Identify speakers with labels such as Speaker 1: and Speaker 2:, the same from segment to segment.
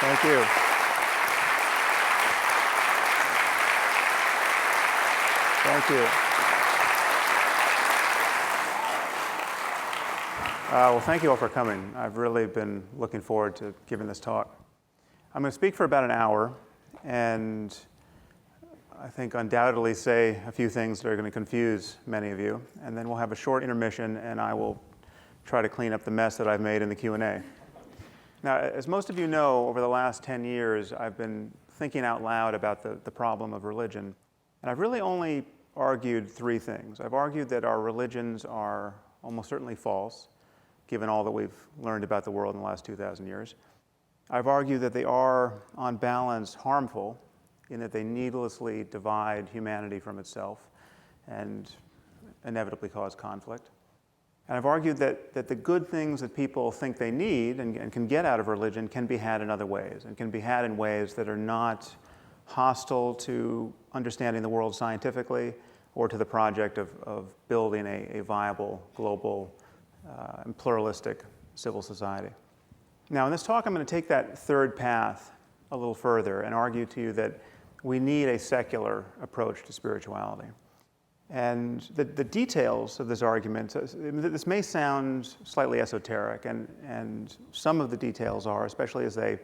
Speaker 1: Thank you. Thank you. Well, thank you all for coming. I've really been looking forward to giving this talk. I'm going to speak for about an hour, and I think undoubtedly say a few things that are going to confuse many of you, and then we'll have a short intermission, and I will try to clean up the mess that I've made in the Q&A. Now, as most of you know, over the last 10 years, I've been thinking out loud about the problem of religion, and I've really only argued three things. I've argued that our religions are almost certainly false, given all that we've learned about the world in the last 2,000 years. I've argued that they are, on balance, harmful, in that they needlessly divide humanity from itself and inevitably cause conflict. And I've argued that the good things that people think they need and can get out of religion can be had in other ways, and can be had in ways that are not hostile to understanding the world scientifically or to the project of building a viable, global, and pluralistic civil society. Now, in this talk, I'm going to take that third path a little further and argue to you that we need a secular approach to spirituality. And the details of this argument, this may sound slightly esoteric, and some of the details are, especially as they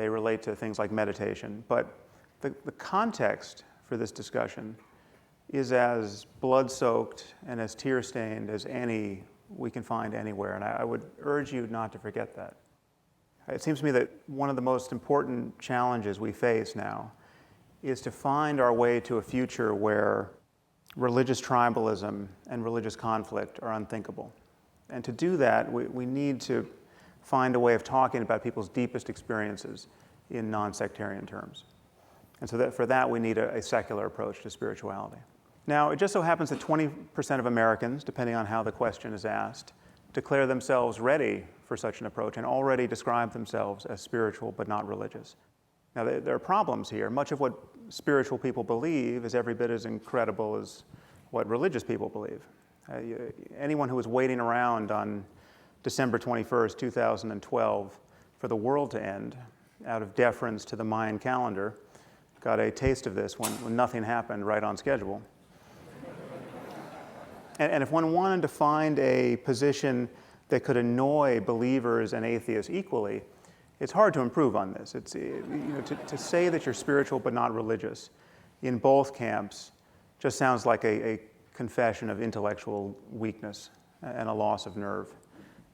Speaker 1: relate to things like meditation. But the context for this discussion is as blood-soaked and as tear-stained as any we can find anywhere, and I would urge you not to forget that. It seems to me that one of the most important challenges we face now is to find our way to a future where religious tribalism and religious conflict are unthinkable. And to do that, we need to find a way of talking about people's deepest experiences in non-sectarian terms. And so for that, we need a secular approach to spirituality. Now, it just so happens that 20% of Americans, depending on how the question is asked, declare themselves ready for such an approach and already describe themselves as spiritual but not religious. Now, there are problems here. Much of what spiritual people believe is every bit as incredible as what religious people believe. Anyone who was waiting around on December 21st, 2012 for the world to end out of deference to the Mayan calendar got a taste of this when nothing happened right on schedule. And if one wanted to find a position that could annoy believers and atheists equally, it's hard to improve on this. It's, to say that you're spiritual but not religious in both camps just sounds like a confession of intellectual weakness and a loss of nerve.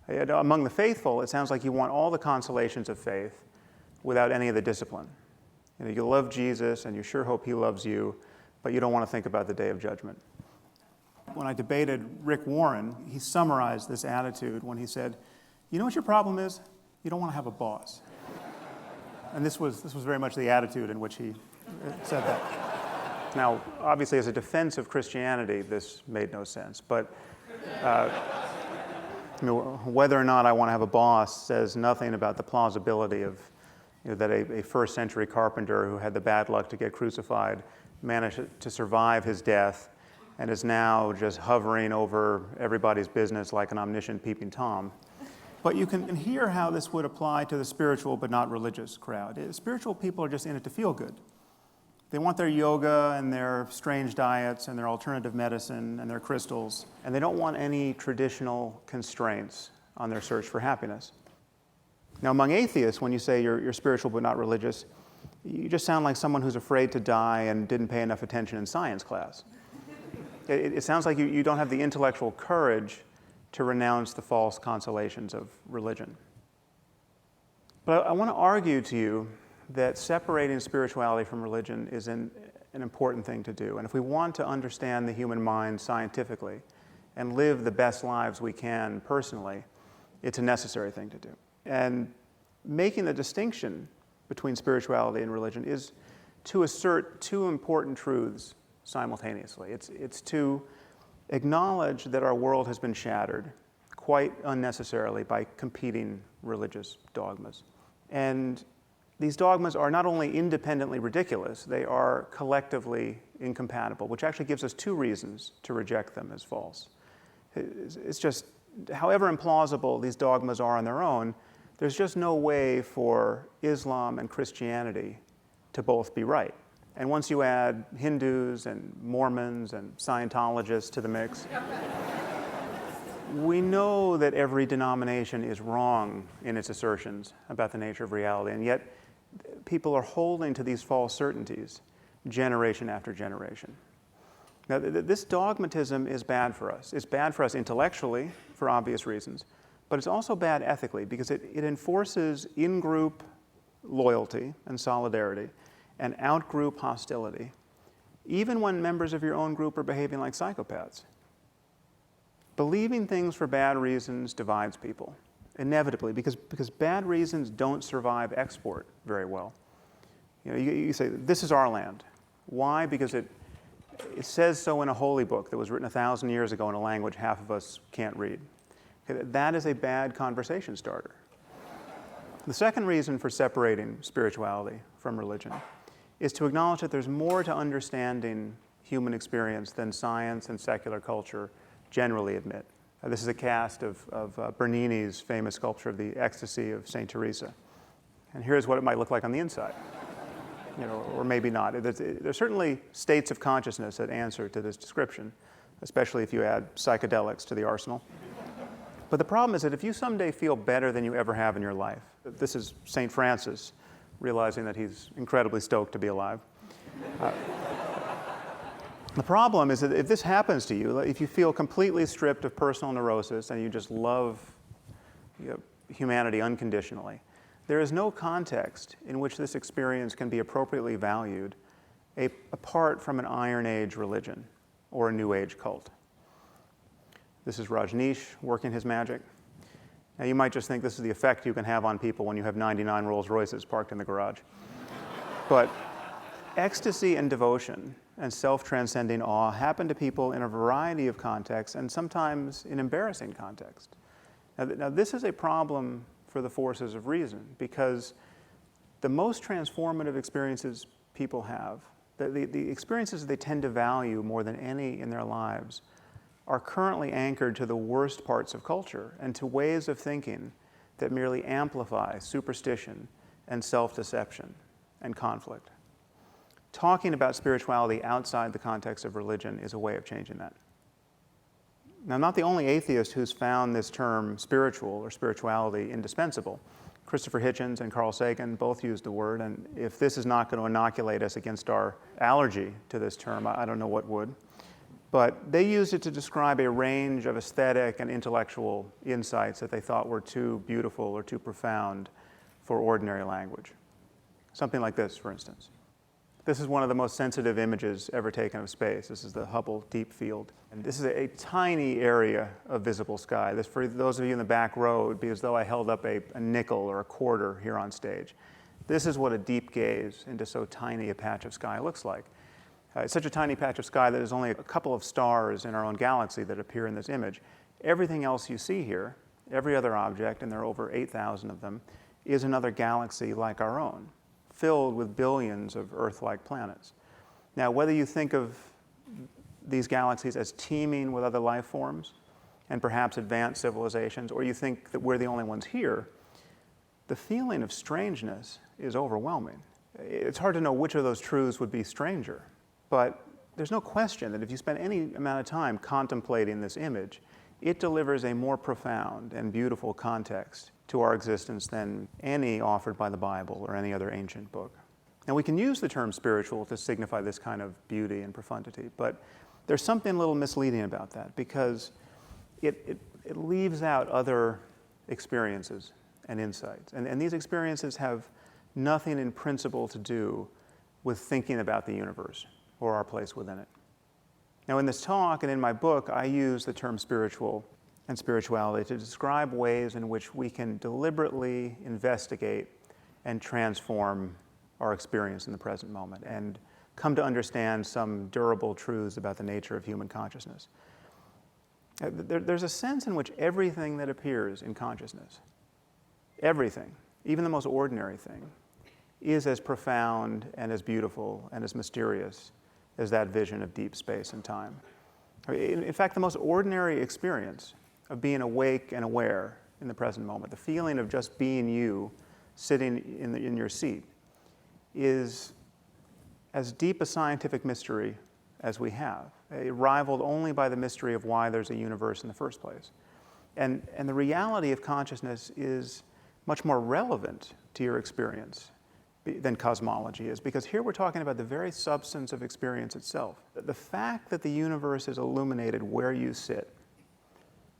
Speaker 1: Among the faithful, it sounds like you want all the consolations of faith without any of the discipline. You love Jesus and you sure hope he loves you, but you don't want to think about the day of judgment. When I debated Rick Warren, he summarized this attitude when he said, "You know what your problem is? You don't want to have a boss." And this was very much the attitude in which he said that. Now, obviously, as a defense of Christianity, this made no sense. But whether or not I want to have a boss says nothing about the plausibility of that a first-century carpenter who had the bad luck to get crucified managed to survive his death and is now just hovering over everybody's business like an omniscient peeping Tom. But you can hear how this would apply to the spiritual but not religious crowd. Spiritual people are just in it to feel good. They want their yoga and their strange diets and their alternative medicine and their crystals, and they don't want any traditional constraints on their search for happiness. Now, among atheists, when you say you're spiritual but not religious, you just sound like someone who's afraid to die and didn't pay enough attention in science class. It sounds like you don't have the intellectual courage to renounce the false consolations of religion. But I want to argue to you that separating spirituality from religion is an important thing to do. And if we want to understand the human mind scientifically and live the best lives we can personally, it's a necessary thing to do. And making the distinction between spirituality and religion is to assert two important truths simultaneously. It's to acknowledge that our world has been shattered quite unnecessarily by competing religious dogmas. And these dogmas are not only independently ridiculous, they are collectively incompatible, which actually gives us two reasons to reject them as false. It's just, however implausible these dogmas are on their own, There's just no way for Islam and Christianity to both be right. And once you add Hindus and Mormons and Scientologists to the mix, we know that every denomination is wrong in its assertions about the nature of reality, and yet people are holding to these false certainties generation after generation. Now, this dogmatism is bad for us. It's bad for us intellectually, for obvious reasons, but it's also bad ethically because it enforces in-group loyalty and solidarity and out-group hostility, even when members of your own group are behaving like psychopaths. Believing things for bad reasons divides people, inevitably, because bad reasons don't survive export very well. You know, you say, this is our land. Why? Because it says so in a holy book that was written 1,000 years ago in a language half of us can't read. Okay, that is a bad conversation starter. The second reason for separating spirituality from religion is to acknowledge that there's more to understanding human experience than science and secular culture generally admit. This is a cast of Bernini's famous sculpture of the Ecstasy of St. Teresa. And here's what it might look like on the inside. You know, or maybe not. There's certainly states of consciousness that answer to this description, especially if you add psychedelics to the arsenal. But the problem is that if you someday feel better than you ever have in your life, this is St. Francis realizing that he's incredibly stoked to be alive. The problem is that if this happens to you, if you feel completely stripped of personal neurosis and you just love humanity unconditionally, there is no context in which this experience can be appropriately valued apart from an Iron Age religion or a New Age cult. This is Rajneesh working his magic. Now, you might just think this is the effect you can have on people when you have 99 Rolls Royces parked in the garage. But ecstasy and devotion and self-transcending awe happen to people in a variety of contexts and sometimes in embarrassing contexts. Now, this is a problem for the forces of reason because the most transformative experiences people have, the experiences they tend to value more than any in their lives, are currently anchored to the worst parts of culture and to ways of thinking that merely amplify superstition and self-deception and conflict. Talking about spirituality outside the context of religion is a way of changing that. Now, I'm not the only atheist who's found this term spiritual or spirituality indispensable. Christopher Hitchens and Carl Sagan both used the word, and if this is not going to inoculate us against our allergy to this term, I don't know what would. But they used it to describe a range of aesthetic and intellectual insights that they thought were too beautiful or too profound for ordinary language. Something like this, for instance. This is one of the most sensitive images ever taken of space. This is the Hubble Deep Field. And this is a tiny area of visible sky. This, for those of you in the back row, would be as though I held up a nickel or a quarter here on stage. This is what a deep gaze into so tiny a patch of sky looks like. It's such a tiny patch of sky that there's only a couple of stars in our own galaxy that appear in this image. Everything else you see here, every other object, and there are over 8,000 of them, is another galaxy like our own, filled with billions of Earth-like planets. Now, whether you think of these galaxies as teeming with other life forms and perhaps advanced civilizations, or you think that we're the only ones here, the feeling of strangeness is overwhelming. It's hard to know which of those truths would be stranger. But there's no question that if you spend any amount of time contemplating this image, it delivers a more profound and beautiful context to our existence than any offered by the Bible or any other ancient book. Now, we can use the term spiritual to signify this kind of beauty and profundity, but there's something a little misleading about that because it leaves out other experiences and insights. And these experiences have nothing in principle to do with thinking about the universe or our place within it. Now, in this talk and in my book, I use the term spiritual and spirituality to describe ways in which we can deliberately investigate and transform our experience in the present moment and come to understand some durable truths about the nature of human consciousness. There's a sense in which everything that appears in consciousness, everything, even the most ordinary thing, is as profound and as beautiful and as mysterious as that vision of deep space and time. In fact, the most ordinary experience of being awake and aware in the present moment, the feeling of just being you, sitting in your seat, is as deep a scientific mystery as we have, rivaled only by the mystery of why there's a universe in the first place. And the reality of consciousness is much more relevant to your experience than cosmology is, because here we're talking about the very substance of experience itself. The fact that the universe is illuminated where you sit,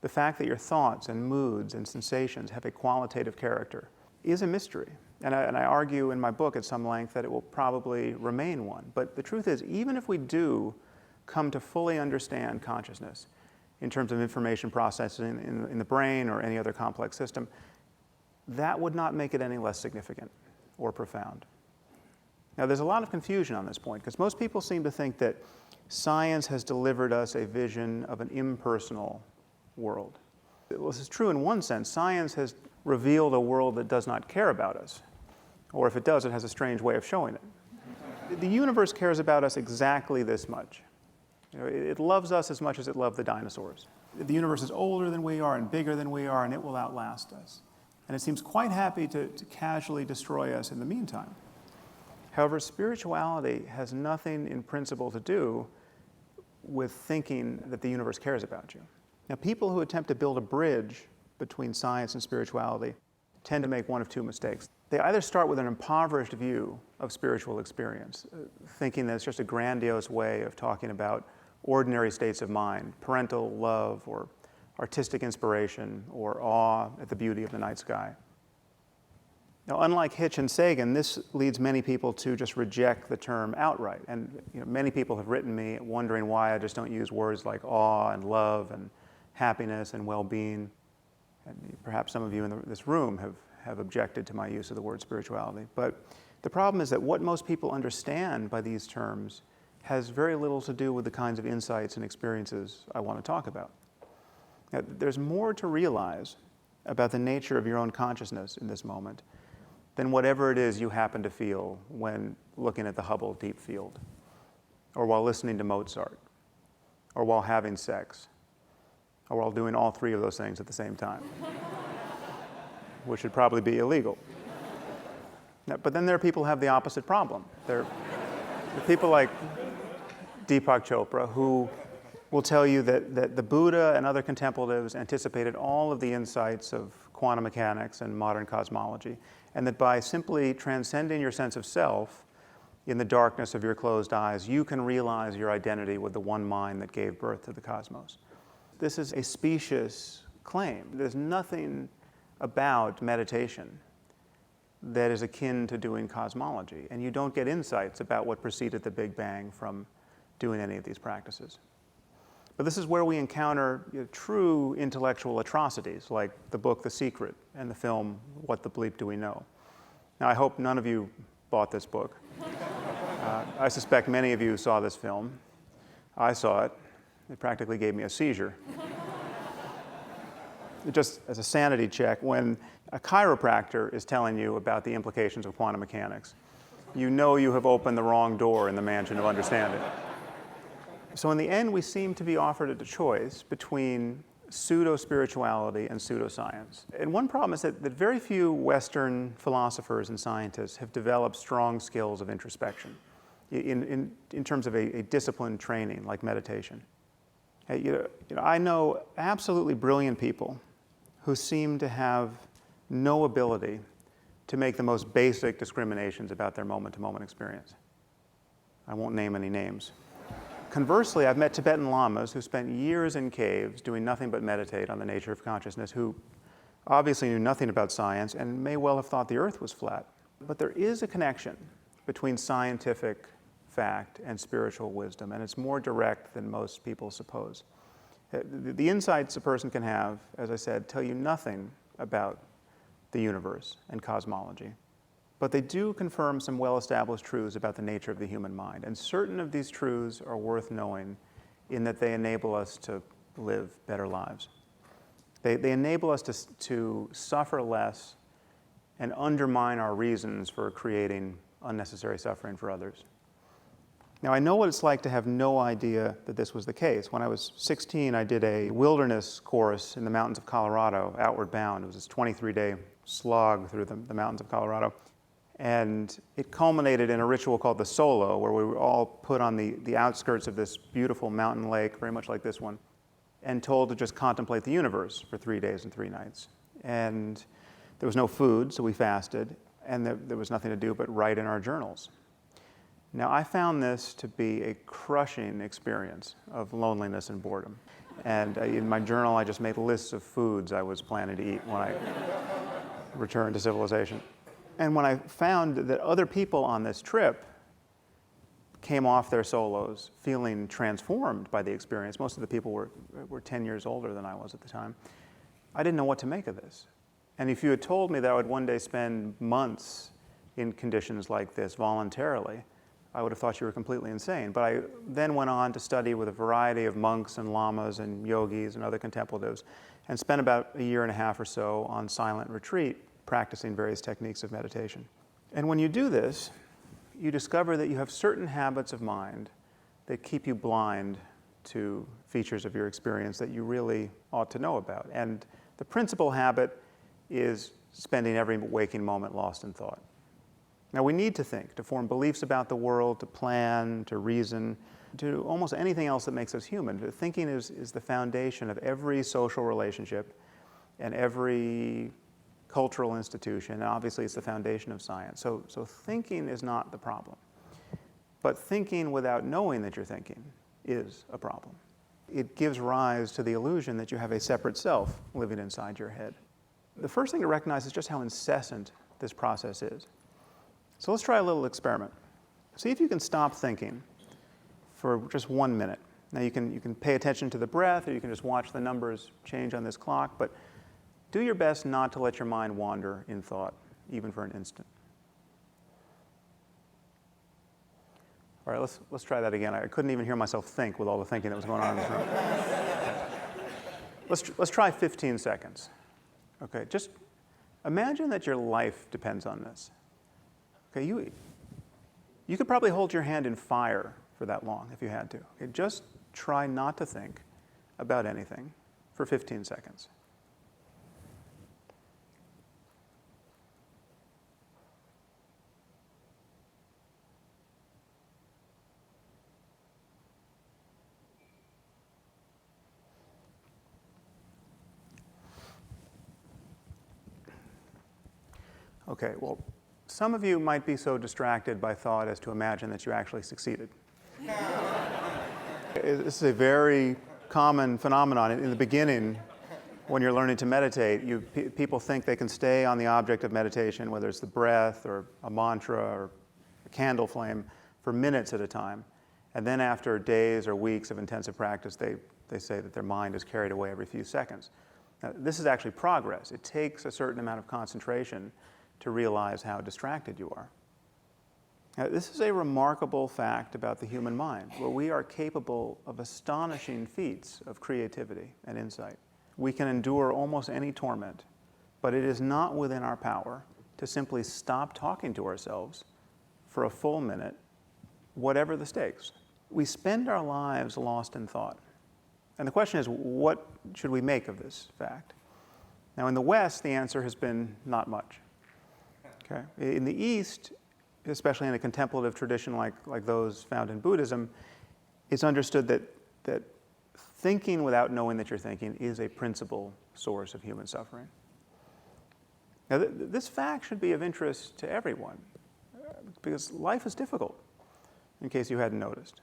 Speaker 1: the fact that your thoughts and moods and sensations have a qualitative character, is a mystery. And I argue in my book at some length that it will probably remain one. But the truth is, even if we do come to fully understand consciousness in terms of information processing in the brain or any other complex system, that would not make it any less significant or profound. Now, there's a lot of confusion on this point, because most people seem to think that science has delivered us a vision of an impersonal world. Well, this is true in one sense. Science has revealed a world that does not care about us, or if it does, it has a strange way of showing it. The universe cares about us exactly this much. It loves us as much as it loved the dinosaurs. The universe is older than we are and bigger than we are, and it will outlast us. And it seems quite happy to casually destroy us in the meantime. However, spirituality has nothing in principle to do with thinking that the universe cares about you. Now, people who attempt to build a bridge between science and spirituality tend to make one of two mistakes. They either start with an impoverished view of spiritual experience, thinking that it's just a grandiose way of talking about ordinary states of mind, parental love or artistic inspiration or awe at the beauty of the night sky. Now, unlike Hitch and Sagan, this leads many people to just reject the term outright. And many people have written me wondering why I just don't use words like awe and love and happiness and well-being. And perhaps some of you in this room have objected to my use of the word spirituality. But the problem is that what most people understand by these terms has very little to do with the kinds of insights and experiences I want to talk about. Now, there's more to realize about the nature of your own consciousness in this moment than whatever it is you happen to feel when looking at the Hubble Deep Field, or while listening to Mozart, or while having sex, or while doing all three of those things at the same time, which would probably be illegal. Now, but then there are people who have the opposite problem. There are people like Deepak Chopra who will tell you that the Buddha and other contemplatives anticipated all of the insights of quantum mechanics and modern cosmology, and that by simply transcending your sense of self in the darkness of your closed eyes, you can realize your identity with the one mind that gave birth to the cosmos. This is a specious claim. There's nothing about meditation that is akin to doing cosmology, and you don't get insights about what preceded the Big Bang from doing any of these practices. But this is where we encounter true intellectual atrocities, like the book The Secret and the film What the Bleep Do We Know? Now, I hope none of you bought this book. I suspect many of you saw this film. I saw it. It practically gave me a seizure. Just as a sanity check, when a chiropractor is telling you about the implications of quantum mechanics, you know you have opened the wrong door in the mansion of understanding. So in the end, we seem to be offered a choice between pseudo-spirituality and pseudoscience. And one problem is that very few Western philosophers and scientists have developed strong skills of introspection in terms of a disciplined training like meditation. I know absolutely brilliant people who seem to have no ability to make the most basic discriminations about their moment-to-moment experience. I won't name any names. Conversely, I've met Tibetan lamas who spent years in caves doing nothing but meditate on the nature of consciousness, who obviously knew nothing about science and may well have thought the earth was flat. But there is a connection between scientific fact and spiritual wisdom, and it's more direct than most people suppose. The insights a person can have, as I said, tell you nothing about the universe and cosmology. But they do confirm some well-established truths about the nature of the human mind. And certain of these truths are worth knowing in that they enable us to live better lives. They enable us to suffer less and undermine our reasons for creating unnecessary suffering for others. Now, I know what it's like to have no idea that this was the case. When I was 16, I did a wilderness course in the mountains of Colorado, outward bound. It was this 23-day slog through the mountains of Colorado. And it culminated in a ritual called the Solo, where we were all put on the outskirts of this beautiful mountain lake, very much like this one, and told to just contemplate the universe for 3 days and 3 nights. And there was no food, so we fasted, and there was nothing to do but write in our journals. Now, I found this to be a crushing experience of loneliness and boredom. And in my journal, I just made lists of foods I was planning to eat when I returned to civilization. And when I found that other people on this trip came off their solos feeling transformed by the experience, most of the people were 10 years older than I was at the time, I didn't know what to make of this. And if you had told me that I would one day spend months in conditions like this voluntarily, I would have thought you were completely insane. But I then went on to study with a variety of monks and lamas and yogis and other contemplatives, and spent about a year and a half or so on silent retreat, practicing various techniques of meditation. And when you do this, you discover that you have certain habits of mind that keep you blind to features of your experience that you really ought to know about. And the principal habit is spending every waking moment lost in thought. Now, we need to think, to form beliefs about the world, to plan, to reason, to do almost anything else that makes us human. Thinking is the foundation of every social relationship and every cultural institution, and obviously it's the foundation of science. So thinking is not the problem. But thinking without knowing that you're thinking is a problem. It gives rise to the illusion that you have a separate self living inside your head. The first thing to recognize is just how incessant this process is. So let's try a little experiment. See if you can stop thinking for just 1 minute. Now you can pay attention to the breath, or you can just watch the numbers change on this clock, but do your best not to let your mind wander in thought, even for an instant. All right, let's try that again. I couldn't even hear myself think with all the thinking that was going on in this room. Let's try 15 seconds. Okay, just imagine that your life depends on this. Okay, you could probably hold your hand in fire for that long if you had to. Okay, just try not to think about anything for 15 seconds. Okay, well, some of you might be so distracted by thought as to imagine that you actually succeeded. This is a very common phenomenon. In the beginning, when you're learning to meditate, people think they can stay on the object of meditation, whether it's the breath or a mantra or a candle flame, for minutes at a time. And then after days or weeks of intensive practice, they say that their mind is carried away every few seconds. Now, this is actually progress. It takes a certain amount of concentration to realize how distracted you are. Now, this is a remarkable fact about the human mind, where we are capable of astonishing feats of creativity and insight. We can endure almost any torment, but it is not within our power to simply stop talking to ourselves for a full minute, whatever the stakes. We spend our lives lost in thought. And the question is, what should we make of this fact? Now, in the West, the answer has been not much. Okay. In the East, especially in a contemplative tradition like those found in Buddhism, it's understood that thinking without knowing that you're thinking is a principal source of human suffering. Now, this fact should be of interest to everyone, because life is difficult, in case you hadn't noticed.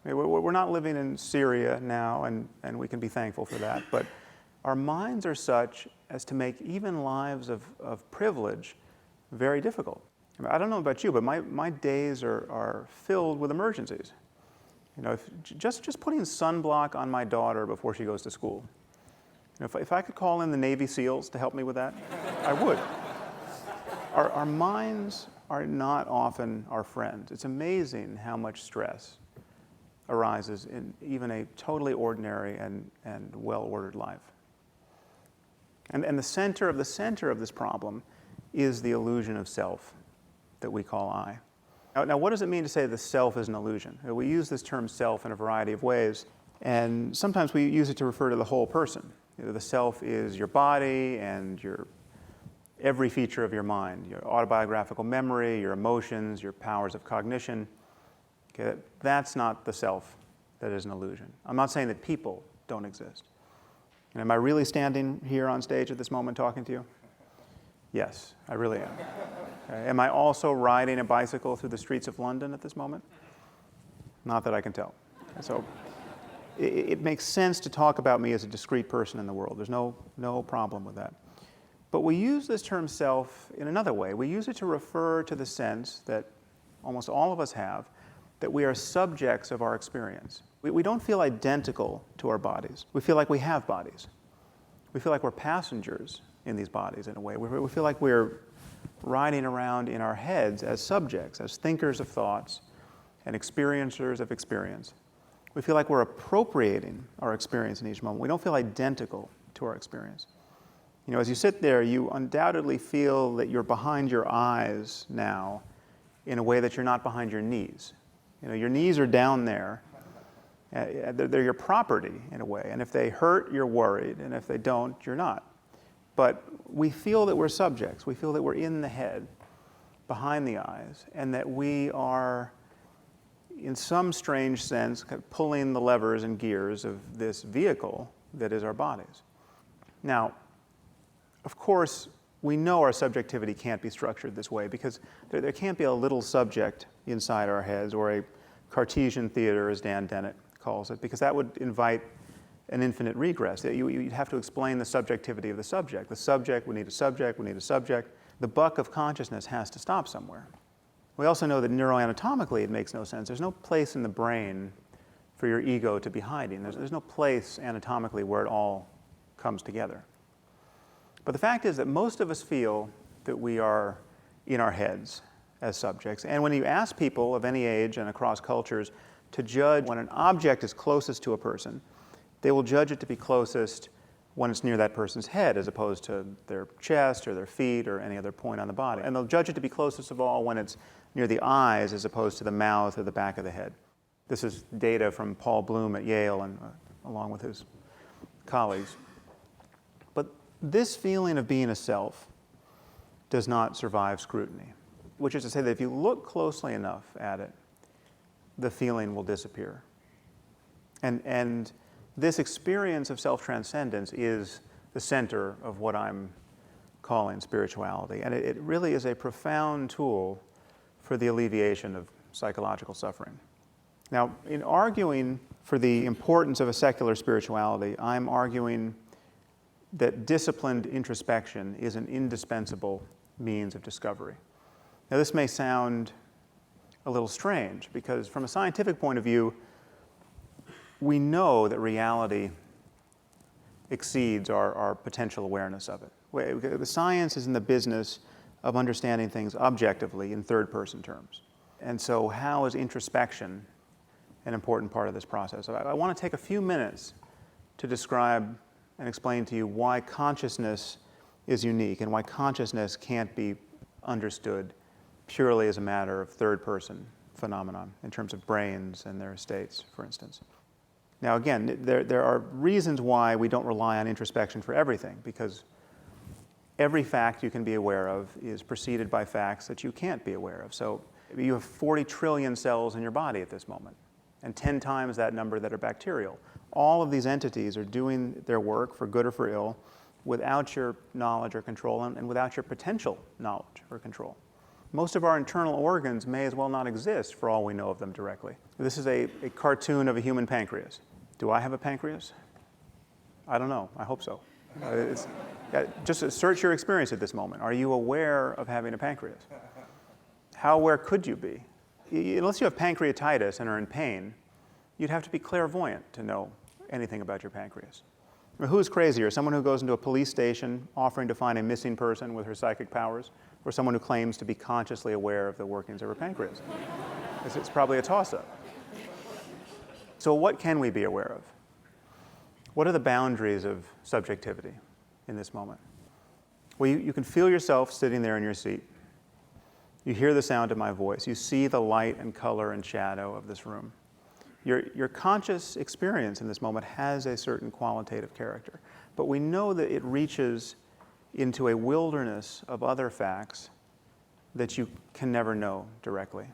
Speaker 1: I mean, we're not living in Syria now, and we can be thankful for that, but our minds are such as to make even lives of privilege very difficult. I don't know about you, but my days are filled with emergencies. You know, just putting sunblock on my daughter before she goes to school. You know, if I could call in the Navy SEALs to help me with that, I would. Our minds are not often our friends. It's amazing how much stress arises in even a totally ordinary and well-ordered life. And the center of this problem is the illusion of self that we call I. Now, what does it mean to say the self is an illusion? We use this term self in a variety of ways, and sometimes we use it to refer to the whole person. The self is your body and every feature of your mind, your autobiographical memory, your emotions, your powers of cognition. Okay, that's not the self that is an illusion. I'm not saying that people don't exist. And am I really standing here on stage at this moment talking to you? Yes, I really am. Okay. Am I also riding a bicycle through the streets of London at this moment? Not that I can tell. So it makes sense to talk about me as a discrete person in the world. There's no problem with that. But we use this term self in another way. We use it to refer to the sense that almost all of us have, that we are subjects of our experience. We don't feel identical to our bodies. We feel like we have bodies. We feel like we're passengers in these bodies in a way. We feel like we're riding around in our heads as subjects, as thinkers of thoughts and experiencers of experience. We feel like we're appropriating our experience in each moment. We don't feel identical to our experience. You know, as you sit there, you undoubtedly feel that you're behind your eyes now in a way that you're not behind your knees. You know, your knees are down there. They're your property in a way. And if they hurt, you're worried. And if they don't, you're not. But we feel that we're subjects. We feel that we're in the head, behind the eyes, and that we are, in some strange sense, kind of pulling the levers and gears of this vehicle that is our bodies. Now, of course, we know our subjectivity can't be structured this way because there can't be a little subject inside our heads, or a Cartesian theater, as Dan Dennett calls it, because that would invite an infinite regress. You'd have to explain the subjectivity of the subject. The subject, we need a subject, we need a subject. The buck of consciousness has to stop somewhere. We also know that neuroanatomically it makes no sense. There's no place in the brain for your ego to be hiding. There's no place anatomically where it all comes together. But the fact is that most of us feel that we are in our heads as subjects. And when you ask people of any age and across cultures to judge when an object is closest to a person, they will judge it to be closest when it's near that person's head as opposed to their chest or their feet or any other point on the body. And they'll judge it to be closest of all when it's near the eyes as opposed to the mouth or the back of the head. This is data from Paul Bloom at Yale and along with his colleagues. But this feeling of being a self does not survive scrutiny, which is to say that if you look closely enough at it, the feeling will disappear. And this experience of self-transcendence is the center of what I'm calling spirituality. And it really is a profound tool for the alleviation of psychological suffering. Now, in arguing for the importance of a secular spirituality, I'm arguing that disciplined introspection is an indispensable means of discovery. Now, this may sound a little strange because from a scientific point of view, we know that reality exceeds our potential awareness of it. The science is in the business of understanding things objectively in third-person terms. And so how is introspection an important part of this process? I want to take a few minutes to describe and explain to you why consciousness is unique and why consciousness can't be understood purely as a matter of third-person phenomenon in terms of brains and their states, for instance. Now, again, there are reasons why we don't rely on introspection for everything, because every fact you can be aware of is preceded by facts that you can't be aware of. So you have 40 trillion cells in your body at this moment, and 10 times that number that are bacterial. All of these entities are doing their work, for good or for ill, without your knowledge or control, and without your potential knowledge or control. Most of our internal organs may as well not exist for all we know of them directly. This is a cartoon of a human pancreas. Do I have a pancreas? I don't know. I hope so. Just search your experience at this moment. Are you aware of having a pancreas? How aware could you be? Unless you have pancreatitis and are in pain, you'd have to be clairvoyant to know anything about your pancreas. I mean, who's crazier, someone who goes into a police station offering to find a missing person with her psychic powers, or someone who claims to be consciously aware of the workings of her pancreas? It's probably a toss-up. So what can we be aware of? What are the boundaries of subjectivity in this moment? Well, you can feel yourself sitting there in your seat. You hear the sound of my voice. You see the light and color and shadow of this room. Your conscious experience in this moment has a certain qualitative character, but we know that it reaches into a wilderness of other facts that you can never know directly.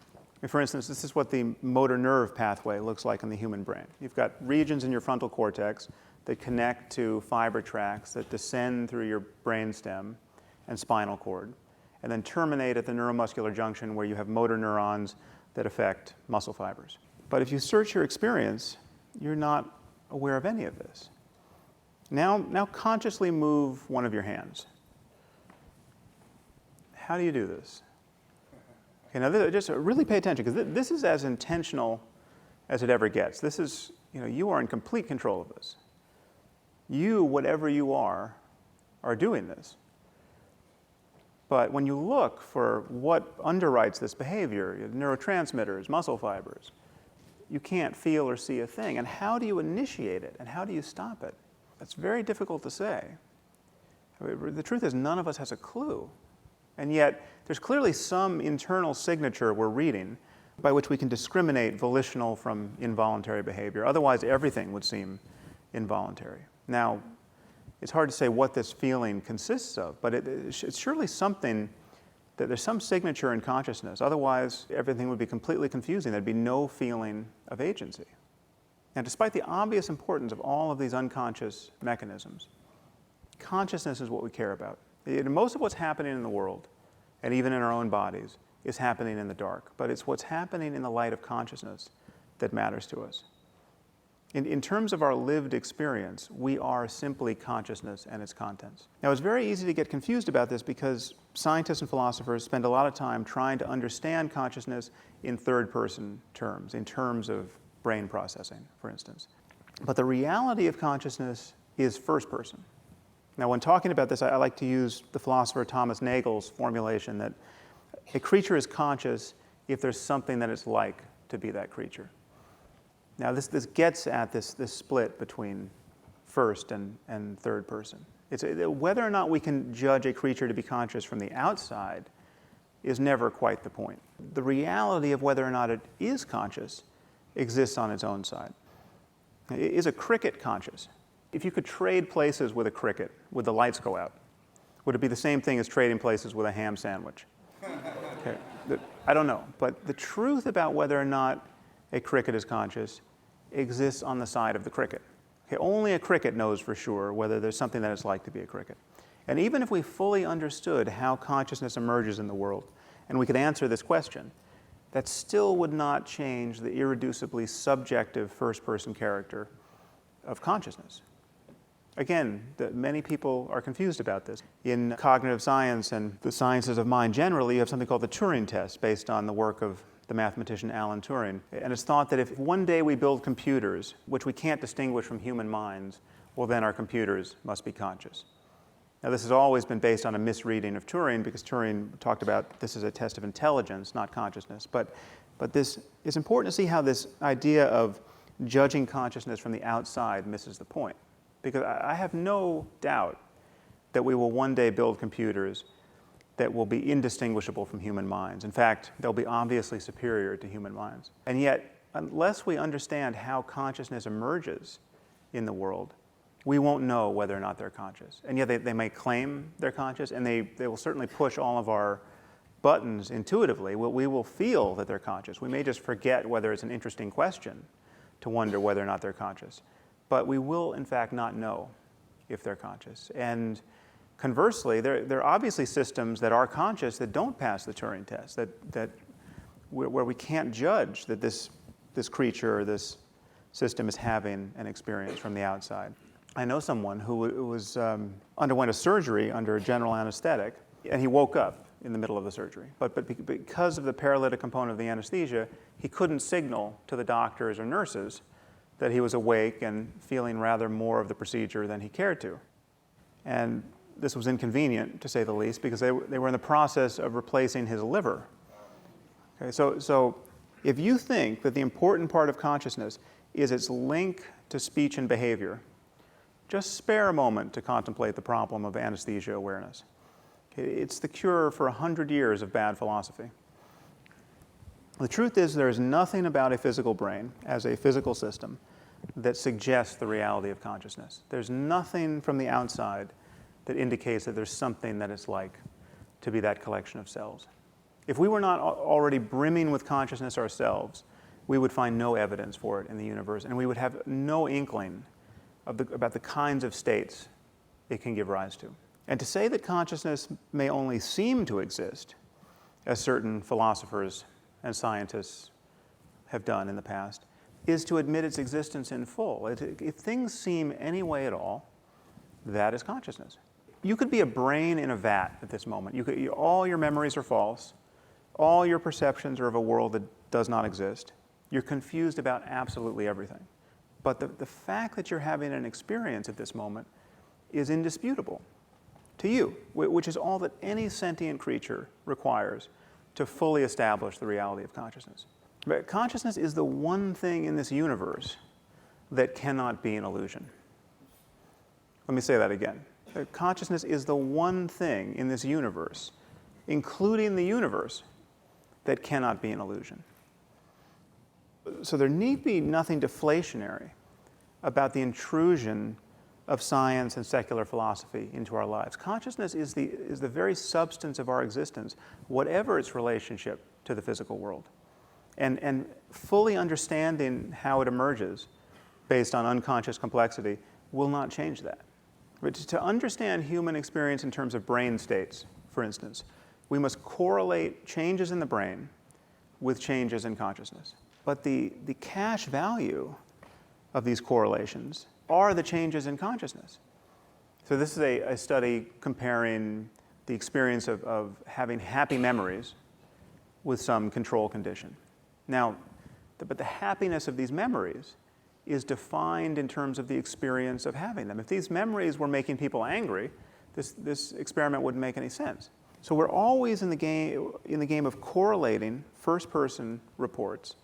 Speaker 1: For instance, this is what the motor nerve pathway looks like in the human brain. You've got regions in your frontal cortex that connect to fiber tracts that descend through your brainstem and spinal cord, and then terminate at the neuromuscular junction where you have motor neurons that affect muscle fibers. But if you search your experience, you're not aware of any of this. Now consciously move one of your hands. How do you do this? Okay, now just really pay attention, because this is as intentional as it ever gets. This is, you are in complete control of this. You, whatever you are doing this. But when you look for what underwrites this behavior, neurotransmitters, muscle fibers, you can't feel or see a thing. And how do you initiate it? And how do you stop it? That's very difficult to say. The truth is, none of us has a clue. And yet, there's clearly some internal signature we're reading by which we can discriminate volitional from involuntary behavior. Otherwise, everything would seem involuntary. Now, it's hard to say what this feeling consists of, but it's surely something that there's some signature in consciousness. Otherwise, everything would be completely confusing. There'd be no feeling of agency. Now, despite the obvious importance of all of these unconscious mechanisms, consciousness is what we care about. Most of what's happening in the world, and even in our own bodies, is happening in the dark. But it's what's happening in the light of consciousness that matters to us. In terms of our lived experience, we are simply consciousness and its contents. Now, it's very easy to get confused about this because scientists and philosophers spend a lot of time trying to understand consciousness in third-person terms, in terms of brain processing, for instance. But the reality of consciousness is first-person. Now, when talking about this, I like to use the philosopher Thomas Nagel's formulation that a creature is conscious if there's something that it's like to be that creature. Now, this gets at this split between first and third person. It's whether or not we can judge a creature to be conscious from the outside is never quite the point. The reality of whether or not it is conscious exists on its own side. Is a cricket conscious? If you could trade places with a cricket, would the lights go out? Would it be the same thing as trading places with a ham sandwich? Okay. I don't know. But the truth about whether or not a cricket is conscious exists on the side of the cricket. Okay, only a cricket knows for sure whether there's something that it's like to be a cricket. And even if we fully understood how consciousness emerges in the world, and we could answer this question, that still would not change the irreducibly subjective first-person character of consciousness. Again, many people are confused about this. In cognitive science and the sciences of mind generally, you have something called the Turing test, based on the work of the mathematician Alan Turing. And it's thought that if one day we build computers, which we can't distinguish from human minds, well, then our computers must be conscious. Now, this has always been based on a misreading of Turing, because Turing talked about this as a test of intelligence, not consciousness. But this is important to see how this idea of judging consciousness from the outside misses the point. Because I have no doubt that we will one day build computers that will be indistinguishable from human minds. In fact, they'll be obviously superior to human minds. And yet, unless we understand how consciousness emerges in the world, we won't know whether or not they're conscious. And yet they may claim they're conscious, and they will certainly push all of our buttons intuitively. We will feel that they're conscious. We may just forget whether it's an interesting question to wonder whether or not they're conscious. But we will, in fact, not know if they're conscious. And conversely, there are obviously systems that are conscious that don't pass the Turing test, where we can't judge that this creature or this system is having an experience from the outside. I know someone who underwent a surgery under general anesthetic, and he woke up in the middle of the surgery. But because of the paralytic component of the anesthesia, he couldn't signal to the doctors or nurses that he was awake and feeling rather more of the procedure than he cared to. And this was inconvenient, to say the least, because they were in the process of replacing his liver. Okay, so if you think that the important part of consciousness is its link to speech and behavior, just spare a moment to contemplate the problem of anesthesia awareness. Okay, it's the cure for 100 years of bad philosophy. The truth is there is nothing about a physical brain as a physical system that suggests the reality of consciousness. There's nothing from the outside that indicates that there's something that it's like to be that collection of cells. If we were not already brimming with consciousness ourselves, we would find no evidence for it in the universe, and we would have no inkling about the kinds of states it can give rise to. And to say that consciousness may only seem to exist, as certain philosophers and scientists have done in the past, is to admit its existence in full. If things seem any way at all, that is consciousness. You could be a brain in a vat at this moment. All your memories are false. All your perceptions are of a world that does not exist. You're confused about absolutely everything. But the fact that you're having an experience at this moment is indisputable to you, which is all that any sentient creature requires to fully establish the reality of consciousness. But consciousness is the one thing in this universe that cannot be an illusion. Let me say that again. Consciousness is the one thing in this universe, including the universe, that cannot be an illusion. So there need be nothing deflationary about the intrusion of science and secular philosophy into our lives. Consciousness is the very substance of our existence, whatever its relationship to the physical world. And fully understanding how it emerges based on unconscious complexity will not change that. But to understand human experience in terms of brain states, for instance, we must correlate changes in the brain with changes in consciousness. But the cash value of these correlations are the changes in consciousness. So this is a study comparing the experience of having happy memories with some control condition. Now, but the happiness of these memories is defined in terms of the experience of having them. If these memories were making people angry, this experiment wouldn't make any sense. So we're always in the game of correlating first-person reports,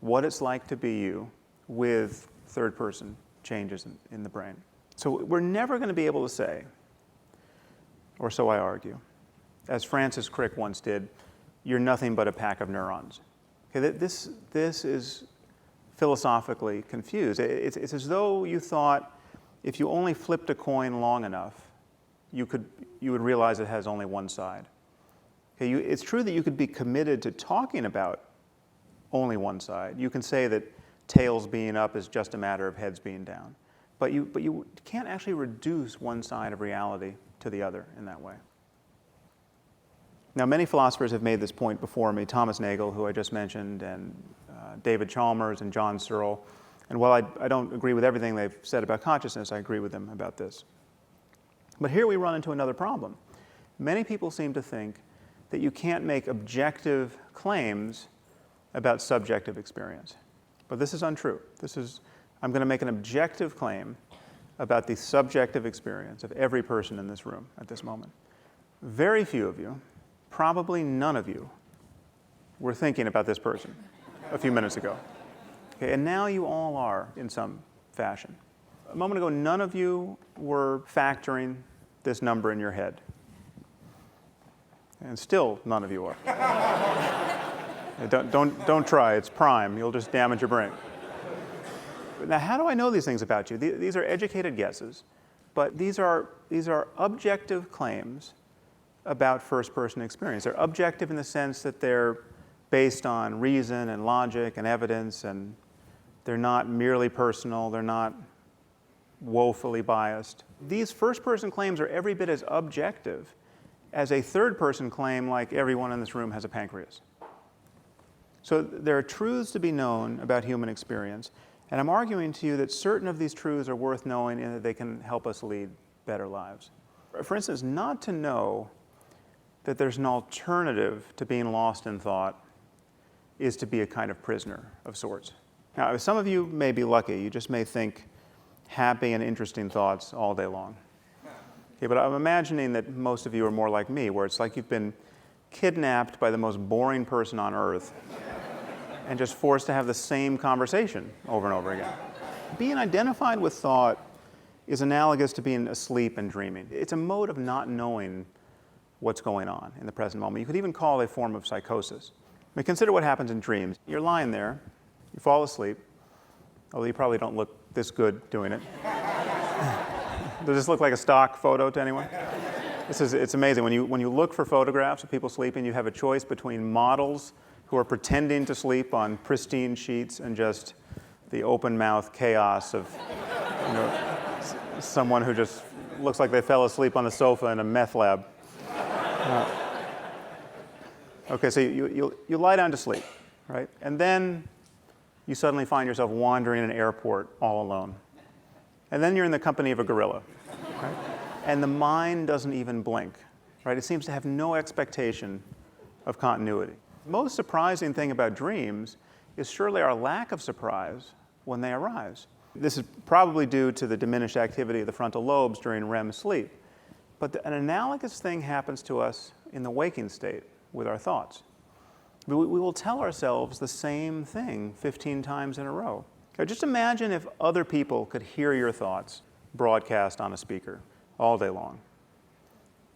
Speaker 1: what it's like to be you, with third-person changes in the brain. So we're never going to be able to say, or so I argue, as Francis Crick once did, you're nothing but a pack of neurons. Okay, this is philosophically confused. It's as though you thought if you only flipped a coin long enough, you would realize it has only one side. Okay, it's true that you could be committed to talking about only one side. You can say that tails being up is just a matter of heads being down. But you can't actually reduce one side of reality to the other in that way. Now, many philosophers have made this point before me, Thomas Nagel, who I just mentioned, and David Chalmers and John Searle. And while I don't agree with everything they've said about consciousness, I agree with them about this. But here we run into another problem. Many people seem to think that you can't make objective claims about subjective experience. But this is untrue. I'm going to make an objective claim about the subjective experience of every person in this room at this moment. Very few of you, probably none of you, were thinking about this person a few minutes ago. Okay, and now you all are in some fashion. A moment ago, none of you were factoring this number in your head. And still, none of you are. Don't try. It's prime. You'll just damage your brain. Now, how do I know these things about you? These are educated guesses, but these are objective claims about first-person experience. They're objective in the sense that they're based on reason and logic and evidence, and they're not merely personal. They're not woefully biased. These first-person claims are every bit as objective as a third-person claim like everyone in this room has a pancreas. So there are truths to be known about human experience, and I'm arguing to you that certain of these truths are worth knowing and that they can help us lead better lives. For instance, not to know that there's an alternative to being lost in thought is to be a kind of prisoner of sorts. Now, some of you may be lucky. You just may think happy and interesting thoughts all day long. Okay, but I'm imagining that most of you are more like me, where it's like you've been kidnapped by the most boring person on earth and just forced to have the same conversation over and over again. Being identified with thought is analogous to being asleep and dreaming. It's a mode of not knowing what's going on in the present moment. You could even call it a form of psychosis. mean, consider what happens in dreams. You're lying there, you fall asleep, although you probably don't look this good doing it. Does this look like a stock photo to anyone? It's amazing. When you look for photographs of people sleeping, you have a choice between models who are pretending to sleep on pristine sheets and just the open-mouth chaos of someone who just looks like they fell asleep on the sofa in a meth lab. Okay, so you lie down to sleep, right? And then you suddenly find yourself wandering in an airport all alone. And then you're in the company of a gorilla, right? And the mind doesn't even blink, right? It seems to have no expectation of continuity. The most surprising thing about dreams is surely our lack of surprise when they arise. This is probably due to the diminished activity of the frontal lobes during REM sleep. But an analogous thing happens to us in the waking state with our thoughts. We will tell ourselves the same thing 15 times in a row. Now, just imagine if other people could hear your thoughts broadcast on a speaker all day long.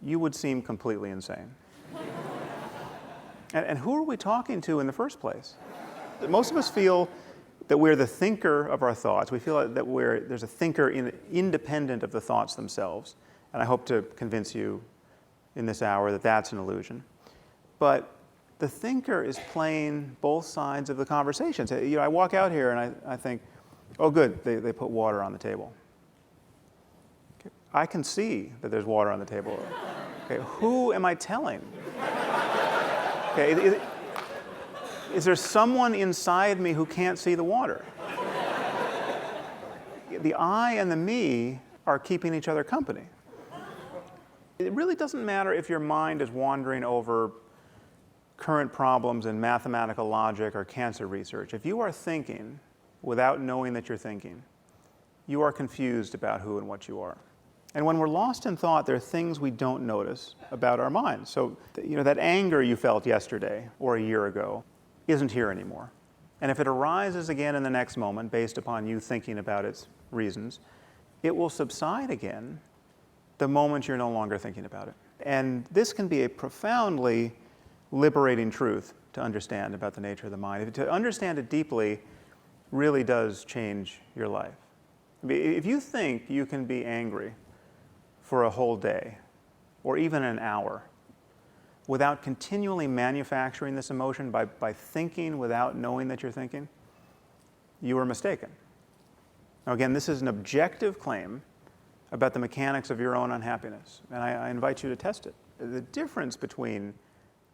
Speaker 1: You would seem completely insane. And who are we talking to in the first place? Most of us feel that we're the thinker of our thoughts. We feel that there's a thinker independent of the thoughts themselves. And I hope to convince you in this hour that that's an illusion. But the thinker is playing both sides of the conversation. So, I walk out here and I think, oh good, they put water on the table. Okay. I can see that there's water on the table. Okay. Who am I telling? Okay. Is there someone inside me who can't see the water? The I and the me are keeping each other company. It really doesn't matter if your mind is wandering over current problems in mathematical logic or cancer research. If you are thinking without knowing that you're thinking, you are confused about who and what you are. And when we're lost in thought, there are things we don't notice about our minds. So, that anger you felt yesterday or a year ago isn't here anymore. And if it arises again in the next moment, based upon you thinking about its reasons, it will subside again the moment you're no longer thinking about it. And this can be a profoundly liberating truth to understand about the nature of the mind. To understand it deeply really does change your life. If you think you can be angry for a whole day or even an hour without continually manufacturing this emotion by thinking without knowing that you're thinking, you are mistaken. Now again, this is an objective claim about the mechanics of your own unhappiness, and I invite you to test it. The difference between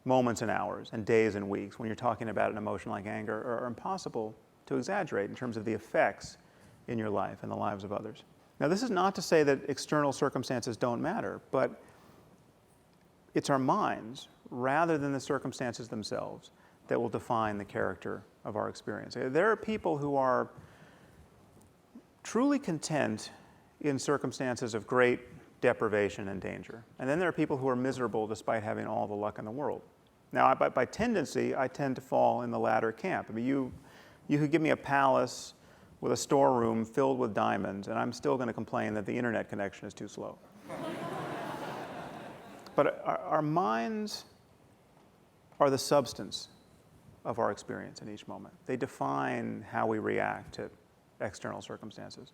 Speaker 1: moments and hours and days and weeks when you're talking about an emotion like anger are impossible to exaggerate in terms of the effects in your life and the lives of others. Now, this is not to say that external circumstances don't matter, but it's our minds, rather than the circumstances themselves, that will define the character of our experience. There are people who are truly content in circumstances of great deprivation and danger. And then there are people who are miserable despite having all the luck in the world. Now, by tendency, I tend to fall in the latter camp. I mean, you could give me a palace with a storeroom filled with diamonds, and I'm still going to complain that the internet connection is too slow. But our minds are the substance of our experience in each moment. They define how we react to external circumstances.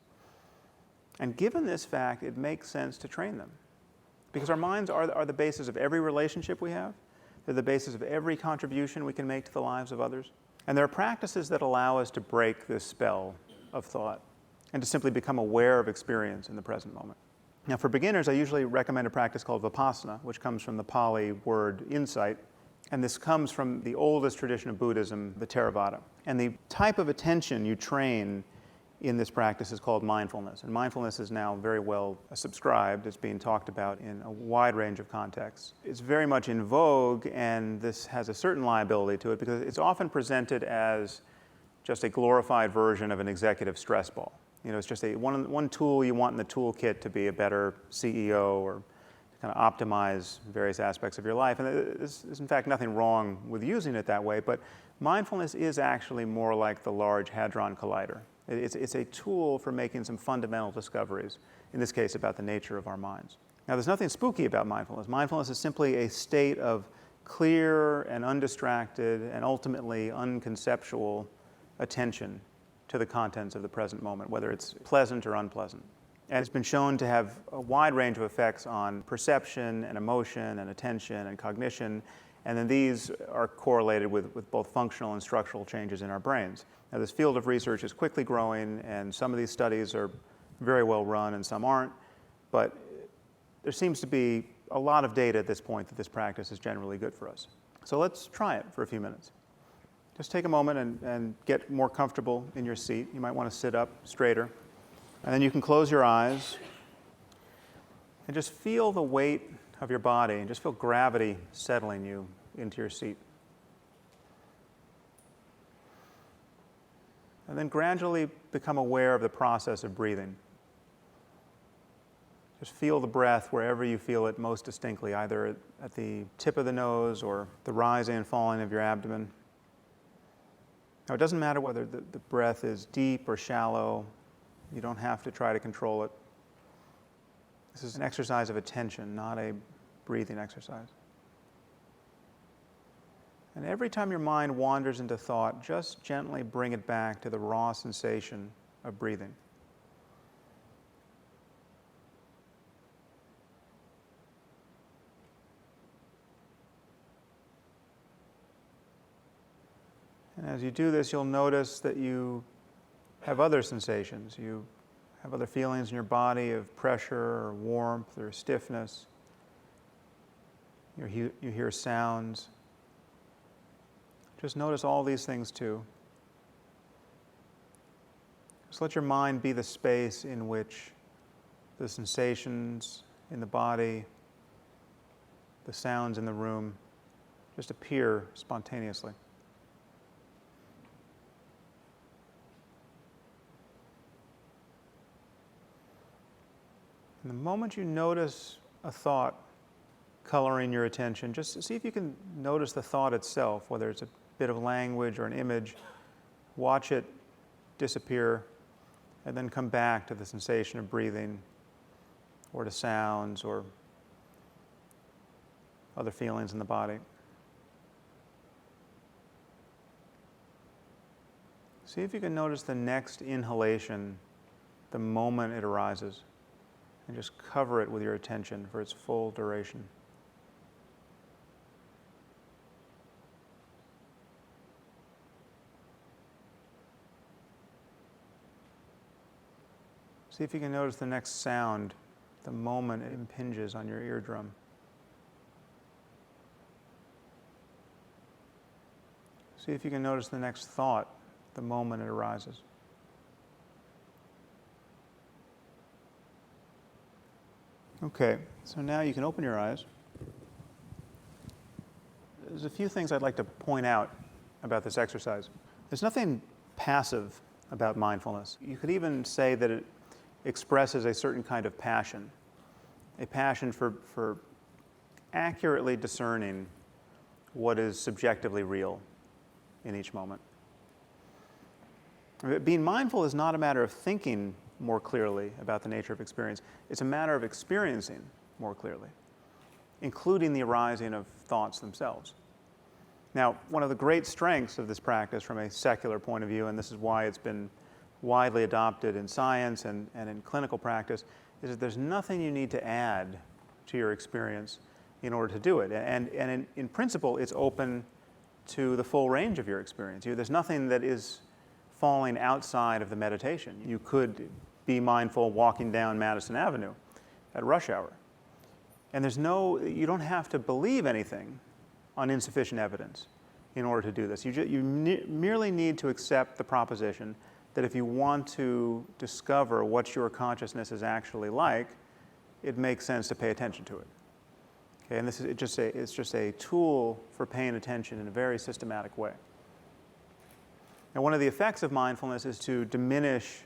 Speaker 1: And given this fact, it makes sense to train them. Because our minds are the basis of every relationship we have. They're the basis of every contribution we can make to the lives of others. And there are practices that allow us to break this spell of thought and to simply become aware of experience in the present moment. Now, for beginners, I usually recommend a practice called vipassana, which comes from the Pali word insight. And this comes from the oldest tradition of Buddhism, the Theravada. And the type of attention you train in this practice is called mindfulness. And mindfulness is now very well subscribed. It's being talked about in a wide range of contexts. It's very much in vogue, and this has a certain liability to it because it's often presented as just a glorified version of an executive stress ball. It's just one tool you want in the toolkit to be a better CEO or to kind of optimize various aspects of your life. And there's in fact nothing wrong with using it that way, but mindfulness is actually more like the Large Hadron Collider. It's a tool for making some fundamental discoveries, in this case about the nature of our minds. Now, there's nothing spooky about mindfulness. Mindfulness is simply a state of clear and undistracted and ultimately unconceptual attention to the contents of the present moment, whether it's pleasant or unpleasant. And it's been shown to have a wide range of effects on perception and emotion and attention and cognition, and then these are correlated with both functional and structural changes in our brains. Now, this field of research is quickly growing, and some of these studies are very well run and some aren't, but there seems to be a lot of data at this point that this practice is generally good for us. So let's try it for a few minutes. Just take a moment and get more comfortable in your seat. You might want to sit up straighter. And then you can close your eyes and just feel the weight of your body and just feel gravity settling you into your seat. And then gradually become aware of the process of breathing. Just feel the breath wherever you feel it most distinctly, either at the tip of the nose or the rising and falling of your abdomen. Now, it doesn't matter whether the breath is deep or shallow. You don't have to try to control it. This is an exercise of attention, not a breathing exercise. And every time your mind wanders into thought, just gently bring it back to the raw sensation of breathing. And as you do this, you'll notice that you have other sensations. You have other feelings in your body of pressure or warmth or stiffness. You hear sounds. Just notice all these things too. Just let your mind be the space in which the sensations in the body, the sounds in the room, just appear spontaneously. And the moment you notice a thought coloring your attention, just see if you can notice the thought itself, whether it's a bit of language or an image. Watch it disappear, and then come back to the sensation of breathing, or to sounds, or other feelings in the body. See if you can notice the next inhalation the moment it arises, and just cover it with your attention for its full duration. See if you can notice the next sound the moment it impinges on your eardrum. See if you can notice the next thought the moment it arises. Okay, so now you can open your eyes. There's a few things I'd like to point out about this exercise. There's nothing passive about mindfulness. You could even say that it expresses a certain kind of passion, a passion for accurately discerning what is subjectively real in each moment. Being mindful is not a matter of thinking more clearly about the nature of experience. It's a matter of experiencing more clearly, including the arising of thoughts themselves. Now, one of the great strengths of this practice from a secular point of view, and this is why it's been widely adopted in science and in clinical practice, is that there's nothing you need to add to your experience in order to do it. And in principle, it's open to the full range of your experience. There's nothing that is falling outside of the meditation. You could be mindful walking down Madison Avenue at rush hour. And you don't have to believe anything on insufficient evidence in order to do this. You merely need to accept the proposition that if you want to discover what your consciousness is actually like, it makes sense to pay attention to it. Okay, and it's just a tool for paying attention in a very systematic way. Now, one of the effects of mindfulness is to diminish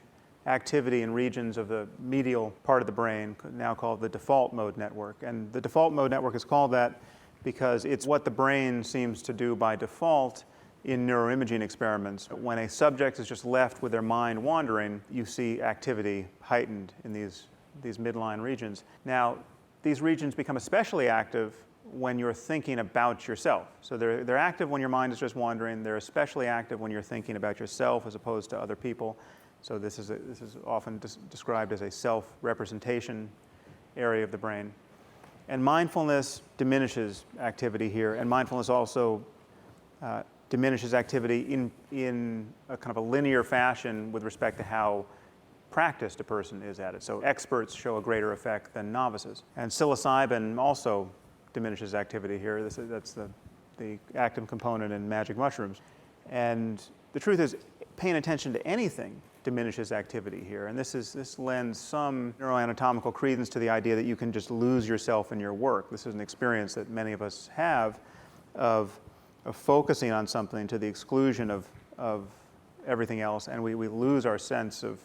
Speaker 1: activity in regions of the medial part of the brain, now called the default mode network. And the default mode network is called that because it's what the brain seems to do by default in neuroimaging experiments. When a subject is just left with their mind wandering, you see activity heightened in these midline regions. Now, these regions become especially active when you're thinking about yourself. So they're active when your mind is just wandering. They're especially active when you're thinking about yourself as opposed to other people. So this is often described as a self-representation area of the brain. And mindfulness diminishes activity here, and mindfulness also diminishes activity in a kind of a linear fashion with respect to how practiced a person is at it. So experts show a greater effect than novices. And psilocybin also diminishes activity here. That's the active component in magic mushrooms. And the truth is, paying attention to anything diminishes activity here. And this lends some neuroanatomical credence to the idea that you can just lose yourself in your work. This is an experience that many of us have of focusing on something to the exclusion of everything else, and we lose our sense of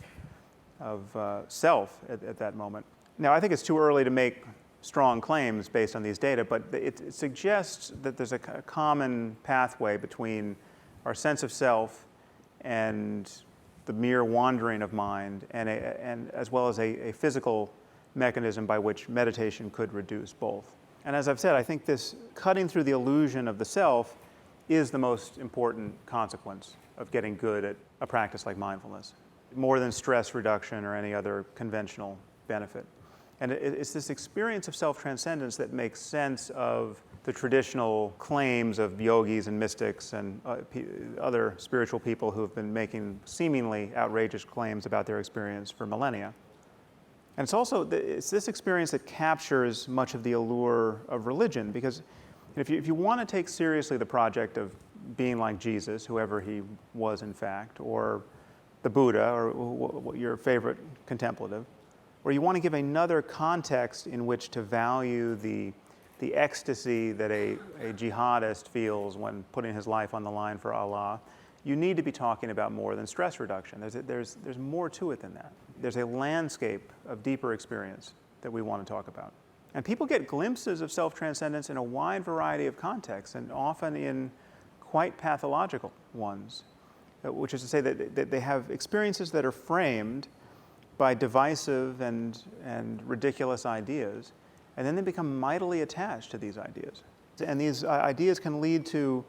Speaker 1: self at that moment. Now, I think it's too early to make strong claims based on these data, but it suggests that there's a common pathway between our sense of self and the mere wandering of mind, and as well as a physical mechanism by which meditation could reduce both. And as I've said, I think this cutting through the illusion of the self is the most important consequence of getting good at a practice like mindfulness, more than stress reduction or any other conventional benefit. And it's this experience of self-transcendence that makes sense of the traditional claims of yogis and mystics and other spiritual people who have been making seemingly outrageous claims about their experience for millennia. And it's this experience that captures much of the allure of religion, because if you want to take seriously the project of being like Jesus, whoever he was in fact, or the Buddha, or your favorite contemplative, or you want to give another context in which to value the ecstasy that a jihadist feels when putting his life on the line for Allah, you need to be talking about more than stress reduction. There's more to it than that. There's a landscape of deeper experience that we want to talk about. And people get glimpses of self-transcendence in a wide variety of contexts, and often in quite pathological ones, which is to say that they have experiences that are framed by divisive and ridiculous ideas, and then they become mightily attached to these ideas. And these ideas can lead to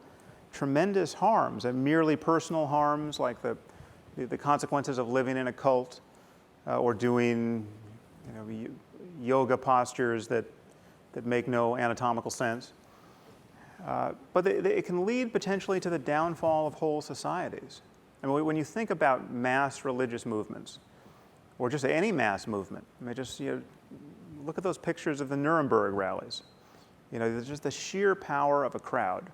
Speaker 1: tremendous harms, and merely personal harms, like the consequences of living in a cult or doing yoga postures that make no anatomical sense. But it can lead potentially to the downfall of whole societies. I mean, when you think about mass religious movements, or just any mass movement, I mean, just look at those pictures of the Nuremberg rallies. There's just the sheer power of a crowd.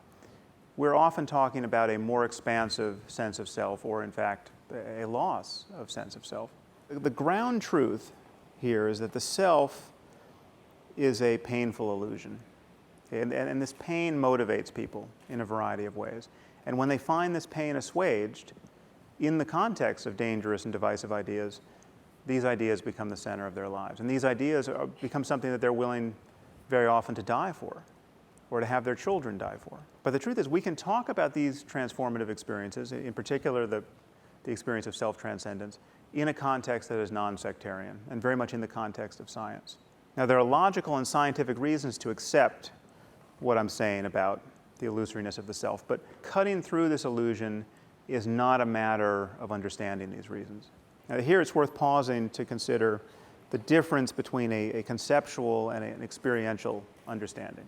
Speaker 1: We're often talking about a more expansive sense of self, or in fact, a loss of sense of self. The ground truth here is that the self is a painful illusion. And this pain motivates people in a variety of ways. And when they find this pain assuaged in the context of dangerous and divisive ideas, these ideas become the center of their lives. And these ideas become something that they're willing very often to die for, or to have their children die for. But the truth is, we can talk about these transformative experiences, in particular the experience of self-transcendence, in a context that is non-sectarian, and very much in the context of science. Now, there are logical and scientific reasons to accept what I'm saying about the illusoriness of the self, but cutting through this illusion is not a matter of understanding these reasons. Now, here it's worth pausing to consider the difference between a conceptual and an experiential understanding.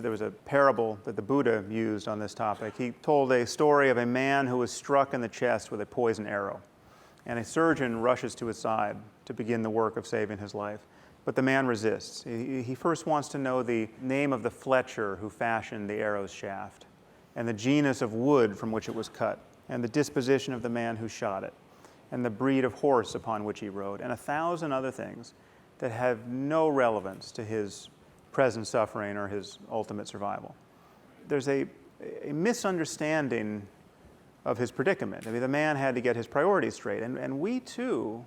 Speaker 1: There was a parable that the Buddha used on this topic. He told a story of a man who was struck in the chest with a poison arrow, and a surgeon rushes to his side to begin the work of saving his life. But the man resists. He first wants to know the name of the Fletcher who fashioned the arrow's shaft, and the genus of wood from which it was cut, and the disposition of the man who shot it, and the breed of horse upon which he rode, and 1,000 other things that have no relevance to his present suffering or his ultimate survival. There's a misunderstanding of his predicament. I mean, the man had to get his priorities straight, and we too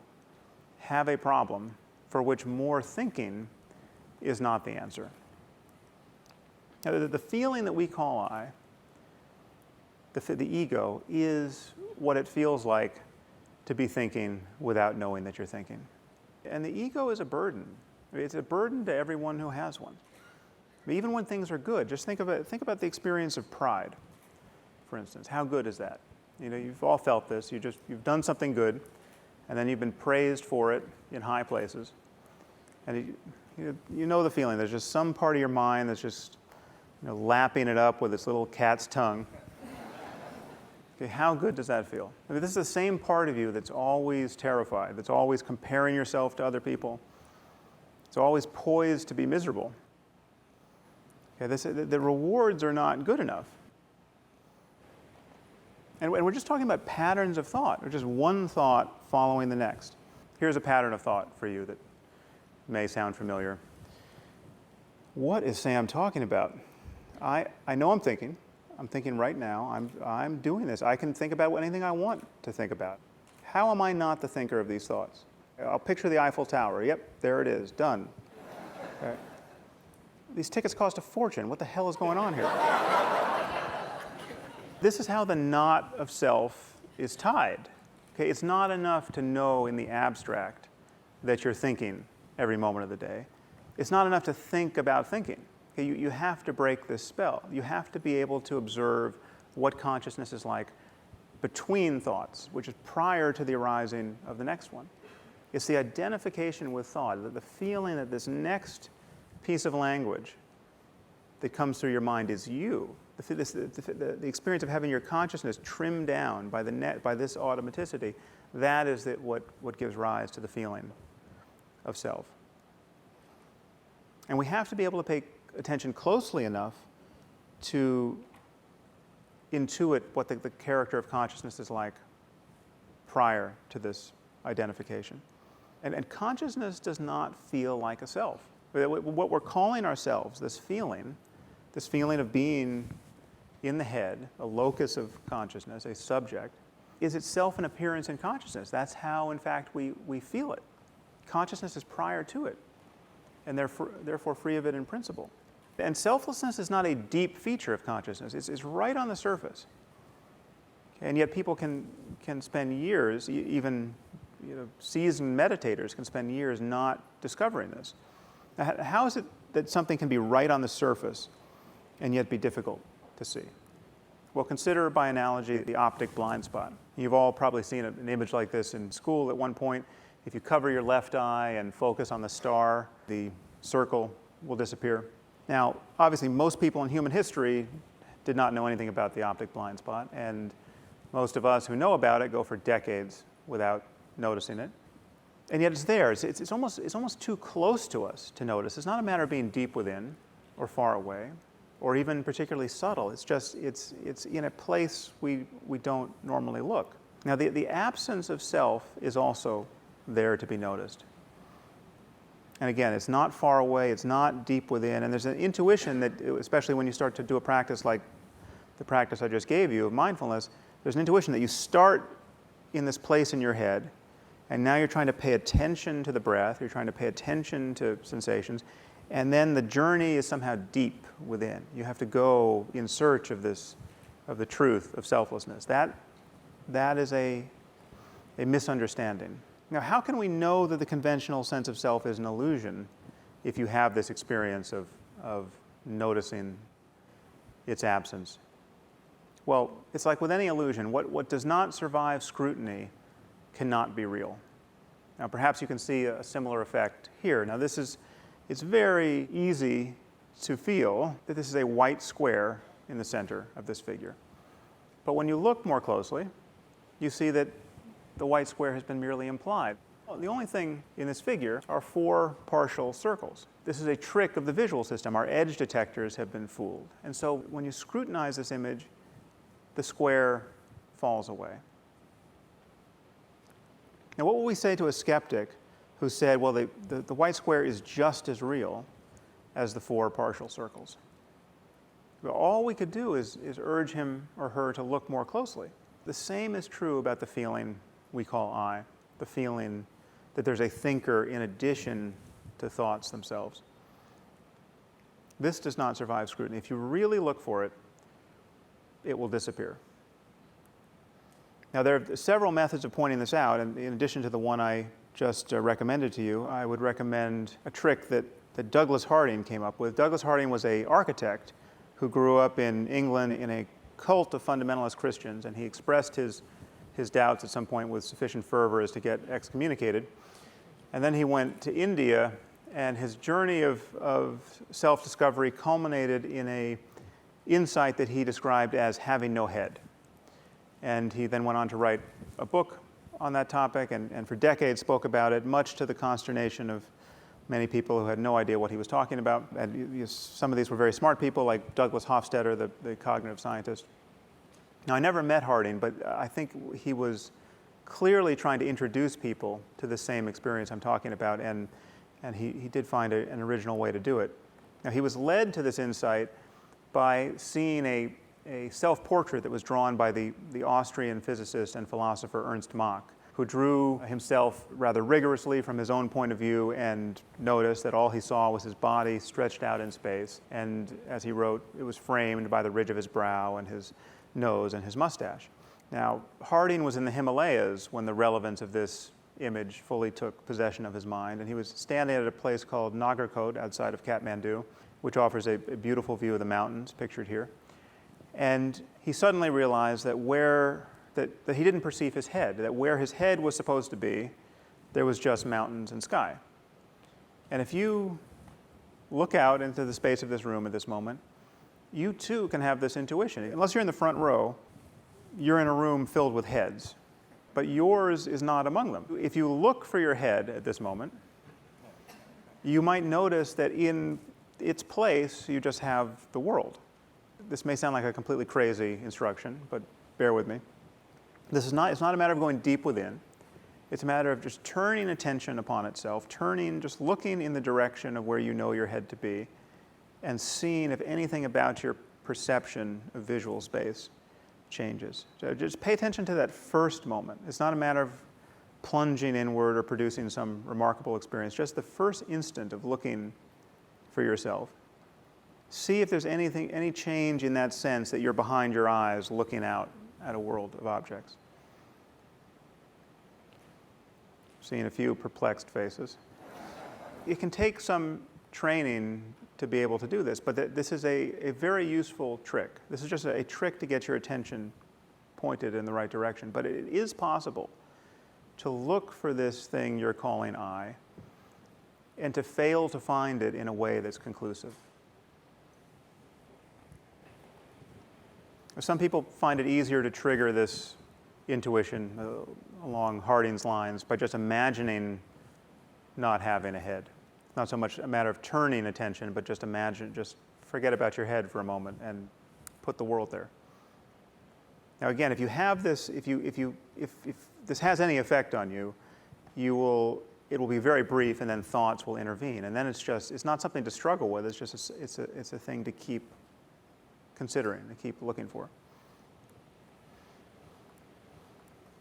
Speaker 1: have a problem for which more thinking is not the answer. Now, the feeling that we call I, the ego, is what it feels like to be thinking without knowing that you're thinking. And the ego is a burden. It's a burden to everyone who has one. mean, even when things are good, just think about the experience of pride, for instance. How good is that? You know, you've all felt this. You've done something good, and then you've been praised for it in high places. And you know the feeling. There's just some part of your mind that's just, you know, lapping it up with its little cat's tongue. Okay, how good does that feel? I mean, this is the same part of you that's always terrified, that's always comparing yourself to other people. It's always poised to be miserable. Okay, the rewards are not good enough. And we're just talking about patterns of thought, or just one thought following the next. Here's a pattern of thought for you that may sound familiar. What is Sam talking about? I know I'm thinking. I'm thinking right now. I'm doing this. I can think about anything I want to think about. How am I not the thinker of these thoughts? I'll picture the Eiffel Tower. Yep, there it is. Done. Okay. These tickets cost a fortune. What the hell is going on here? This is how the knot of self is tied. Okay, it's not enough to know in the abstract that you're thinking every moment of the day. It's not enough to think about thinking. Okay, you have to break this spell. You have to be able to observe what consciousness is like between thoughts, which is prior to the arising of the next one. It's the identification with thought, the feeling that this next piece of language that comes through your mind is you. The experience of having your consciousness trimmed down by this automaticity, that is what gives rise to the feeling of self. And we have to be able to pay attention closely enough to intuit what the character of consciousness is like prior to this identification. And consciousness does not feel like a self. What we're calling ourselves, this feeling of being in the head, a locus of consciousness, a subject, is itself an appearance in consciousness. That's how, in fact, we feel it. Consciousness is prior to it, and therefore free of it in principle. And selflessness is not a deep feature of consciousness. It's right on the surface. And yet people can spend years, even seasoned meditators can spend years not discovering this. Now, how is it that something can be right on the surface and yet be difficult to see? Well, consider by analogy the optic blind spot. You've all probably seen an image like this in school at one point. If you cover your left eye and focus on the star, the circle will disappear. Now, obviously, most people in human history did not know anything about the optic blind spot, and most of us who know about it go for decades without noticing it. And yet it's there. It's almost too close to us to notice. It's not a matter of being deep within or far away or even particularly subtle. It's in a place we don't normally look. Now, the absence of self is also there to be noticed. And again, it's not far away, it's not deep within, and there's an intuition that, especially when you start to do a practice like the practice I just gave you of mindfulness, there's an intuition that you start in this place in your head, and now you're trying to pay attention to the breath, you're trying to pay attention to sensations, and then the journey is somehow deep within. You have to go in search of the truth of selflessness. That is a misunderstanding. Now, how can we know that the conventional sense of self is an illusion if you have this experience of noticing its absence? Well, it's like with any illusion. What does not survive scrutiny cannot be real. Now, perhaps you can see a similar effect here. Now, it's very easy to feel that this is a white square in the center of this figure. But when you look more closely, you see that the white square has been merely implied. Well, the only thing in this figure are 4 partial circles. This is a trick of the visual system. Our edge detectors have been fooled. And so when you scrutinize this image, the square falls away. Now, what will we say to a skeptic who said, well, the white square is just as real as the 4 partial circles? Well, all we could do is urge him or her to look more closely. The same is true about the feeling we call I, the feeling that there's a thinker in addition to thoughts themselves. This does not survive scrutiny. If you really look for it, it will disappear. Now, there are several methods of pointing this out, and in addition to the one I just recommended to you, I would recommend a trick that that Douglas Harding came up with. Douglas Harding was an architect who grew up in England in a cult of fundamentalist Christians, and he expressed his doubts at some point with sufficient fervor as to get excommunicated. And then he went to India, and his journey of self-discovery culminated in an insight that he described as having no head. And he then went on to write a book on that topic, and for decades spoke about it, much to the consternation of many people who had no idea what he was talking about. And some of these were very smart people, like Douglas Hofstadter, the cognitive scientist. Now, I never met Harding, but I think he was clearly trying to introduce people to the same experience I'm talking about, and he did find an original way to do it. Now, he was led to this insight by seeing a self-portrait that was drawn by the Austrian physicist and philosopher Ernst Mach, who drew himself rather rigorously from his own point of view and noticed that all he saw was his body stretched out in space. And as he wrote, it was framed by the ridge of his brow and his nose and his mustache. Now, Harding was in the Himalayas when the relevance of this image fully took possession of his mind, and he was standing at a place called Nagarkot outside of Kathmandu, which offers a beautiful view of the mountains, pictured here. And he suddenly realized that that he didn't perceive his head, that where his head was supposed to be, there was just mountains and sky. And if you look out into the space of this room at this moment, you too can have this intuition. Unless you're in the front row, you're in a room filled with heads, but yours is not among them. If you look for your head at this moment, you might notice that in its place, you just have the world. This may sound like a completely crazy instruction, but bear with me. It's not a matter of going deep within. It's a matter of just turning attention upon itself, just looking in the direction of where you know your head to be, and seeing if anything about your perception of visual space changes. So just pay attention to that first moment. It's not a matter of plunging inward or producing some remarkable experience, just the first instant of looking for yourself. See if there's any change in that sense that you're behind your eyes looking out at a world of objects. Seeing a few perplexed faces. It can take some training to be able to do this, but this is a very useful trick. This is just a trick to get your attention pointed in the right direction. But it is possible to look for this thing you're calling I and to fail to find it in a way that's conclusive. Some people find it easier to trigger this intuition along Harding's lines by just imagining not having a head. It's not so much a matter of turning attention, but just forget about your head for a moment and put the world there. Now again, if you have this, if this has any effect on you, it will be very brief, and then thoughts will intervene, and then it's not something to struggle with. It's a thing to keep considering, to keep looking for.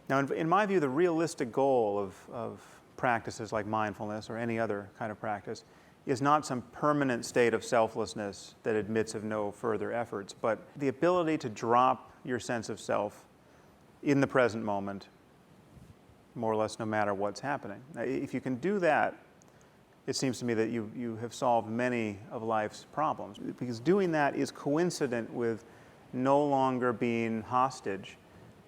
Speaker 1: Now, in my view, the realistic goal of practices like mindfulness or any other kind of practice is not some permanent state of selflessness that admits of no further efforts, but the ability to drop your sense of self in the present moment, more or less no matter what's happening. Now, if you can do that, it seems to me that you have solved many of life's problems, because doing that is coincident with no longer being hostage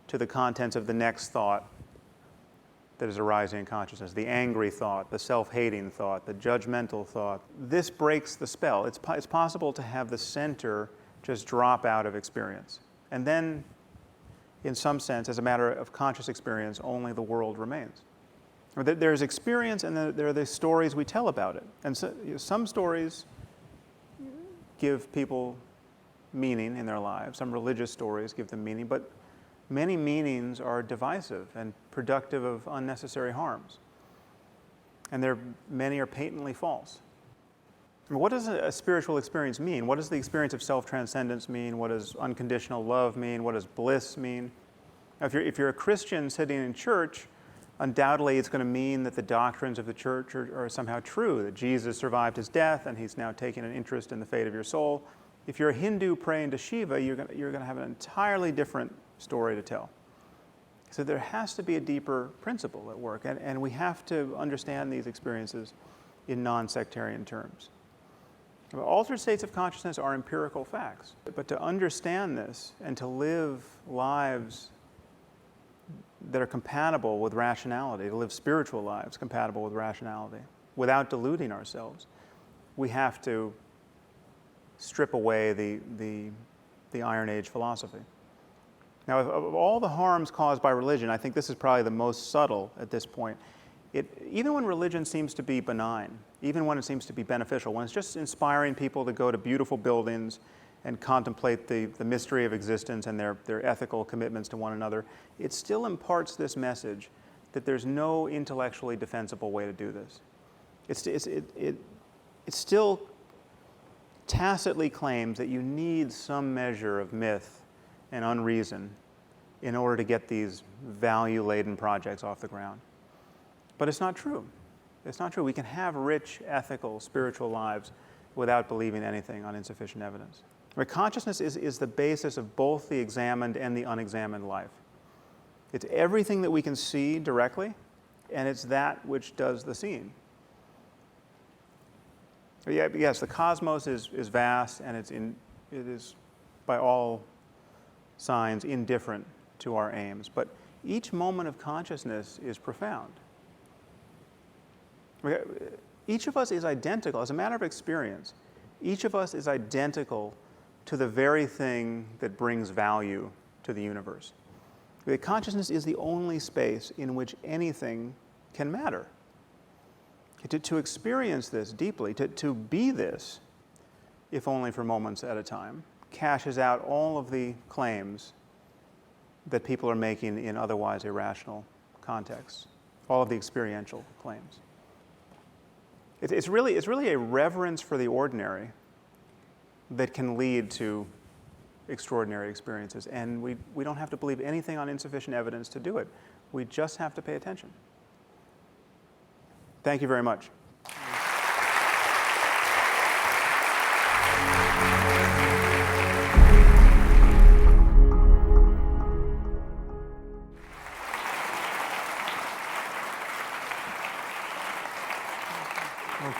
Speaker 1: to the contents of the next thought that is arising in consciousness, the angry thought, the self-hating thought, the judgmental thought. This breaks the spell. It's possible to have the center just drop out of experience. And then, in some sense, as a matter of conscious experience, only the world remains. There's experience, and there are the stories we tell about it. And so, some stories give people meaning in their lives. Some religious stories give them meaning, but many meanings are divisive and productive of unnecessary harms. And many are patently false. What does a spiritual experience mean? What does the experience of self-transcendence mean? What does unconditional love mean? What does bliss mean? Now, if you're a Christian sitting in church, undoubtedly it's going to mean that the doctrines of the church are somehow true, that Jesus survived his death and he's now taking an interest in the fate of your soul. If you're a Hindu praying to Shiva, you're going to have an entirely different story to tell. So there has to be a deeper principle at work, and we have to understand these experiences in non-sectarian terms. Altered states of consciousness are empirical facts. But to understand this and to live lives that are compatible with rationality, to live spiritual lives compatible with rationality, without deluding ourselves, we have to strip away the Iron Age philosophy. Now, of all the harms caused by religion, I think this is probably the most subtle at this point. Even when religion seems to be benign, even when it seems to be beneficial, when it's just inspiring people to go to beautiful buildings and contemplate the mystery of existence and their ethical commitments to one another, it still imparts this message that there's no intellectually defensible way to do this. It still tacitly claims that you need some measure of myth and unreason in order to get these value-laden projects off the ground. But it's not true. It's not true. We can have rich, ethical, spiritual lives without believing anything on insufficient evidence. Consciousness is the basis of both the examined and the unexamined life. It's everything that we can see directly, and it's that which does the seeing. Yes, the cosmos is vast, and it is by all signs indifferent to our aims. But each moment of consciousness is profound. Each of us is identical. As a matter of experience, each of us is identical to the very thing that brings value to the universe. Consciousness is the only space in which anything can matter. To experience this deeply, to be this, if only for moments at a time, cashes out all of the claims that people are making in otherwise irrational contexts, all of the experiential claims. It's really a reverence for the ordinary that can lead to extraordinary experiences. And we don't have to believe anything on insufficient evidence to do it. We just have to pay attention. Thank you very much.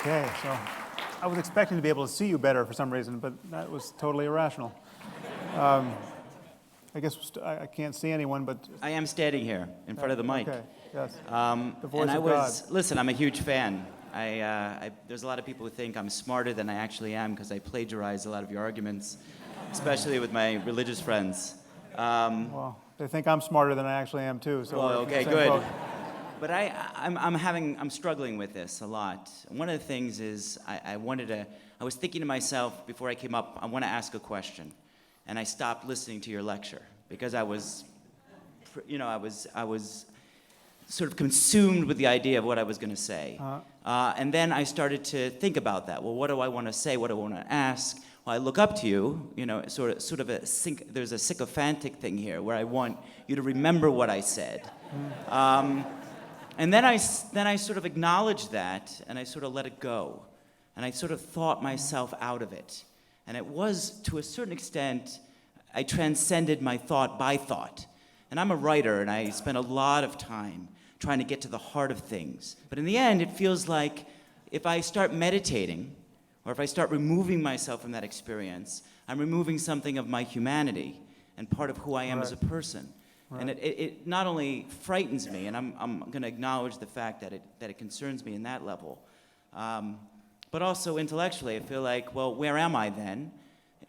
Speaker 1: Okay, so I was expecting to be able to see you better for some reason, but that was totally irrational. I guess I can't see anyone, but...
Speaker 2: I am standing here in front of the mic.
Speaker 1: Okay, yes.
Speaker 2: The voice of God. Listen, I'm a huge fan. There's a lot of people who think I'm smarter than I actually am because I plagiarize a lot of your arguments, especially with my religious friends.
Speaker 1: Well, they think I'm smarter than I actually am too. So
Speaker 2: well, okay, good. Boat. But I'm struggling with this a lot. One of the things is I was thinking to myself before I came up, I want to ask a question. And I stopped listening to your lecture because I was sort of consumed with the idea of what I was going to say. And then I started to think about that. Well, what do I want to say? What do I want to ask? Well, I look up to you, sort of there's a sycophantic thing here where I want you to remember what I said. And then I sort of acknowledged that, and I sort of let it go. And I sort of thought myself out of it. And it was, to a certain extent, I transcended my thought by thought. And I'm a writer, and I spend a lot of time trying to get to the heart of things. But in the end, it feels like if I start meditating, or if I start removing myself from that experience, I'm removing something of my humanity and part of who I am as a person. Right. And it not only frightens me, and I'm going to acknowledge the fact that it concerns me in that level, but also intellectually, I feel like, well, where am I then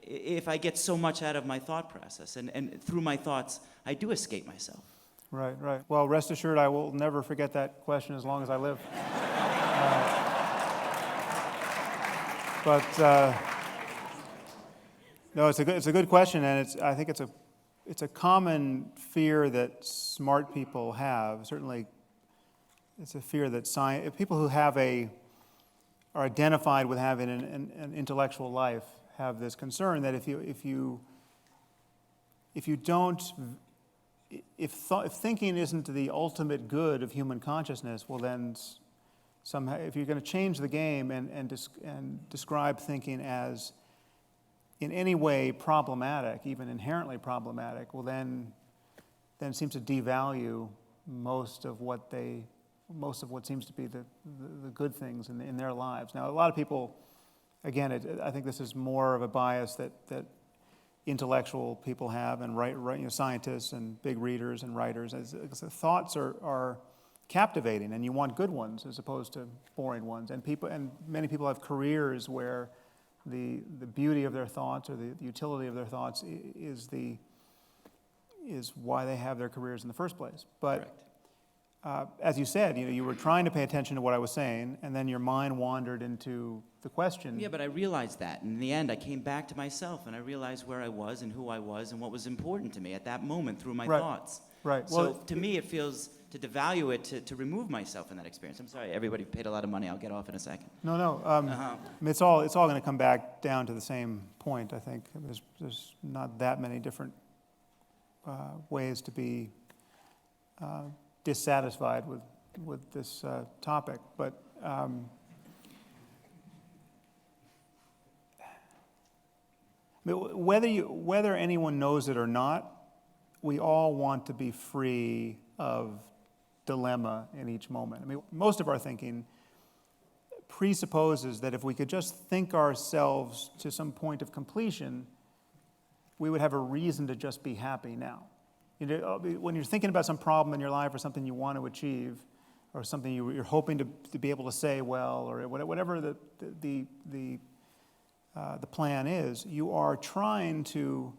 Speaker 2: if I get so much out of my thought process? And through my thoughts, I do escape myself. Right, right. Well, rest assured, I will never forget that question as long as I live. No, it's a good question, and I think it's a common fear that smart people have. Certainly, it's a fear that people who are identified with having an intellectual life have this concern that if thinking isn't the ultimate good of human consciousness, well then somehow if you're going to change the game and describe thinking as in any way problematic, even inherently problematic, well then it seems to devalue most of what seems to be the good things in their lives. Now, a lot of people,
Speaker 1: again, I think this is more of a bias that intellectual people have, and scientists and big readers and writers. As the thoughts are captivating, and you want good ones as opposed to boring ones. And many people have careers where the beauty of their thoughts or the utility of their thoughts is why they have their careers in the first place. But as you said, you were trying to pay attention to what I was saying, and then your mind wandered into the question.
Speaker 2: Yeah, but I realized that. In the end, I came back to myself, and I realized where I was and who I was and what was important to me at that moment through my thoughts.
Speaker 1: Right.
Speaker 2: So to me, it feels, to devalue it, to remove myself in that experience. I'm sorry, everybody paid a lot of money. I'll get off in a second.
Speaker 1: No. I mean, it's all going to come back down to the same point, I think. There's not that many different ways to be dissatisfied with this topic. But whether anyone knows it or not, we all want to be free of dilemma in each moment. I mean, most of our thinking presupposes that if we could just think ourselves to some point of completion, we would have a reason to just be happy now. When you're thinking about some problem in your life or something you want to achieve, or something you're hoping to be able to say well, or whatever the plan is, you are trying to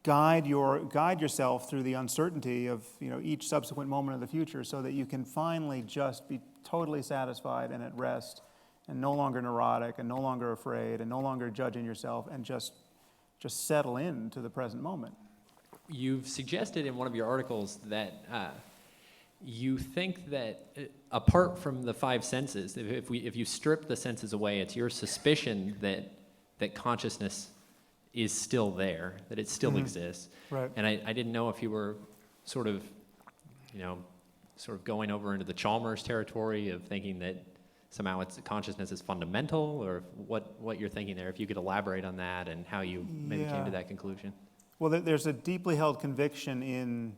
Speaker 1: guide yourself through the uncertainty of each subsequent moment of the future, so that you can finally just be totally satisfied and at rest, and no longer neurotic, and no longer afraid, and no longer judging yourself, and just settle into the present moment.
Speaker 3: You've suggested in one of your articles that you think that apart from the five senses, if you strip the senses away, it's your suspicion that consciousness is still there, that it still exists.
Speaker 1: Right.
Speaker 3: And I didn't know if you were sort of going over into the Chalmers territory of thinking that somehow consciousness is fundamental, or what you're thinking there. If you could elaborate on that and how you maybe came to that conclusion.
Speaker 1: Well, there's a deeply held conviction in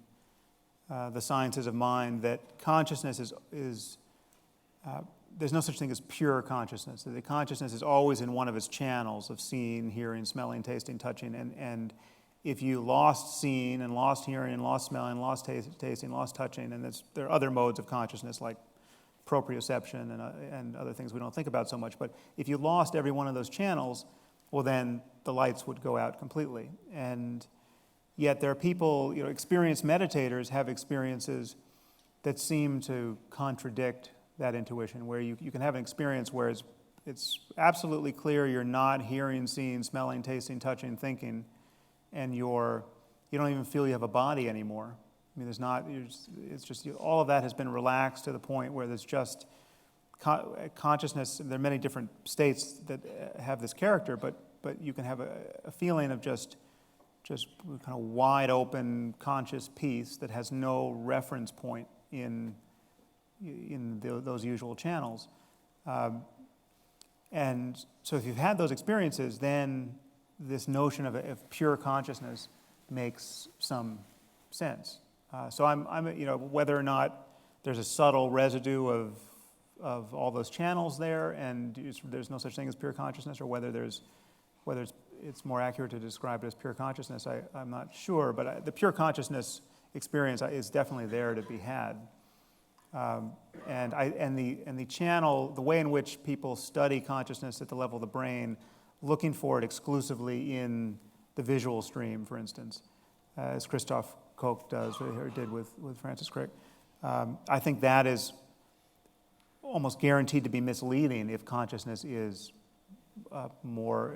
Speaker 1: the sciences of mind that consciousness is there's no such thing as pure consciousness. The consciousness is always in one of its channels of seeing, hearing, smelling, tasting, touching. And if you lost seeing and lost hearing and lost smelling, lost tasting, lost touching, and there are other modes of consciousness like proprioception and other things we don't think about so much. But if you lost every one of those channels, well, then the lights would go out completely. And yet there are people, experienced meditators have experiences that seem to contradict that intuition, where you can have an experience where it's absolutely clear you're not hearing, seeing, smelling, tasting, touching, thinking, and you don't even feel you have a body anymore. I mean, it's just all of that has been relaxed to the point where there's just consciousness. There are many different states that have this character, but you can have a feeling of just kind of wide open conscious peace that has no reference point in those usual channels. And so if you've had those experiences, then this notion of pure consciousness makes some sense. So I'm whether or not there's a subtle residue of all those channels there, and there's no such thing as pure consciousness, or whether it's more accurate to describe it as pure consciousness, I'm not sure. But the pure consciousness experience is definitely there to be had. And the channel, the way in which people study consciousness at the level of the brain, looking for it exclusively in the visual stream, for instance, as Christoph Koch does, or did with Francis Crick. I think that is almost guaranteed to be misleading if consciousness is more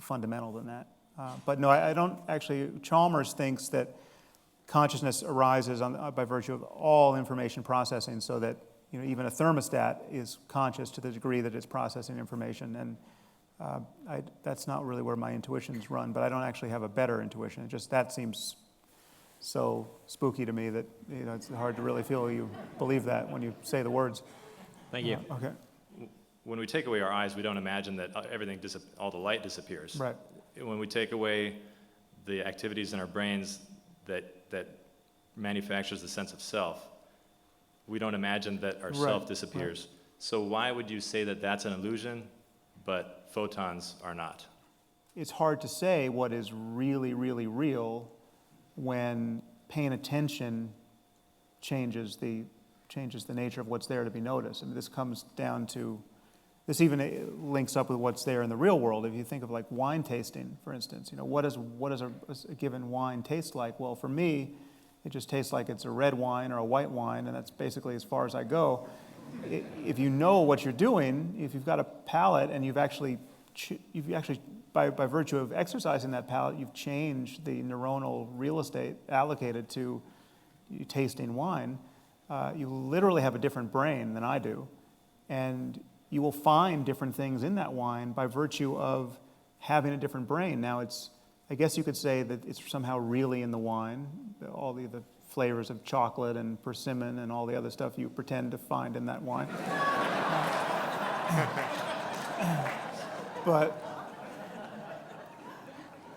Speaker 1: fundamental than that. But no, I don't actually. Chalmers thinks that consciousness arises by virtue of all information processing, so that even a thermostat is conscious to the degree that it's processing information. And that's not really where my intuitions run, but I don't actually have a better intuition. It just that seems so spooky to me that it's hard to really feel you believe that when you say the words.
Speaker 3: Thank you.
Speaker 1: Okay.
Speaker 4: When we take away our eyes, we don't imagine that all the light disappears.
Speaker 1: Right.
Speaker 4: When we take away the activities in our brains that manufactures the sense of self, we don't imagine that our self disappears. So why would you say that that's an illusion, but photons are not?
Speaker 1: It's hard to say what is really, really real when paying attention changes the nature of what's there to be noticed. I mean, this comes down to, this even links up with what's there in the real world. If you think of like wine tasting, for instance, what does a given wine taste like? Well, for me, it just tastes like it's a red wine or a white wine, and that's basically as far as I go. If you know what you're doing, if you've got a palate and you've actually by virtue of exercising that palate, you've changed the neuronal real estate allocated to you tasting wine. You literally have a different brain than I do, and you will find different things in that wine by virtue of having a different brain. Now, I guess you could say that it's somehow really in the wine, all the flavors of chocolate and persimmon and all the other stuff you pretend to find in that wine. But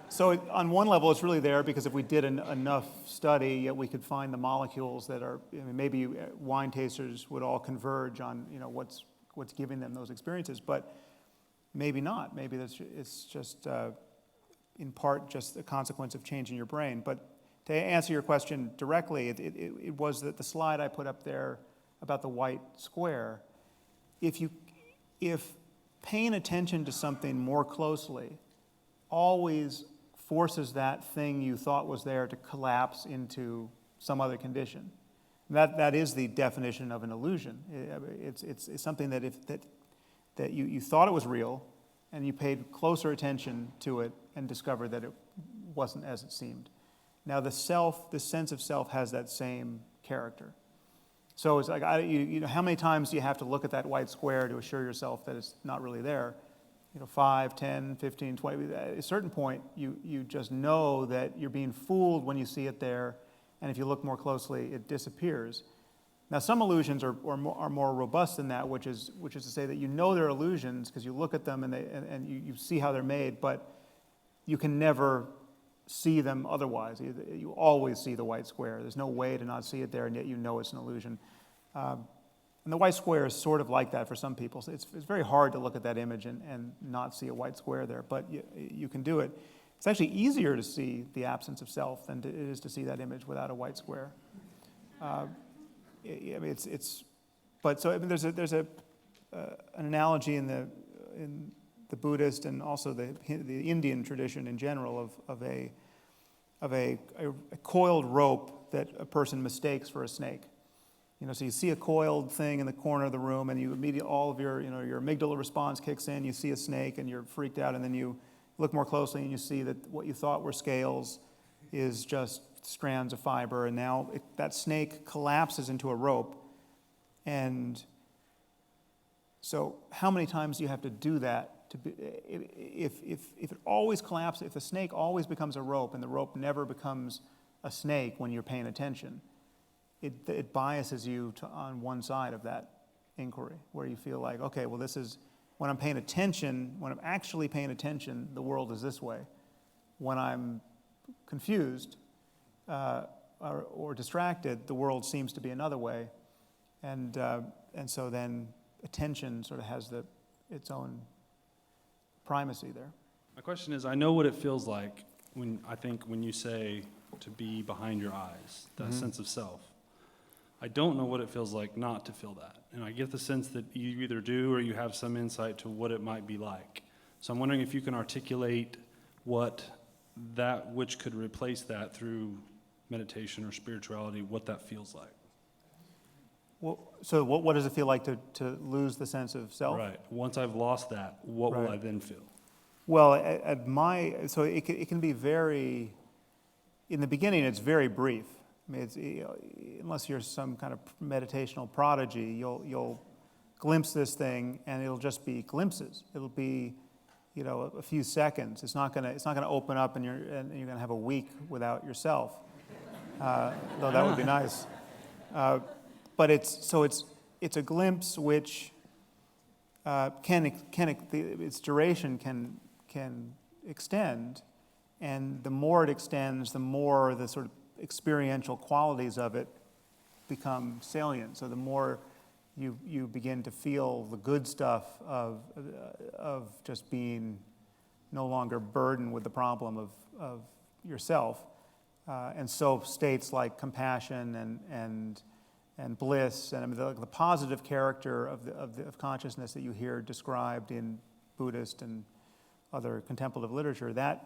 Speaker 1: so on one level, it's really there because if we did enough study, we could find the molecules that are, maybe wine tasters would all converge on, what's giving them those experiences, but maybe not. Maybe it's just, in part, just a consequence of changing your brain. But to answer your question directly, it was that the slide I put up there about the white square, if paying attention to something more closely always forces that thing you thought was there to collapse into some other condition. That is the definition of an illusion. It's something that you thought it was real, and you paid closer attention to it and discovered that it wasn't as it seemed. Now the sense of self has that same character. So it's like, how many times do you have to look at that white square to assure yourself that it's not really there? 5, 10, 15, 20. At a certain point, you just know that you're being fooled when you see it there, and if you look more closely, it disappears. Now, some illusions are more robust than that, which is to say that they're illusions because you look at them and you see how they're made, but you can never see them otherwise. You always see the white square. There's no way to not see it there, and yet you know it's an illusion. And the white square is sort of like that for some people. So it's very hard to look at that image and not see a white square there, but you can do it. It's actually easier to see the absence of self than it is to see that image without a white square. There's an analogy in the Buddhist and also the Indian tradition in general of a coiled rope that a person mistakes for a snake. So you see a coiled thing in the corner of the room, and you immediately, all of your amygdala response kicks in. You see a snake, and you're freaked out, and then you look more closely, and you see that what you thought were scales is just strands of fiber, and now that snake collapses into a rope. And so, how many times do you have to do that? If it always collapses, if the snake always becomes a rope, and the rope never becomes a snake when you're paying attention, it biases you on one side of that inquiry, where you feel like, okay, well, this is, when I'm paying attention, when I'm actually paying attention, the world is this way. When I'm confused or distracted, the world seems to be another way. And so then attention sort of has its own primacy there.
Speaker 5: My question is, I know what it feels like when you say to be behind your eyes, that sense of self. I don't know what it feels like not to feel that. And I get the sense that you either do or you have some insight to what it might be like. So I'm wondering if you can articulate what that which could replace that through meditation or spirituality, what that feels like.
Speaker 1: Well, so what does it feel like to lose the sense of self?
Speaker 5: Right. Once I've lost that, what will I then feel?
Speaker 1: Well, so it can be very, in the beginning, it's very brief. I mean, unless you're some kind of meditational prodigy, you'll glimpse this thing, and it'll just be glimpses. It'll be, a few seconds. It's not gonna open up, and you're gonna have a week without yourself. Though that would be nice. But it's a glimpse which its duration can extend, and the more it extends, the more the sort of experiential qualities of it become salient. So the more you begin to feel the good stuff of just being no longer burdened with the problem of yourself. And so states like compassion and bliss, and I mean, the positive character of consciousness that you hear described in Buddhist and other contemplative literature, that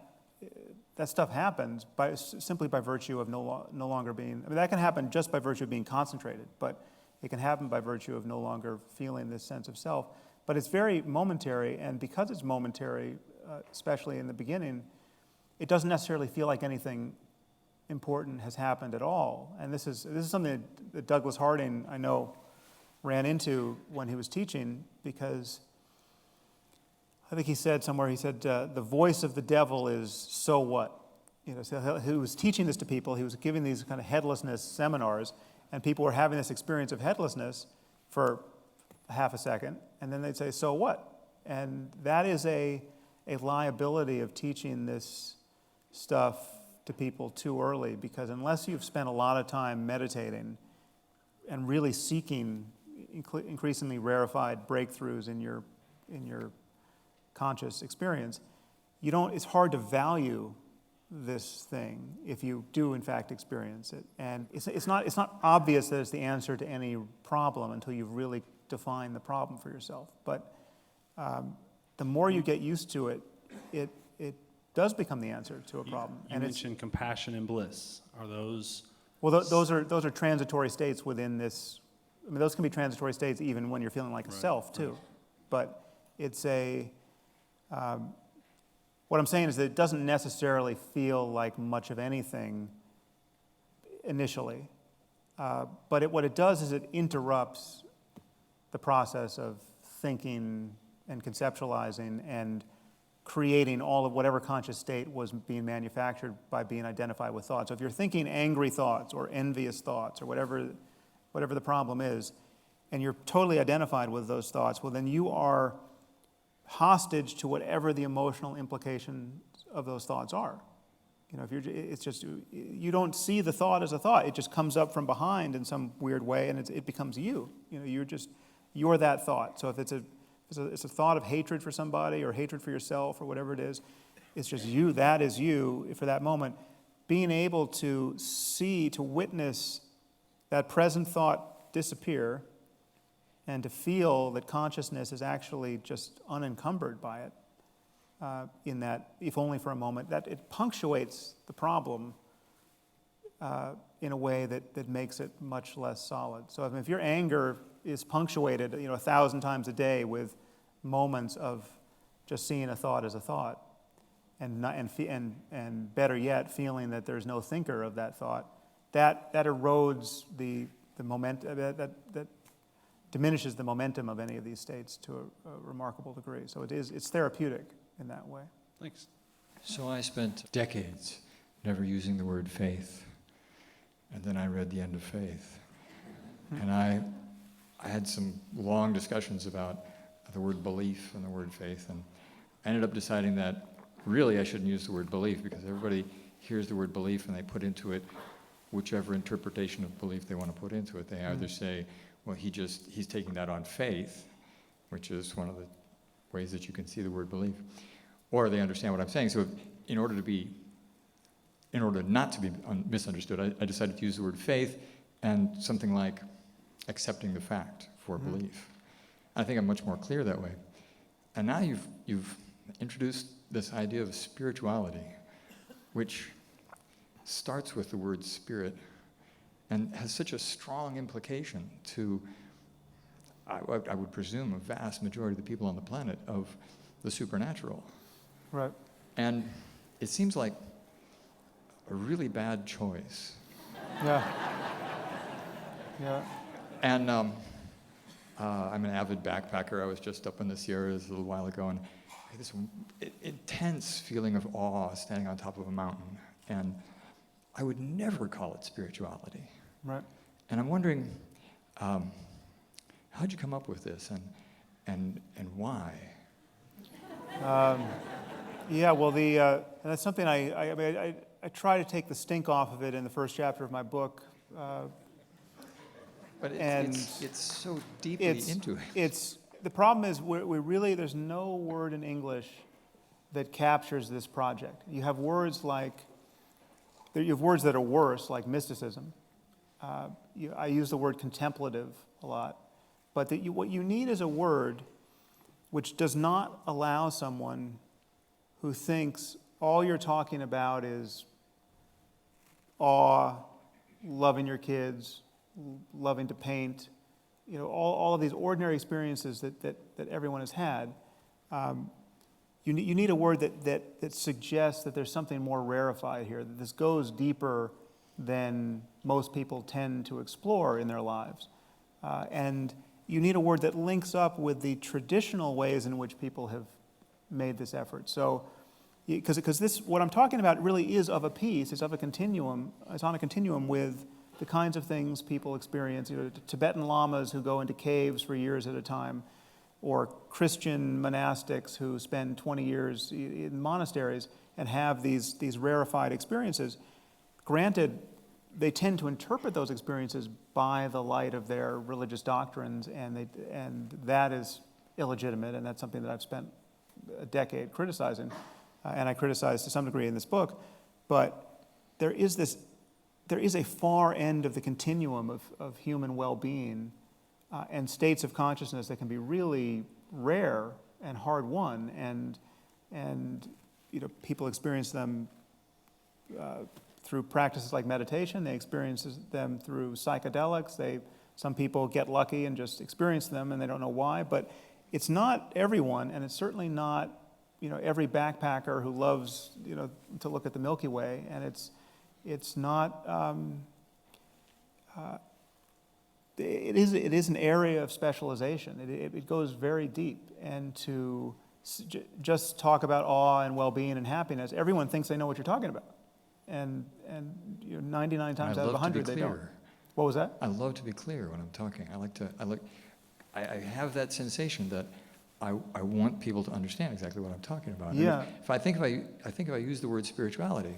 Speaker 1: stuff happens simply by virtue of no longer being, I mean, that can happen just by virtue of being concentrated, but it can happen by virtue of no longer feeling this sense of self. But it's very momentary, and because it's momentary, especially in the beginning, it doesn't necessarily feel like anything important has happened at all. And this is something that Douglas Harding, I know, ran into when he was teaching, because I think he said somewhere, the voice of the devil is, so what? You know, so he was teaching this to people. He was giving these kind of headlessness seminars, and people were having this experience of headlessness for a half a second, and then they'd say, so what? And that is a liability of teaching this stuff to people too early, because unless you've spent a lot of time meditating and really seeking increasingly rarefied breakthroughs in your conscious experience, it's hard to value this thing if you do in fact experience it. And it's not obvious that it's the answer to any problem until you've really defined the problem for yourself. But the more you get used to it, it does become the answer to a problem.
Speaker 5: You mentioned compassion and bliss. Are those?
Speaker 1: Well, those are transitory states within this. I mean, those can be transitory states even when you're feeling like a self too. Right. But it's what I'm saying is that it doesn't necessarily feel like much of anything initially. But what it does is it interrupts the process of thinking and conceptualizing and creating all of whatever conscious state was being manufactured by being identified with thoughts. So if you're thinking angry thoughts or envious thoughts or whatever the problem is, and you're totally identified with those thoughts, well, then you are hostage to whatever the emotional implications of those thoughts are. You know, it's just, you don't see the thought as a thought. It just comes up from behind in some weird way, and it becomes you. You know, you're that thought. So if it's a thought of hatred for somebody or hatred for yourself or whatever it is, it's just you, that is you for that moment. Being able to see, to witness that present thought disappear and to feel that consciousness is actually just unencumbered by it, in that, if only for a moment, that it punctuates the problem in a way that makes it much less solid. So if your anger is punctuated, 1,000 times a day with moments of just seeing a thought as a thought, and better yet, feeling that there's no thinker of that thought, that erodes the momentum, that diminishes the momentum of any of these states to a remarkable degree. So it's therapeutic in that way.
Speaker 5: Thanks.
Speaker 6: So I spent decades never using the word faith, and then I read The End of Faith, and I had some long discussions about the word belief and the word faith, and I ended up deciding that really I shouldn't use the word belief, because everybody hears the word belief and they put into it whichever interpretation of belief they want to put into it. They either say, well, he's taking that on faith, which is one of the ways that you can see the word belief, or they understand what I'm saying. So in order not to be misunderstood, I decided to use the word faith and something like accepting the fact for belief. I think I'm much more clear that way. And now you've introduced this idea of spirituality, which starts with the word spirit and has such a strong implication to, I would presume, a vast majority of the people on the planet, of the supernatural.
Speaker 1: Right.
Speaker 6: And it seems like a really bad choice.
Speaker 1: Yeah. Yeah.
Speaker 6: And I'm an avid backpacker. I was just up in the Sierras a little while ago, and I had this intense feeling of awe standing on top of a mountain. And I would never call it spirituality.
Speaker 1: Right.
Speaker 6: And I'm wondering, how'd you come up with this, and why?
Speaker 1: Yeah, well, and that's something I try to take the stink off of it in the first chapter of my book.
Speaker 6: But
Speaker 1: And
Speaker 6: it's so deeply into it.
Speaker 1: It's the problem is we really there's no word in English that captures this project. You have words like you have words that are worse, like mysticism. I use the word contemplative a lot, but what you need is a word which does not allow someone who thinks all you're talking about is awe, loving your kids, loving to paint, all of these ordinary experiences that everyone has had. You need a word that suggests that there's something more rarefied here, that this goes deeper than most people tend to explore in their lives. And you need a word that links up with the traditional ways in which people have made this effort. So, because this, what I'm talking about really is of a piece, it's of a continuum, it's on a continuum with the kinds of things people experience, Tibetan lamas who go into caves for years at a time, or Christian monastics who spend 20 years in monasteries and have these rarefied experiences. Granted, they tend to interpret those experiences by the light of their religious doctrines, and that is illegitimate, and that's something that I've spent a decade criticizing, and I criticize to some degree in this book. But there is a far end of the continuum of human well-being and states of consciousness that can be really rare and hard-won, and people experience them through practices like meditation. They experience them through psychedelics. Some people get lucky and just experience them, and they don't know why. But it's not everyone, and it's certainly not every backpacker who loves to look at the Milky Way. And it's not. It is an area of specialization. It goes very deep, and to just talk about awe and well-being and happiness, everyone thinks they know what you're talking about. And 99 times out of 100 they don't. What was that?
Speaker 6: I love to be clear when I'm talking. I have that sensation that I want people to understand exactly what I'm talking about.
Speaker 1: Yeah.
Speaker 6: And if I use the word spirituality.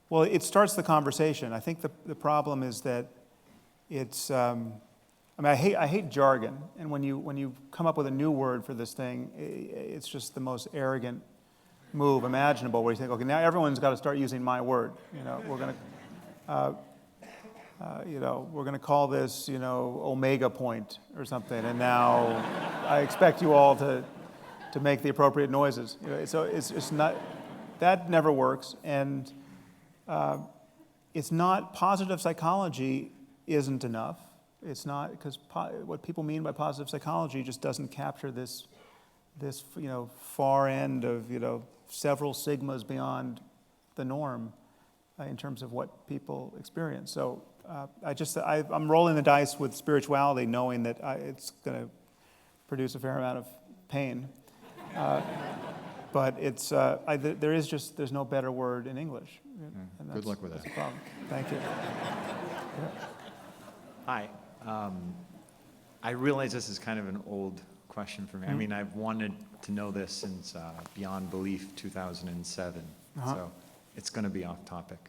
Speaker 1: Well, it starts the conversation. I think the problem is that it's. I hate jargon, and when you come up with a new word for this thing, it's just the most arrogant move imaginable, where you think, okay, now everyone's got to start using my word. We're going to call this, omega point or something, and now I expect you all to make the appropriate noises. So it's just not, that never works, and it's not, positive psychology isn't enough. It's not, because what people mean by positive psychology just doesn't capture this far end of several sigmas beyond the norm in terms of what people experience. So I'm rolling the dice with spirituality, knowing that it's going to produce a fair amount of pain. But it's there's no better word in English. And
Speaker 6: Good luck with that.
Speaker 1: That's the problem. Thank you.
Speaker 7: Hi. I realize this is kind of an old question for me. I mean, I've wanted to know this since Beyond Belief 2007, so it's going to be off topic.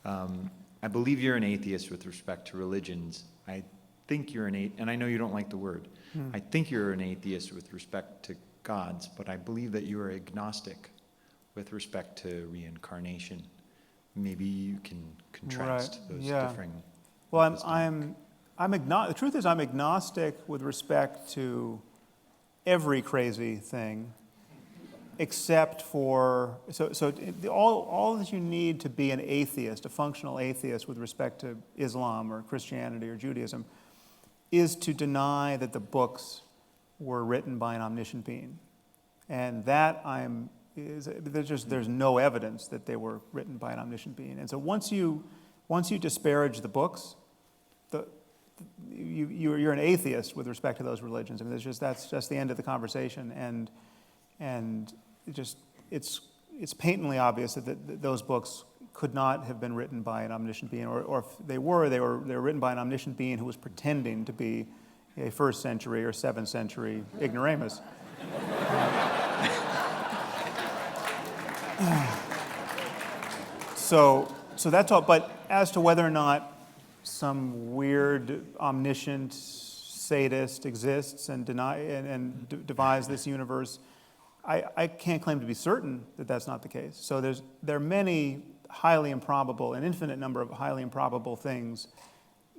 Speaker 7: I believe you're an atheist with respect to religions. I think you're and I know you don't like the word. I think you're an atheist with respect to gods, but I believe that you are agnostic with respect to reincarnation. Maybe you can contrast those differing.
Speaker 1: Well, the truth is I'm agnostic with respect to every crazy thing, except for, all that you need to be an atheist, a functional atheist with respect to Islam or Christianity or Judaism, is to deny that the books were written by an omniscient being. And that there's no evidence that they were written by an omniscient being. And so once you disparage the books, you're an atheist with respect to those religions. I mean, that's just the end of the conversation, and it's patently obvious that those books could not have been written by an omniscient being, or if they were written by an omniscient being who was pretending to be a 1st century or 7th century ignoramus. So that's all. But as to whether or not some weird omniscient sadist exists and devised this universe. I can't claim to be certain that that's not the case. So there are many highly improbable, an infinite number of highly improbable things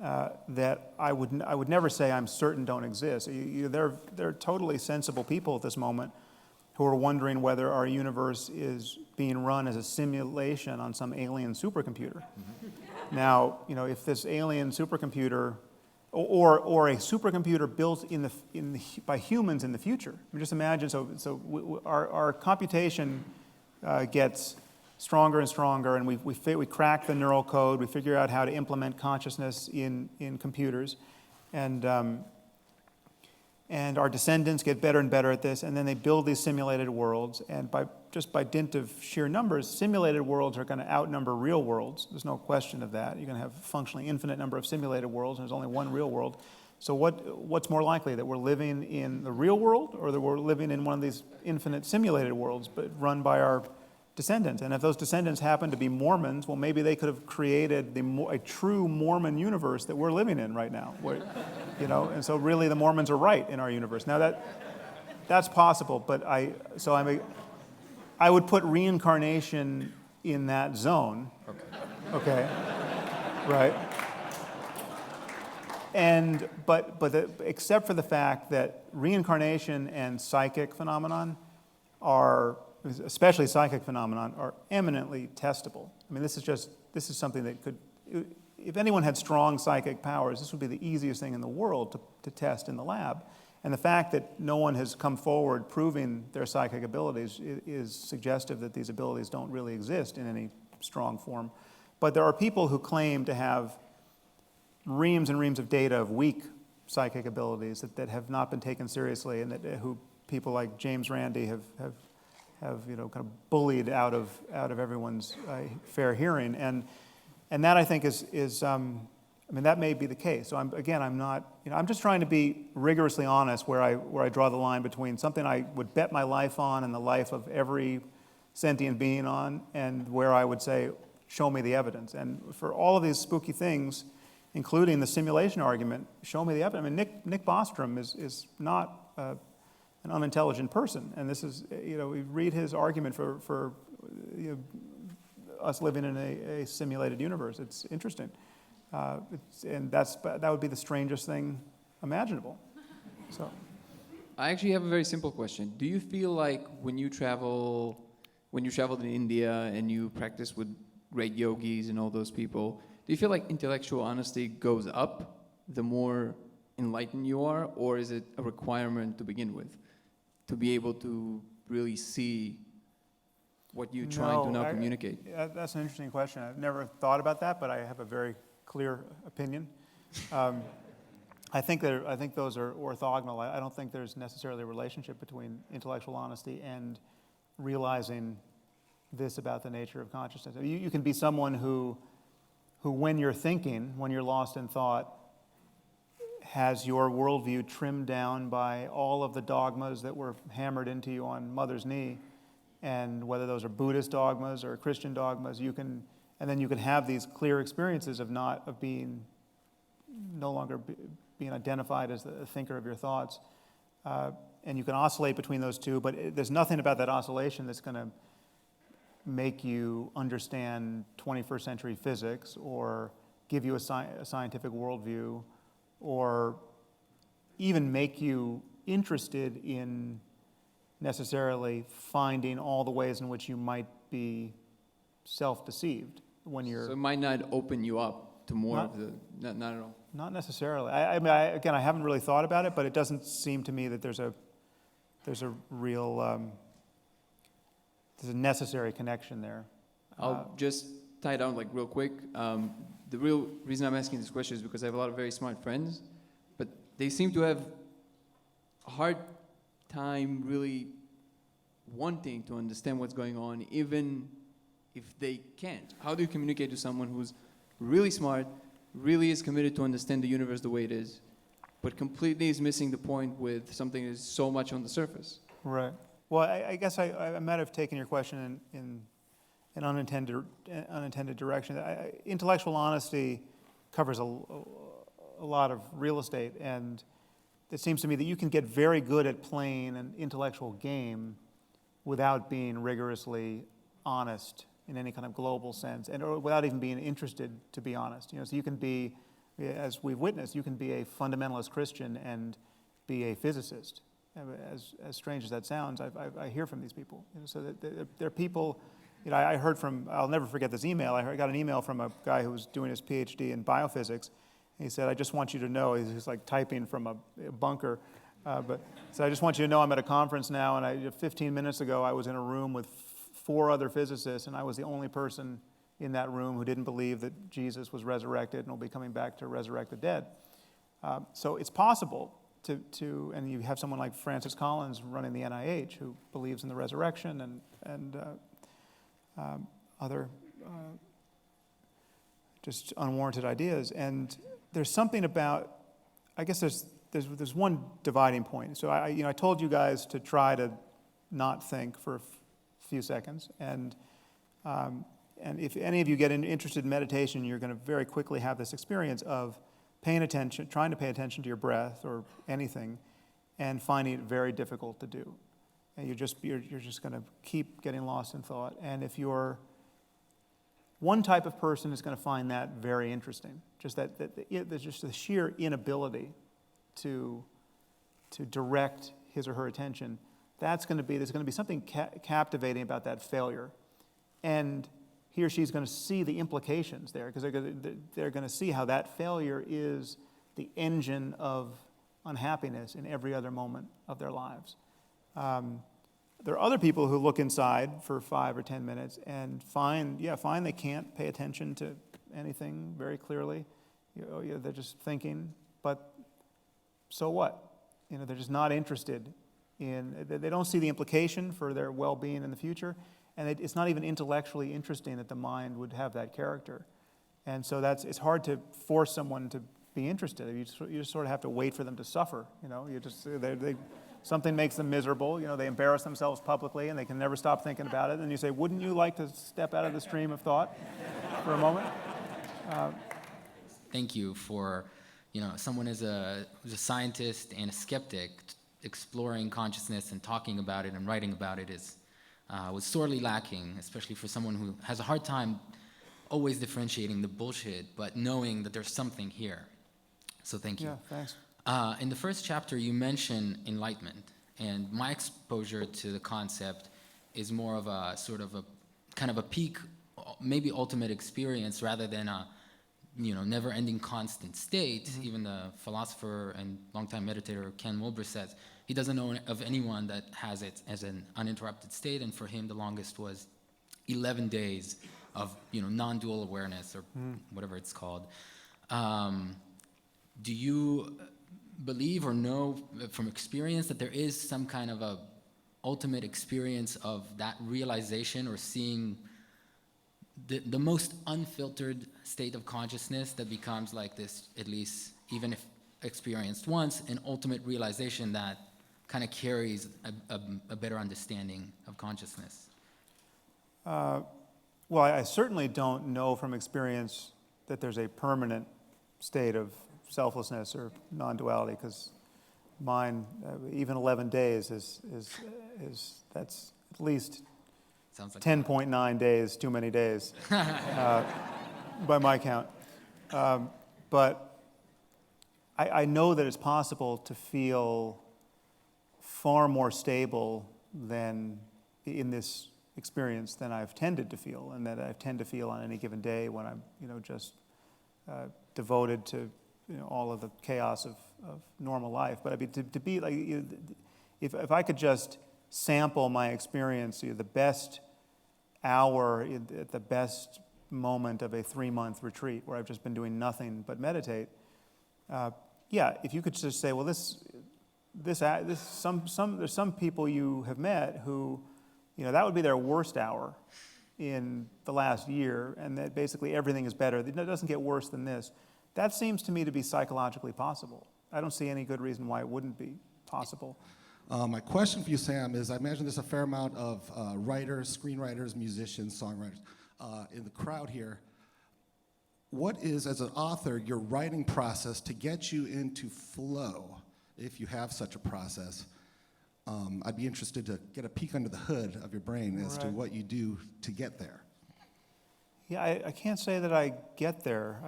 Speaker 1: that I would never say I'm certain don't exist. They're totally sensible people at this moment who are wondering whether our universe is being run as a simulation on some alien supercomputer. Now, if this alien supercomputer, or a supercomputer built by humans in the future. I mean, just imagine. Our computation gets stronger and stronger, and we crack the neural code. We figure out how to implement consciousness in computers, and our descendants get better and better at this, and then they build these simulated worlds, and just by dint of sheer numbers, simulated worlds are going to outnumber real worlds. There's no question of that. You're going to have a functionally infinite number of simulated worlds, and there's only one real world. So what's more likely, that we're living in the real world, or that we're living in one of these infinite simulated worlds, but run by our descendants? And if those descendants happen to be Mormons, well, maybe they could have created a true Mormon universe that we're living in right now. And so really the Mormons are right in our universe. Now that's possible, but I would put reincarnation in that zone. Okay. Right. Except for the fact that reincarnation and psychic phenomenon especially psychic phenomenon, are eminently testable. I mean, this is something that could, if anyone had strong psychic powers, this would be the easiest thing in the world to test in the lab. And the fact that no one has come forward proving their psychic abilities is suggestive that these abilities don't really exist in any strong form. But there are people who claim to have reams and reams of data of weak psychic abilities that have not been taken seriously, and who people like James Randi have kind of bullied out of everyone's fair hearing, and that I think is that may be the case. So I'm not, I'm just trying to be rigorously honest where I draw the line between something I would bet my life on and the life of every sentient being on, and where I would say, show me the evidence. And for all of these spooky things, including the simulation argument, show me the evidence. I mean, Nick Bostrom is not an unintelligent person, and this is, we read his argument for us living in a simulated universe. It's interesting, and that would be the strangest thing imaginable. So,
Speaker 8: I actually have a very simple question. Do you feel like when you traveled in India and you practice with great yogis and all those people, do you feel like intellectual honesty goes up the more enlightened you are, or is it a requirement to begin with, to be able to really see what you're trying to now communicate?
Speaker 1: That's an interesting question. I've never thought about that, but I have a very clear opinion. I think those are orthogonal. I don't think there's necessarily a relationship between intellectual honesty and realizing this about the nature of consciousness. You can be someone who when you're thinking, when you're lost in thought, has your worldview trimmed down by all of the dogmas that were hammered into you on mother's knee, and whether those are Buddhist dogmas or Christian dogmas, and then you can have these clear experiences of being no longer being identified as the thinker of your thoughts, and you can oscillate between those two, but there's nothing about that oscillation that's going to make you understand 21st century physics, or give you a scientific worldview, or even make you interested in necessarily finding all the ways in which you might be self-deceived when you're...
Speaker 8: So it might not open you up to more of the... Not at all.
Speaker 1: Not necessarily. I haven't really thought about it, but it doesn't seem to me that there's a real... there's a necessary connection there.
Speaker 8: I'll just tie down real quick. The real reason I'm asking this question is because I have a lot of very smart friends, but they seem to have a hard time really wanting to understand what's going on, even if they can't. How do you communicate to someone who's really smart, really is committed to understand the universe the way it is, but completely is missing the point with something that is so much on the surface?
Speaker 1: Right. Well, I guess I might have taken your question in an unintended direction. Intellectual honesty covers a lot of real estate, and it seems to me that you can get very good at playing an intellectual game without being rigorously honest in any kind of global sense, and or without even being interested to be honest. You know, so you can be, as we've witnessed, you can be a fundamentalist Christian and be a physicist. As strange as that sounds, I hear from these people. You know, so that they're people. You know, I heard from, I'll never forget this email. I got an email from a guy who was doing his PhD in biophysics. He said, "I just want you to know," he's like typing from a bunker, but so I just want you to know I'm at a conference now, and 15 minutes ago I was in a room with 4 other physicists, and I was the only person in that room who didn't believe that Jesus was resurrected and will be coming back to resurrect the dead. So it's possible to, and you have someone like Francis Collins running the NIH who believes in the resurrection and other just unwarranted ideas. And there's something about, I guess there's one dividing point. So I told you guys to try to not think for a few seconds, and if any of you get interested in meditation, you're going to very quickly have this experience of paying attention, trying to pay attention to your breath or anything, and finding it very difficult to do. And you're just going to keep getting lost in thought. And if you're one type of person is going to find that very interesting, just there's just the sheer inability to direct his or her attention. There's going to be something captivating about that failure, and he or she's going to see the implications there, because they're going to see how that failure is the engine of unhappiness in every other moment of their lives. There are other people who look inside for 5 or 10 minutes and find they can't pay attention to anything very clearly. They're just thinking, but so what? They're just not interested they don't see the implication for their well-being in the future, and it's not even intellectually interesting that the mind would have that character. And so it's hard to force someone to be interested. You just sort of have to wait for them to suffer. Something makes them miserable. They embarrass themselves publicly, and they can never stop thinking about it. And you say, "Wouldn't you like to step out of the stream of thought for a moment?"
Speaker 9: Thank you for, someone who's a scientist and a skeptic. Exploring consciousness and talking about it and writing about it was sorely lacking, especially for someone who has a hard time always differentiating the bullshit, but knowing that there's something here. So thank you.
Speaker 1: Yeah, thanks.
Speaker 9: In the first chapter, you mention enlightenment, and my exposure to the concept is more of a sort of a kind of a peak, maybe ultimate experience, rather than a never-ending constant state. Mm-hmm. Even the philosopher and longtime meditator Ken Wilber says he doesn't know of anyone that has it as an uninterrupted state, and for him the longest was 11 days of non-dual awareness, or whatever it's called. Do you believe or know from experience that there is some kind of a ultimate experience of that realization, or seeing the most unfiltered state of consciousness that becomes like this, at least even if experienced once, an ultimate realization that kind of carries a better understanding of consciousness?
Speaker 1: Well, I certainly don't know from experience that there's a permanent state of selflessness or non-duality, because mine, even 11 days is that's at least
Speaker 9: Sounds like
Speaker 1: 10.9 days too many days, by my count. But I know that it's possible to feel far more stable than in this experience than I've tended to feel, and that I tend to feel on any given day when I'm, just devoted to, all of the chaos of normal life. But I mean, to be like, if I could just sample my experience, the best hour at the best moment of a 3-month retreat where I've just been doing nothing but meditate. If you could just say, well, there's some people you have met who, that would be their worst hour in the last year, and that basically everything is better. It doesn't get worse than this. That seems to me to be psychologically possible. I don't see any good reason why it wouldn't be possible.
Speaker 10: My question for you, Sam, is I imagine there's a fair amount of writers, screenwriters, musicians, songwriters in the crowd here. what is, as an author, your writing process to get you into flow, if you have such a process? I'd be interested to get a peek under the hood of your brain as to what you do to get there.
Speaker 1: Yeah, I can't say that I get there,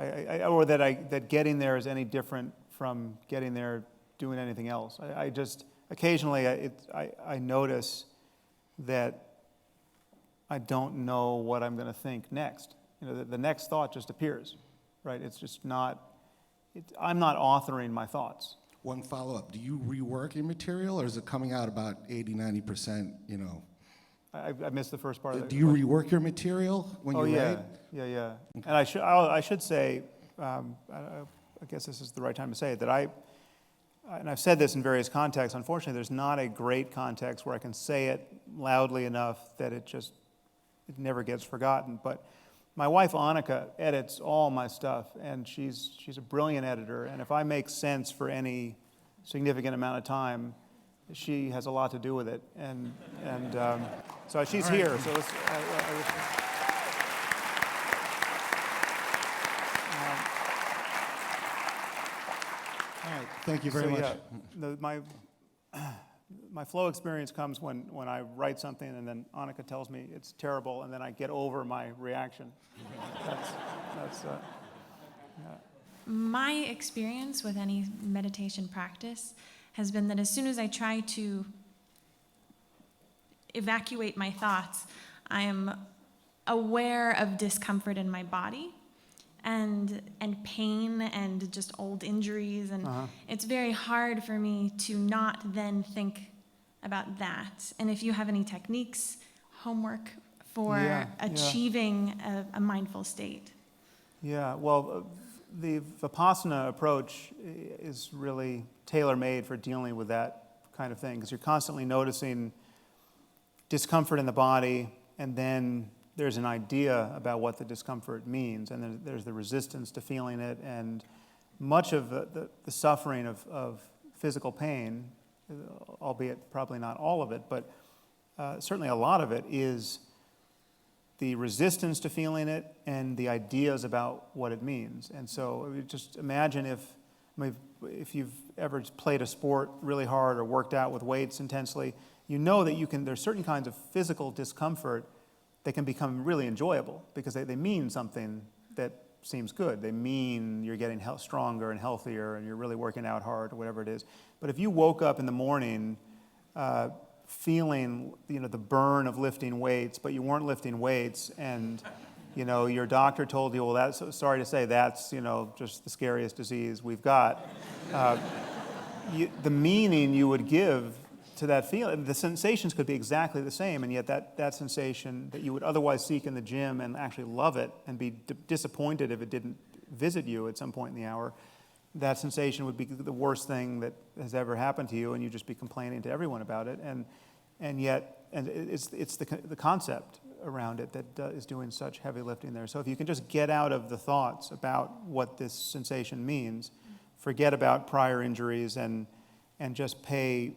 Speaker 1: or that getting there is any different from getting there doing anything else. I just, occasionally I notice that I don't know what I'm going to think next. The next thought just appears, right? It's just not, I'm not authoring my thoughts.
Speaker 10: One follow-up, do you rework your material, or is it coming out about 80, 90%,
Speaker 1: I missed the first part of that.
Speaker 10: Do you rework your material when you write?
Speaker 1: Yeah. And I should say, I guess this is the right time to say it, that and I've said this in various contexts, unfortunately there's not a great context where I can say it loudly enough that it never gets forgotten. But my wife Annika edits all my stuff, and she's a brilliant editor, and if I make sense for any significant amount of time, she has a lot to do with it, and so she's here. So let's,
Speaker 10: All right, thank you very much.
Speaker 1: Yeah, my flow experience comes when I write something and then Annika tells me it's terrible, and then I get over my reaction.
Speaker 11: My experience with any meditation practice has been that as soon as I try to evacuate my thoughts, I am aware of discomfort in my body and pain and just old injuries, and it's very hard for me to not then think about that. And if you have any techniques, homework for achieving a mindful state.
Speaker 1: Yeah, well, the Vipassana approach is really tailor-made for dealing with that kind of thing, because you're constantly noticing discomfort in the body, and then there's an idea about what the discomfort means, and then there's the resistance to feeling it, and much of the suffering of physical pain, albeit probably not all of it, but certainly a lot of it is the resistance to feeling it and the ideas about what it means. And so just imagine if you've ever played a sport really hard or worked out with weights intensely, you know that there's certain kinds of physical discomfort that can become really enjoyable because they mean something that seems good. They mean you're getting stronger and healthier and you're really working out hard or whatever it is. But if you woke up in the morning feeling the burn of lifting weights, but you weren't lifting weights, and your doctor told you, well, that's, sorry to say, that's just the scariest disease we've got. The meaning you would give to that feeling, the sensations could be exactly the same, and yet that sensation that you would otherwise seek in the gym and actually love it and be disappointed if it didn't visit you at some point in the hour, that sensation would be the worst thing that has ever happened to you, and you'd just be complaining to everyone about it. And yet it's the concept around it that is doing such heavy lifting there. So if you can just get out of the thoughts about what this sensation means, forget about prior injuries, and just pay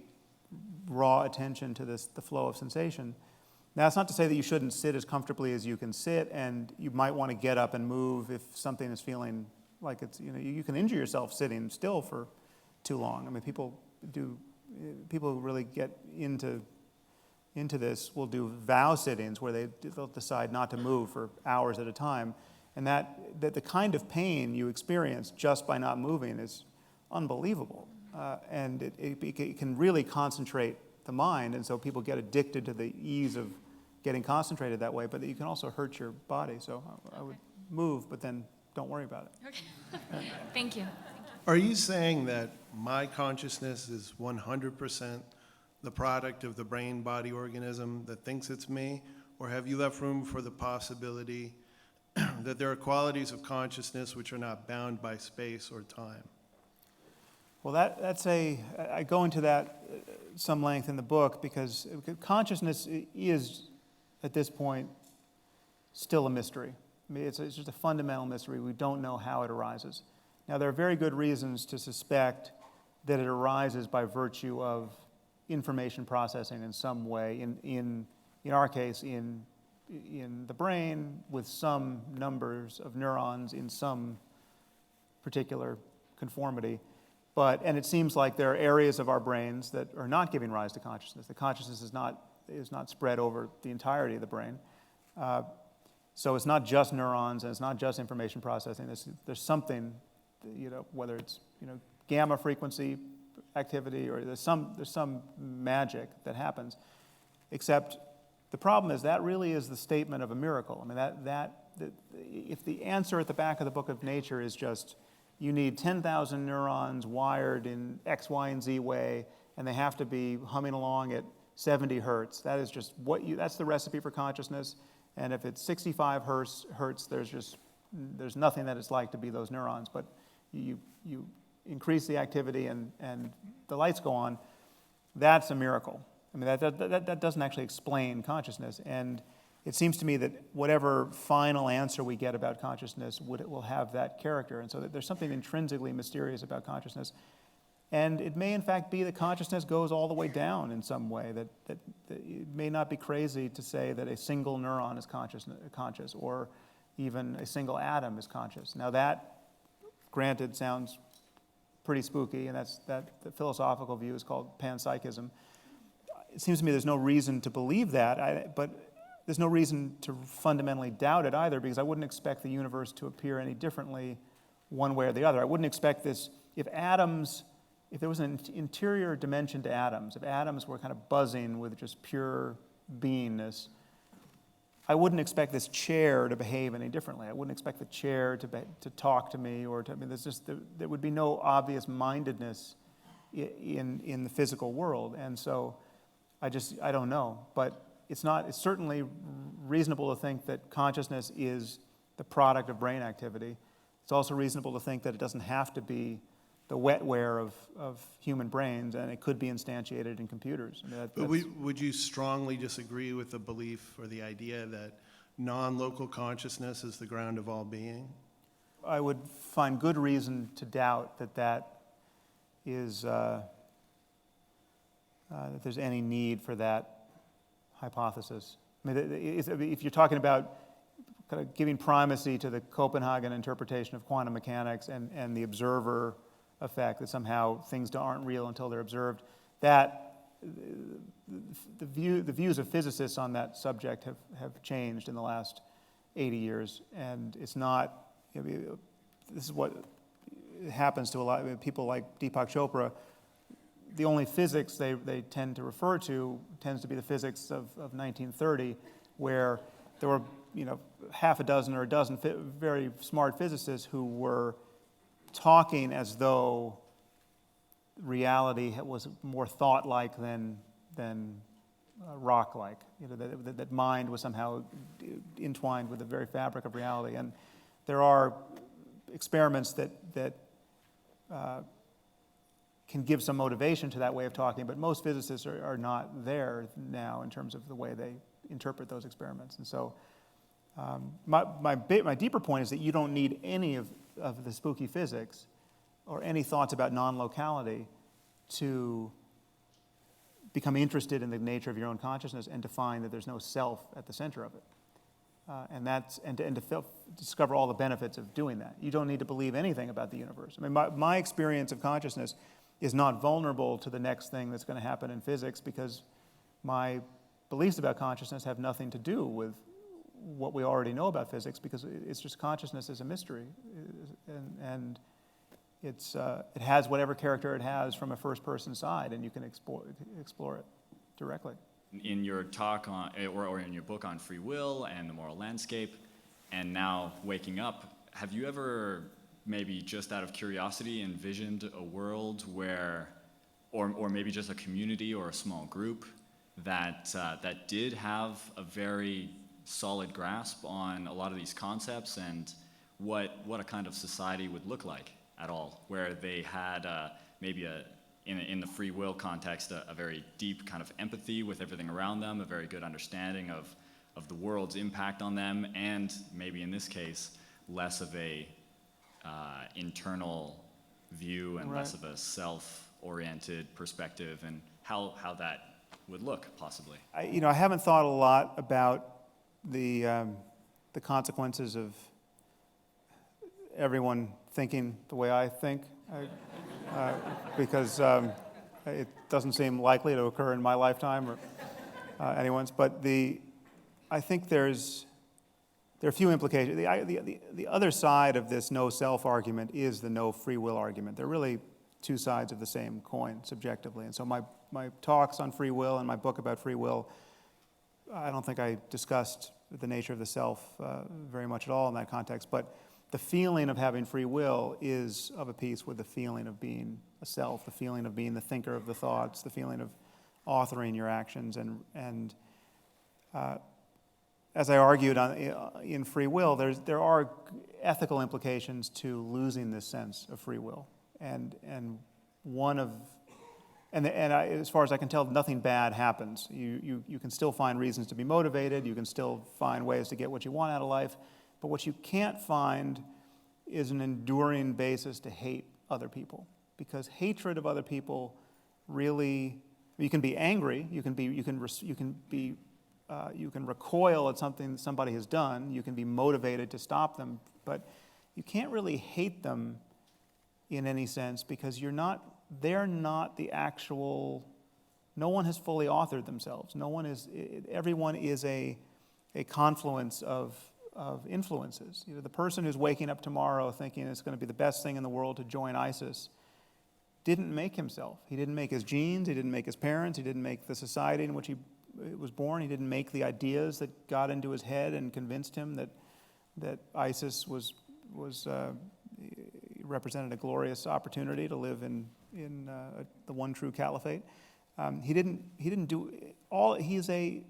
Speaker 1: raw attention to the flow of sensation. Now, that's not to say that you shouldn't sit as comfortably as you can sit, and you might want to get up and move if something is feeling like it's, you can injure yourself sitting still for too long. I mean, people who really get into this will do vow sittings where they'll decide not to move for hours at a time, and that the kind of pain you experience just by not moving is unbelievable, and it can really concentrate the mind, and so people get addicted to the ease of getting concentrated that way, but you can also hurt your body. So I would move, but then don't worry about it.
Speaker 11: Okay. Thank you.
Speaker 12: Are you saying that my consciousness is 100% the product of the brain-body organism that thinks it's me, or have you left room for the possibility that there are qualities of consciousness which are not bound by space or time?
Speaker 1: Well, I go into that some length in the book, because consciousness is, at this point, still a mystery. I mean, it's just a fundamental mystery. We don't know how it arises. Now, there are very good reasons to suspect that it arises by virtue of information processing in some way, in our case, in in the brain with some numbers of neurons in some particular conformity. And it seems like there are areas of our brains that are not giving rise to consciousness. The consciousness is not spread over the entirety of the brain. So it's not just neurons, and it's not just information processing. There's something, whether it's gamma frequency activity, or there's some magic that happens. Except the problem is that really is the statement of a miracle. I mean, if the answer at the back of the book of nature is just you need 10,000 neurons wired in X, Y, and Z way, and they have to be humming along at 70 hertz. That is just that's the recipe for consciousness. And if it's 65 hertz, there's nothing that it's like to be those neurons. But you increase the activity and the lights go on. That's a miracle. I mean, that doesn't actually explain consciousness. And it seems to me that whatever final answer we get about consciousness will have that character. And so that there's something intrinsically mysterious about consciousness. And it may, in fact, be that consciousness goes all the way down in some way, that it may not be crazy to say that a single neuron is conscious, or even a single atom is conscious. Now that, granted, sounds pretty spooky, and the philosophical view is called panpsychism. It seems to me there's no reason to believe that, but there's no reason to fundamentally doubt it either, because I wouldn't expect the universe to appear any differently one way or the other. I wouldn't expect this, if there was an interior dimension to atoms, if atoms were kind of buzzing with just pure beingness, I wouldn't expect this chair to behave any differently. I wouldn't expect the chair to talk to me, there would be no obvious mindedness in the physical world. And so I don't know. But it's certainly reasonable to think that consciousness is the product of brain activity. It's also reasonable to think that it doesn't have to be the wetware of human brains, and it could be instantiated in computers. I mean,
Speaker 12: would you strongly disagree with the belief or the idea that non-local consciousness is the ground of all being?
Speaker 1: I would find good reason to doubt that is that there's any need for that hypothesis. I mean, if you're talking about kind of giving primacy to the Copenhagen interpretation of quantum mechanics and the observer effect, that somehow things aren't real until they're observed, that the views of physicists on that subject have changed in the last 80 years, and it's not. This is what happens to a lot of people like Deepak Chopra. The only physics they tend to refer to tends to be the physics of 1930, where there were half a dozen or a dozen very smart physicists who were talking as though reality was more thought-like than rock-like. That mind was somehow entwined with the very fabric of reality. And there are experiments that can give some motivation to that way of talking, but most physicists are not there now in terms of the way they interpret those experiments. And so my deeper point is that you don't need any of the spooky physics or any thoughts about non-locality to become interested in the nature of your own consciousness and to find that there's no self at the center of it. And to discover all the benefits of doing that. You don't need to believe anything about the universe. I mean, my experience of consciousness is not vulnerable to the next thing that's going to happen in physics, because my beliefs about consciousness have nothing to do with what we already know about physics, because it's just consciousness is a mystery, and it has whatever character it has from a first-person side, and you can explore it directly.
Speaker 13: In your talk or in your book on free will and the moral landscape, and now waking up, have you ever, maybe just out of curiosity, envisioned a world where, or maybe just a community or a small group that did have a very solid grasp on a lot of these concepts, and what a kind of society would look like at all, where they had maybe in the free will context, a very deep kind of empathy with everything around them, a very good understanding of the world's impact on them, and maybe in this case, less of a internal view and less of a self-oriented perspective, and how that would look, possibly.
Speaker 1: I haven't thought a lot about the consequences of everyone thinking the way I think, because it doesn't seem likely to occur in my lifetime or anyone's. But I think there are a few implications. The other side of this no self argument is the no free will argument. They're really two sides of the same coin, subjectively. And so my talks on free will and my book about free will, I don't think I discussed the nature of the self very much at all in that context. But the feeling of having free will is of a piece with the feeling of being a self, the feeling of being the thinker of the thoughts, the feeling of authoring your actions. And as I argued in free will, there are ethical implications to losing this sense of free will. And as far as I can tell, nothing bad happens. You can still find reasons to be motivated. You can still find ways to get what you want out of life. But what you can't find is an enduring basis to hate other people, because hatred of other people really, you can be angry, you can recoil at something somebody has done, you can be motivated to stop them, but you can't really hate them in any sense, because they're not the actual, no one has fully authored themselves. Everyone is a confluence of influences. The person who's waking up tomorrow thinking it's going to be the best thing in the world to join ISIS didn't make himself. He didn't make his genes, he didn't make his parents, he didn't make the society in which he was born, he didn't make the ideas that got into his head and convinced him that ISIS represented a glorious opportunity to live in the one true caliphate. He didn't do all. He's a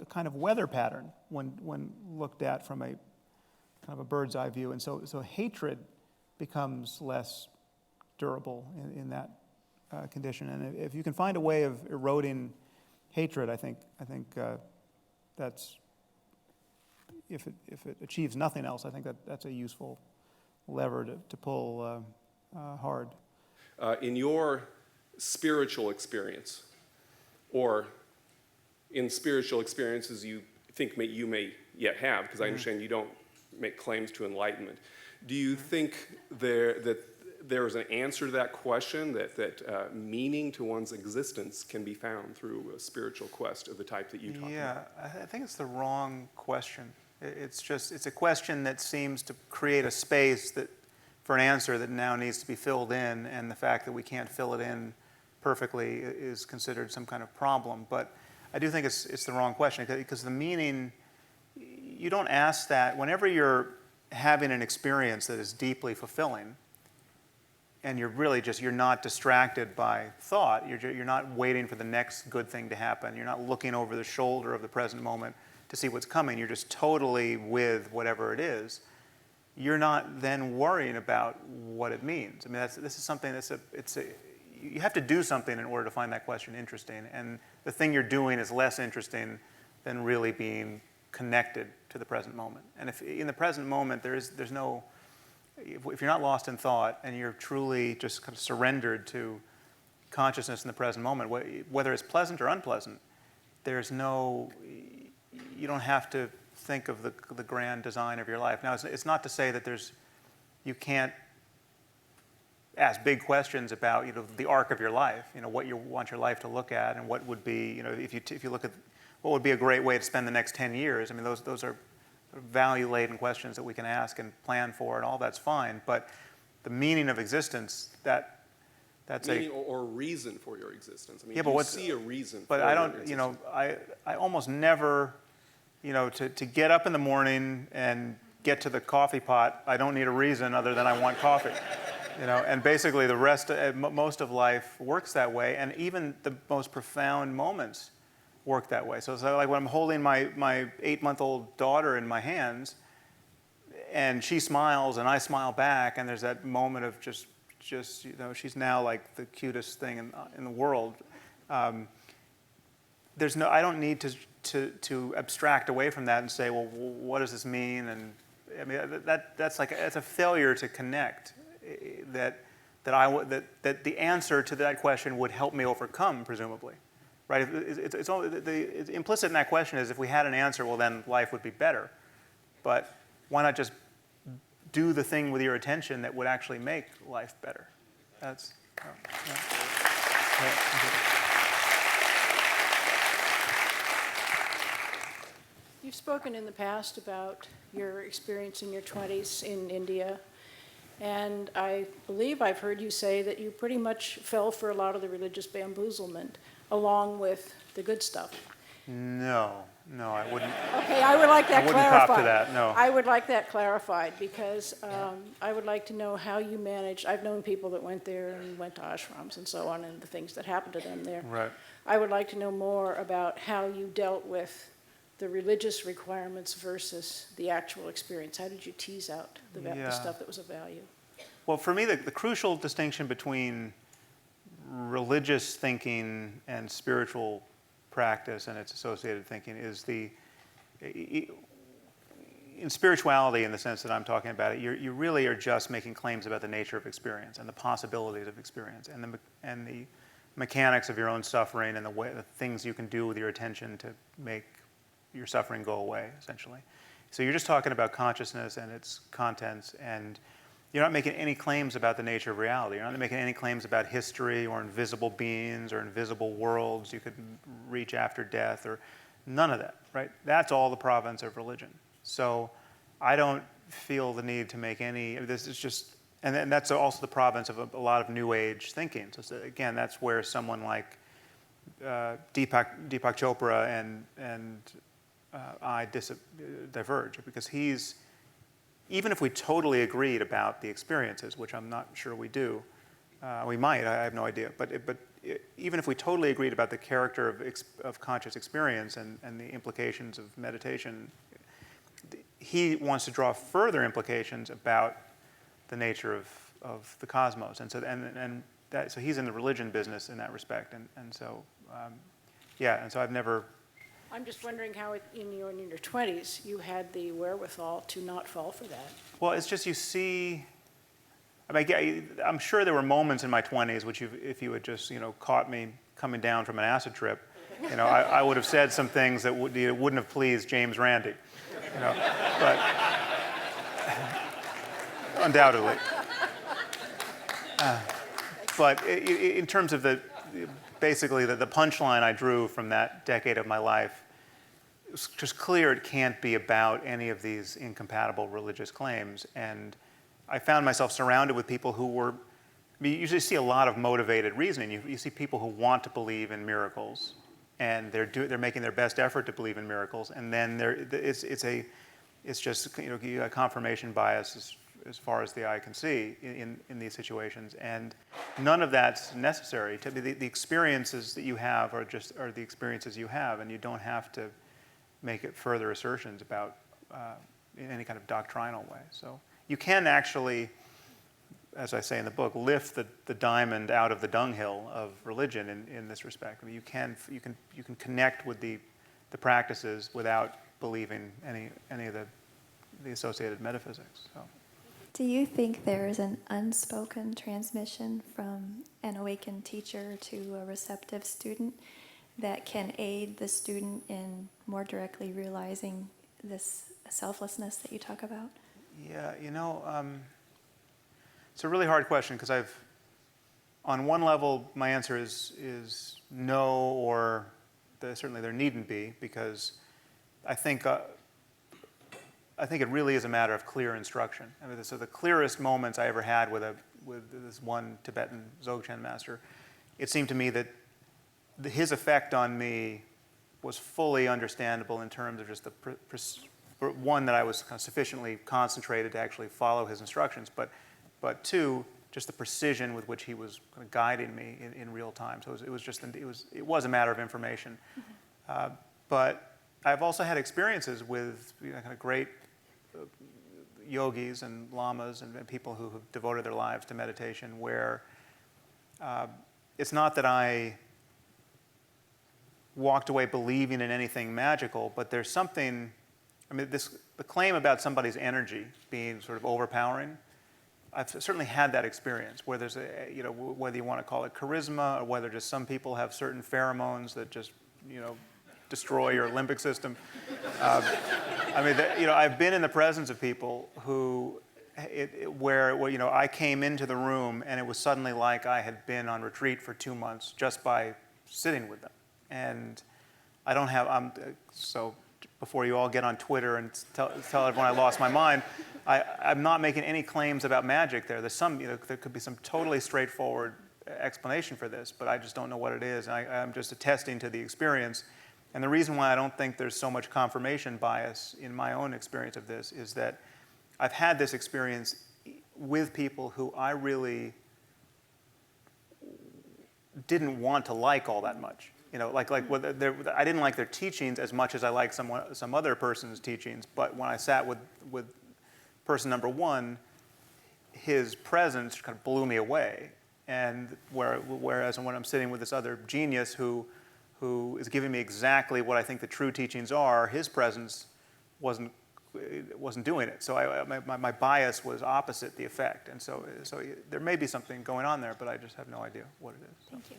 Speaker 1: kind of weather pattern when looked at from a kind of a bird's eye view, and so hatred becomes less durable in that condition. And if you can find a way of eroding hatred, I think that's, if it achieves nothing else, I think that's a useful lever to pull hard.
Speaker 14: In your spiritual experience, or in spiritual experiences you think you may yet have, because I understand you don't make claims to enlightenment, do you think that there is an answer to that question, that meaning to one's existence can be found through a spiritual quest of the type that you talk about?
Speaker 1: Yeah, I think it's the wrong question. It's a question that seems to create a space for an answer that now needs to be filled in, and the fact that we can't fill it in perfectly is considered some kind of problem. But I do think it's the wrong question, because the meaning, you don't ask that whenever you're having an experience that is deeply fulfilling, and you're not distracted by thought, you're not waiting for the next good thing to happen, you're not looking over the shoulder of the present moment to see what's coming, you're just totally with whatever it is. You're not then worrying about what it means. I mean, this is something you have to do something in order to find that question interesting, and the thing you're doing is less interesting than really being connected to the present moment. And if in the present moment there's no, if you're not lost in thought and you're truly just kind of surrendered to consciousness in the present moment, whether it's pleasant or unpleasant, you don't have to think of the grand design of your life. Now, it's not to say that you can't ask big questions about the arc of your life, what you want your life to look at, and what would be, if you look at what would be a great way to spend the next 10 years. I mean, those are value-laden questions that we can ask and plan for, and all that's fine. But the meaning of existence, that's
Speaker 14: meaning or reason for your existence. I mean,
Speaker 1: yeah,
Speaker 14: do you see a reason
Speaker 1: but
Speaker 14: for
Speaker 1: I
Speaker 14: your
Speaker 1: don't,
Speaker 14: existence?
Speaker 1: I almost never, to get up in the morning and get to the coffee pot, I don't need a reason other than I want coffee. And basically the rest, most of life works that way, and even the most profound moments work that way. So like when I'm holding my 8-month-old daughter in my hands, and she smiles and I smile back, and there's that moment of just she's now like the cutest thing in the world. I don't need to abstract away from that and say, well, what does this mean? And I mean that's a failure to connect. That the answer to that question would help me overcome, presumably. right? It's implicit in that question is if we had an answer, well, then life would be better. But why not just do the thing with your attention that would actually make life better? That's,
Speaker 15: You've spoken in the past about your experience in your 20s in India, and I believe I've heard you say that you pretty much fell for a lot of the religious bamboozlement along with the good stuff.
Speaker 1: No, I wouldn't.
Speaker 15: Okay, I would like that
Speaker 1: I wouldn't
Speaker 15: clarified.
Speaker 1: cop to that, no.
Speaker 15: I would like that clarified because I would like to know how you managed. I've known people that went there and went to ashrams and so on and the things that happened to them there.
Speaker 1: Right.
Speaker 15: I would like to know more about how you dealt with the religious requirements versus the actual experience. How did you tease out the stuff that was of value?
Speaker 1: Well, for me, the crucial distinction between religious thinking and spiritual practice and its associated thinking is in spirituality, in the sense that I'm talking about it, you really are just making claims about the nature of experience and the possibilities of experience and the mechanics of your own suffering and the things you can do with your attention to make your suffering go away, essentially. So you're just talking about consciousness and its contents, and you're not making any claims about the nature of reality. You're not making any claims about history or invisible beings or invisible worlds you could reach after death, or none of that, right? That's all the province of religion. So I don't feel the need to make any, this is just, and that's also the province of a lot of New Age thinking. So again, that's where someone like Deepak Chopra and I diverge, because even if we totally agreed about the experiences, which I'm not sure we do, we might, I have no idea, but even if we totally agreed about the character of conscious experience and the implications of meditation, he wants to draw further implications about the nature of the cosmos, and so he's in the religion business in that respect, and so I've never.
Speaker 15: I'm just wondering how in your 20s you had the wherewithal to not fall for that.
Speaker 1: Well, it's just you see, I'm sure there were moments in my 20s which if you had just caught me coming down from an acid trip, I would have said some things that wouldn't have pleased James Randi, but undoubtedly. But in terms of basically the punchline I drew from that decade of my life, it's just clear it can't be about any of these incompatible religious claims. And I found myself surrounded with people who were, you usually see a lot of motivated reasoning. You see people who want to believe in miracles, and they're making their best effort to believe in miracles, and then it's just a confirmation bias as far as the eye can see in these situations, and none of that's necessary. The experiences that you have are the experiences you have, and you don't have to make it further assertions about in any kind of doctrinal way. So you can actually, as I say in the book, lift the diamond out of the dunghill of religion in this respect. I mean, you can connect with the practices without believing any of the associated metaphysics. So.
Speaker 16: Do you think there is an unspoken transmission from an awakened teacher to a receptive student that can aid the student in more directly realizing this selflessness that you talk about?
Speaker 1: Yeah, it's a really hard question, because on one level, my answer is no, or certainly there needn't be, because I think it really is a matter of clear instruction. I mean, so the clearest moments I ever had with this one Tibetan Dzogchen master, it seemed to me that his effect on me was fully understandable in terms of just one, that I was kind of sufficiently concentrated to actually follow his instructions, but two, just the precision with which he was kind of guiding me in real time. So it was a matter of information. Mm-hmm. But I've also had experiences with kind of great yogis and lamas and people who have devoted their lives to meditation, where it's not that I walked away believing in anything magical, but there's something, the claim about somebody's energy being sort of overpowering, I've certainly had that experience where there's whether you want to call it charisma or whether just some people have certain pheromones that just, destroy your limbic system. I've been in the presence of people who, where I came into the room and it was suddenly like I had been on retreat for 2 months just by sitting with them. And I don't have, so before you all get on Twitter and tell everyone I lost my mind, I'm not making any claims about magic there. There's some, there could be some totally straightforward explanation for this, but I just don't know what it is. I'm just attesting to the experience. And the reason why I don't think there's so much confirmation bias in my own experience of this is that I've had this experience with people who I really didn't want to like all that much. I didn't like their teachings as much as I like some other person's teachings, but when I sat with person number one, his presence kind of blew me away. And whereas when I'm sitting with this other genius who is giving me exactly what I think the true teachings are, his presence wasn't doing it. So my bias was opposite the effect. And so there may be something going on there, but I just have no idea what it is. So.
Speaker 17: Thank you.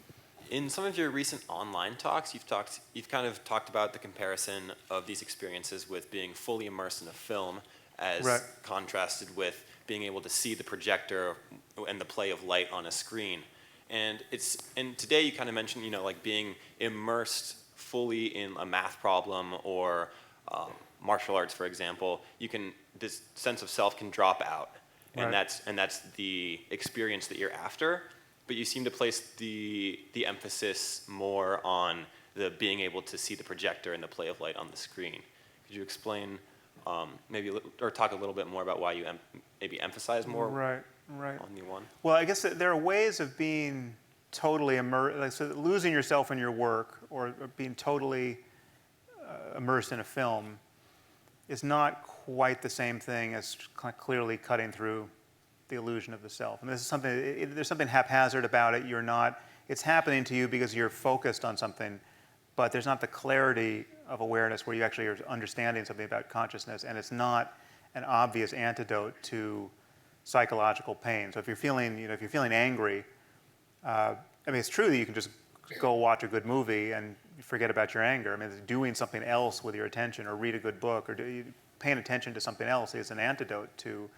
Speaker 17: In some of your recent online talks, you've kind of talked about the comparison of these experiences with being fully immersed in a film as
Speaker 1: right.
Speaker 17: contrasted with being able to see the projector and the play of light on a screen. And today you kind of mentioned, like being immersed fully in a math problem or martial arts, for example. This sense of self can drop out, and
Speaker 1: right.
Speaker 17: that's the experience that you're after. But you seem to place the emphasis more on the being able to see the projector and the play of light on the screen. Could you explain or talk a little bit more about why you maybe emphasize more
Speaker 1: right.
Speaker 17: on the one?
Speaker 1: Well, I guess that there are ways of being totally immersed, like so losing yourself in your work or being totally immersed in a film is not quite the same thing as clearly cutting through the illusion of the self. And this is something, there's something haphazard about it. It's happening to you because you're focused on something, but there's not the clarity of awareness where you actually are understanding something about consciousness, and it's not an obvious antidote to psychological pain. So if you're feeling angry, it's true that you can just go watch a good movie and forget about your anger. Doing something else with your attention or read a good book or paying attention to something else is an antidote to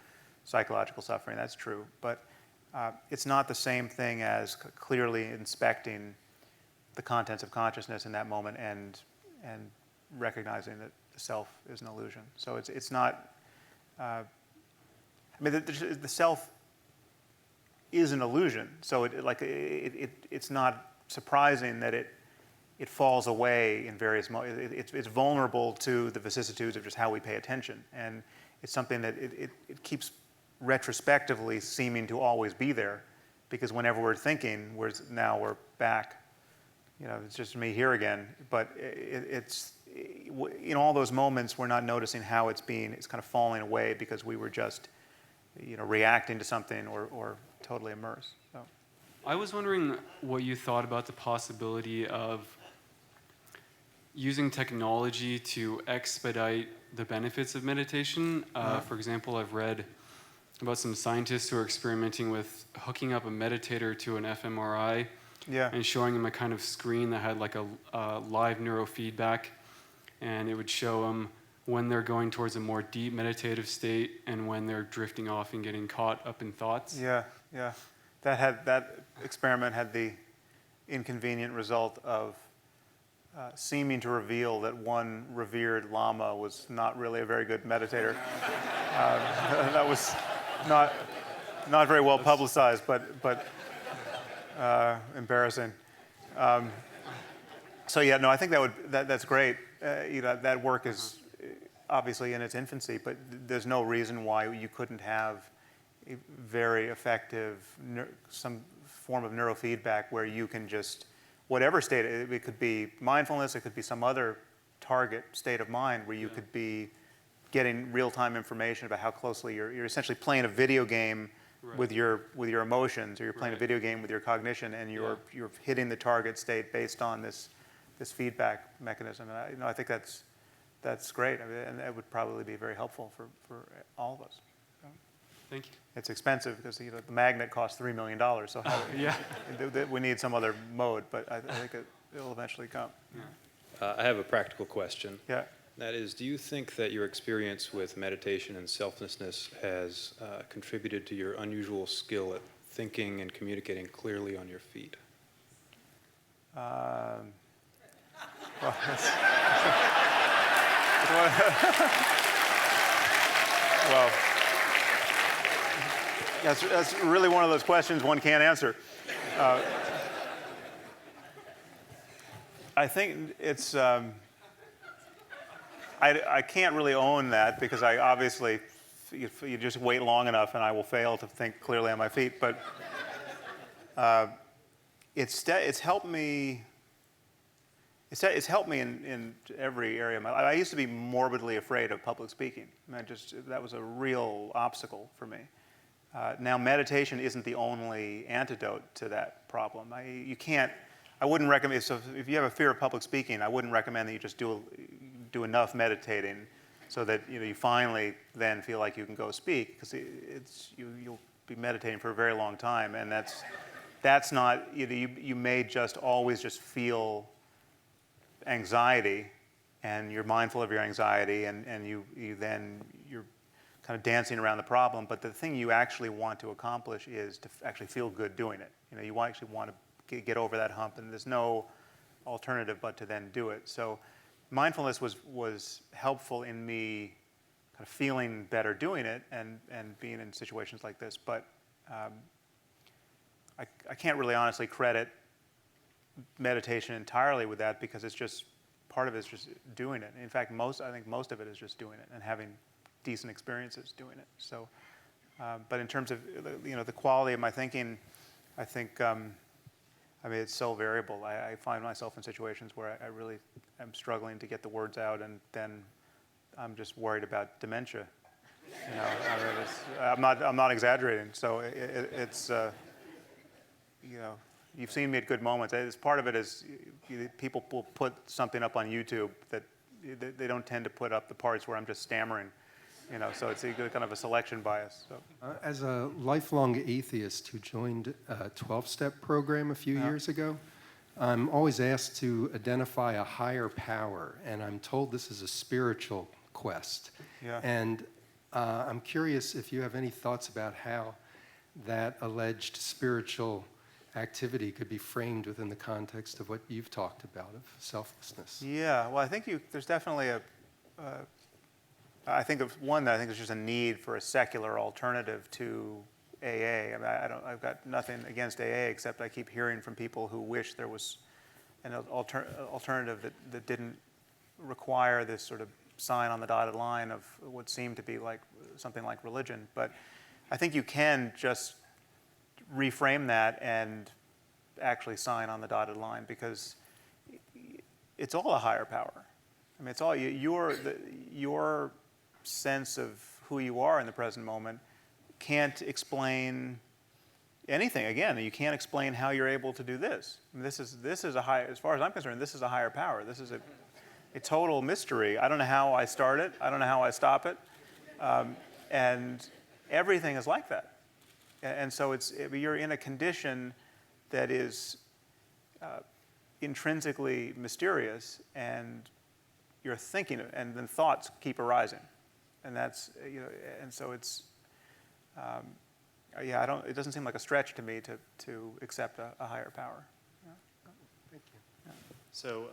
Speaker 1: psychological suffering. That's true. But it's not the same thing as clearly inspecting the contents of consciousness in that moment and recognizing that the self is an illusion. So it's not, the self is an illusion. So it's not surprising that it falls away in various moments. It's vulnerable to the vicissitudes of just how we pay attention. And it's something that it keeps retrospectively seeming to always be there, because whenever we're thinking, now we're back. It's just me here again. But it's in all those moments, we're not noticing how it's kind of falling away because we were just, reacting to something or totally immersed. So.
Speaker 18: I was wondering what you thought about the possibility of using technology to expedite the benefits of meditation. For example, I've read about some scientists who are experimenting with hooking up a meditator to an fMRI and showing them a kind of screen that had like a live neurofeedback, and it would show them when they're going towards a more deep meditative state and when they're drifting off and getting caught up in thoughts.
Speaker 1: Yeah. That experiment had the inconvenient result of seeming to reveal that one revered lama was not really a very good meditator. That was not very well publicized, but embarrassing. I think that's great. That work is obviously in its infancy, but there's no reason why you couldn't have a very effective some form of neurofeedback where you can just, whatever state, it could be mindfulness, it could be some other target state of mind where you could be getting real-time information about how closely you're essentially playing a video game with your emotions, or you're playing a video game with your cognition, and you're hitting the target state based on this feedback mechanism. And I think that's great, and it would probably be very helpful for all of us.
Speaker 18: Thank you.
Speaker 1: It's expensive because the magnet costs $3 million. So
Speaker 18: Yeah.
Speaker 1: we need some other mode, but I think it'll eventually come.
Speaker 19: I have a practical question.
Speaker 1: Yeah.
Speaker 19: That is, do you think that your experience with meditation and selflessness has contributed to your unusual skill at thinking and communicating clearly on your feet?
Speaker 1: Well, well, that's really one of those questions one can't answer. I think it's, I can't really own that because I obviously, you just wait long enough and I will fail to think clearly on my feet, but it's helped me. It's helped me in every area of my life. I used to be morbidly afraid of public speaking. That was a real obstacle for me. Now meditation isn't the only antidote to that problem. I wouldn't recommend, so if you have a fear of public speaking, I wouldn't recommend that you just do enough meditating so that you finally then feel like you can go speak, because you'll be meditating for a very long time, and that's not, you may just always just feel anxiety, and you're mindful of your anxiety, and you're kind of dancing around the problem, but the thing you actually want to accomplish is to actually feel good doing it. You actually want to get over that hump, and there's no alternative but to then do it. So mindfulness was helpful in me kind of feeling better doing it and being in situations like this, but I can't really honestly credit meditation entirely with that, because it's just, part of it is just doing it. In fact, I think most of it is just doing it and having decent experiences doing it. So, but in terms of the quality of my thinking, I think it's so variable. I find myself in situations where I really am struggling to get the words out, and then I'm just worried about dementia. I'm not exaggerating. So it's you've seen me at good moments. Part of it is people will put something up on YouTube that they don't tend to put up the parts where I'm just stammering. So it's kind of a selection bias. So.
Speaker 20: As a lifelong atheist who joined a 12-step program a few years ago, I'm always asked to identify a higher power, and I'm told this is a spiritual quest.
Speaker 1: Yeah.
Speaker 20: And I'm curious if you have any thoughts about how that alleged spiritual activity could be framed within the context of what you've talked about of selflessness.
Speaker 1: Yeah, well, I think there's definitely I think there's just a need for a secular alternative to AA. I've got nothing against AA, except I keep hearing from people who wish there was an alternative that didn't require this sort of sign on the dotted line of what seemed to be like something like religion. But I think you can just reframe that and actually sign on the dotted line, because it's all a higher power. It's all your sense of who you are in the present moment can't explain anything. Again, you can't explain how you're able to do this. This is a high, as far as I'm concerned, this is a higher power. This is a total mystery. I don't know how I start it. I don't know how I stop it. And everything is like that. And so you're in a condition that is intrinsically mysterious, and you're thinking, and then thoughts keep arising, and that's and so it's it doesn't seem like a stretch to me to accept a higher power. Yeah.
Speaker 20: Thank you.
Speaker 1: Yeah.
Speaker 21: So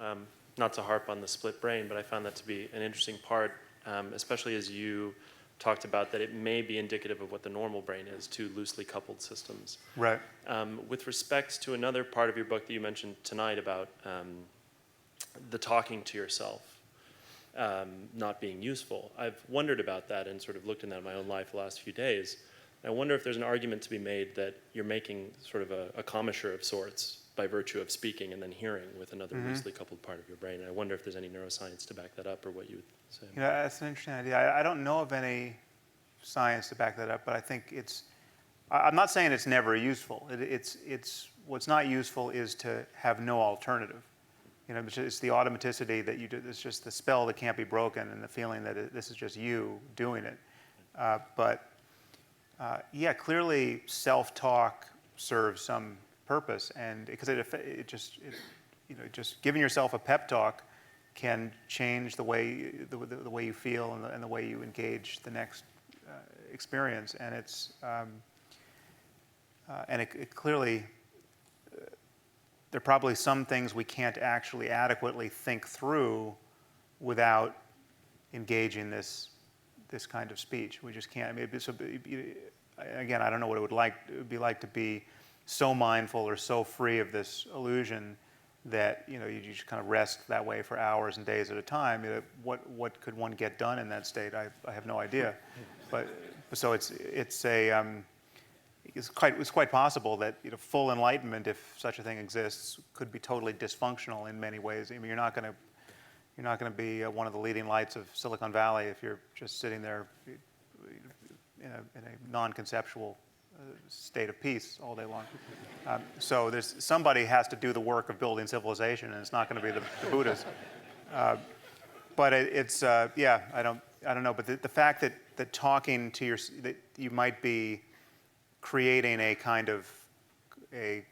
Speaker 21: not to harp on the split brain, but I found that to be an interesting part, especially as you talked about that it may be indicative of what the normal brain is, two loosely coupled systems.
Speaker 1: Right.
Speaker 21: With respect to another part of your book that you mentioned tonight about the talking to yourself not being useful, I've wondered about that and sort of looked in that in my own life the last few days. I wonder if there's an argument to be made that you're making sort of a commissure of sorts by virtue of speaking and then hearing with another loosely coupled part of your brain. And I wonder if there's any neuroscience to back that up, or what you would say.
Speaker 1: That's an interesting idea. I don't know of any science to back that up, but I think I'm not saying it's never useful. It's what's not useful is to have no alternative. It's the automaticity that you do. It's just the spell that can't be broken, and the feeling that this is just you doing it. But Yeah, clearly self-talk serves some purpose, and because just giving yourself a pep talk can change the way you feel and the way you engage the next experience, and it clearly there are probably some things we can't actually adequately think through without engaging this kind of speech. We just can't. Again, I don't know what it would be like to be so mindful or so free of this illusion that you just kind of rest that way for hours and days at a time. What could one get done in that state? I have no idea. But so it's quite possible that full enlightenment, if such a thing exists, could be totally dysfunctional in many ways. I mean, you're not going to be one of the leading lights of Silicon Valley if you're just sitting there in a non-conceptual state of peace all day long. So somebody has to do the work of building civilization, and it's not going to be the Buddhas. But I don't know. But the fact that talking to that you might be creating a kind of a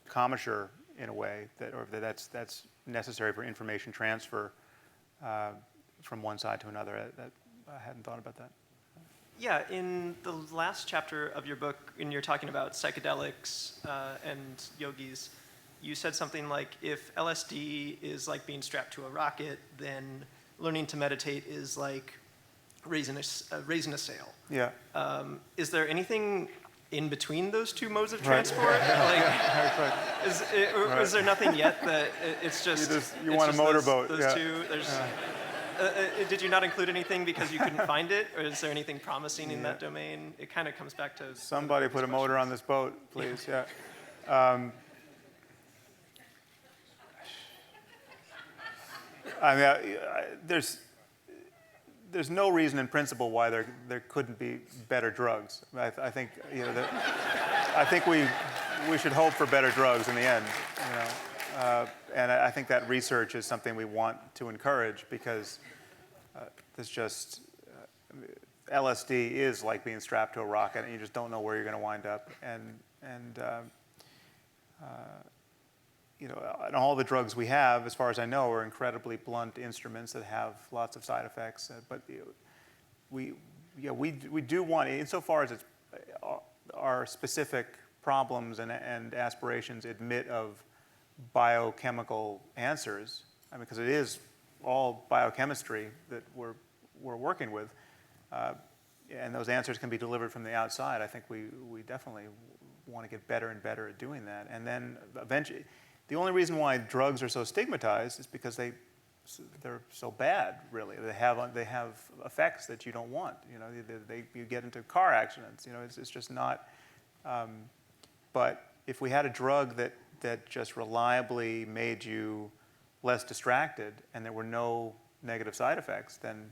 Speaker 1: commissure in a way that's necessary for information transfer from one side to another. I hadn't thought about that.
Speaker 2: Yeah, in the last chapter of your book, when you're talking about psychedelics and yogis, you said something like, if LSD is like being strapped to a rocket, then learning to meditate is like raising a sail.
Speaker 1: Yeah.
Speaker 2: Is there anything in between those two modes of transport? Is there nothing yet that it's just
Speaker 1: you want a motorboat?
Speaker 2: Those two. Did you not include anything because you couldn't find it, or is there anything promising in that domain? It kind of comes back to
Speaker 1: somebody put a motor on this boat, please. Yeah. I mean, there's no reason in principle why there couldn't be better drugs. I think I think we should hope for better drugs in the end. And I think that research is something we want to encourage, because there's just LSD is like being strapped to a rocket, and you just don't know where you're going to wind up. And all the drugs we have, as far as I know, are incredibly blunt instruments that have lots of side effects. But we do want, insofar as it's our specific problems and aspirations admit of biochemical answers. I mean, because it is all biochemistry that we're working with, and those answers can be delivered from the outside. I think we definitely want to get better and better at doing that. And then eventually, the only reason why drugs are so stigmatized is because they're so bad. Really, they have effects that you don't want. You get into car accidents. It's just not. But if we had a drug that just reliably made you less distracted and there were no negative side effects, then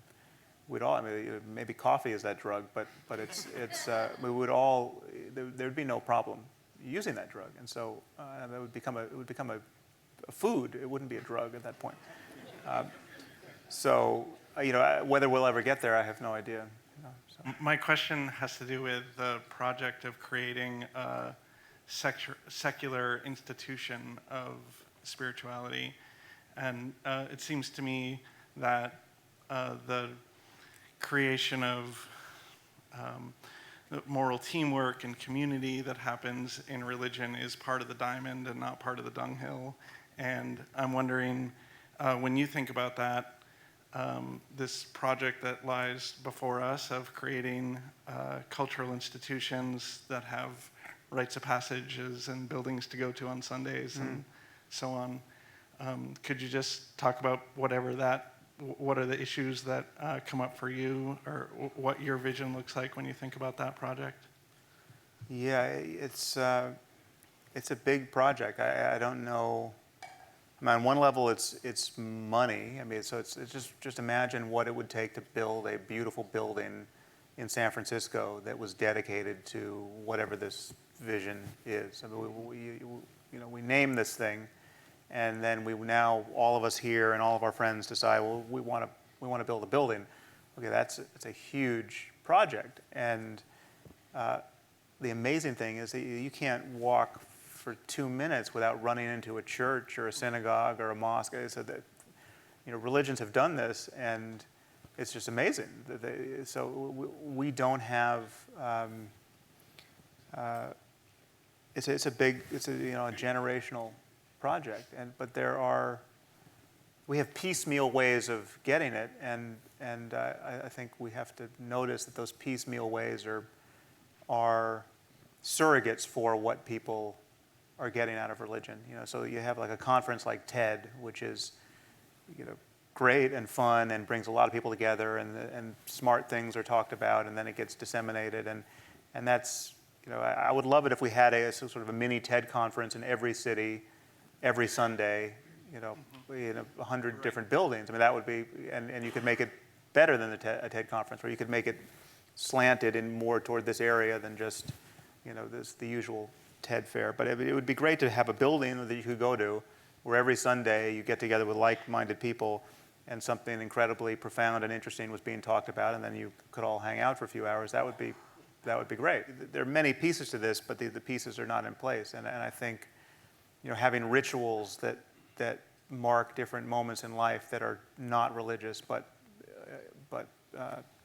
Speaker 1: we'd all, I mean, maybe coffee is that drug, but we would all, there'd be no problem using that drug. And so it would become a food. It wouldn't be a drug at that point. Whether we'll ever get there, I have no idea.
Speaker 12: My question has to do with the project of creating a secular institution of spirituality. And it seems to me that the creation of moral teamwork and community that happens in religion is part of the diamond and not part of the dunghill. And I'm wondering, when you think about that, this project that lies before us of creating cultural institutions that have rites of passages and buildings to go to on Sundays and so on, could you just talk about what are the issues that come up for you, or what your vision looks like when you think about that project?
Speaker 1: Yeah, it's a big project. I don't know. I mean, on one level, it's money. I mean, so it's just imagine what it would take to build a beautiful building in San Francisco that was dedicated to whatever this vision is. I mean, we name this thing, and then now all of us here and all of our friends decide, well, we want to build a building. Okay, it's a huge project, and the amazing thing is that you can't walk for 2 minutes without running into a church or a synagogue or a mosque. So that, religions have done this, and it's just amazing. So we don't have. It's a generational project, but we have piecemeal ways of getting it, and I think we have to notice that those piecemeal ways are surrogates for what people are getting out of religion. So you have like a conference like TED, which is great and fun and brings a lot of people together, and smart things are talked about, and then it gets disseminated, and that's. I would love it if we had a sort of a mini TED conference in every city, every Sunday, in 100 different buildings. I mean, that would be, and you could make it better than a TED conference, where you could make it slanted in more toward this area than just, the usual TED fair. But it would be great to have a building that you could go to, where every Sunday you get together with like-minded people, and something incredibly profound and interesting was being talked about, and then you could all hang out for a few hours. That would be great. There are many pieces to this, but the pieces are not in place. And I think, having rituals that mark different moments in life that are not religious, but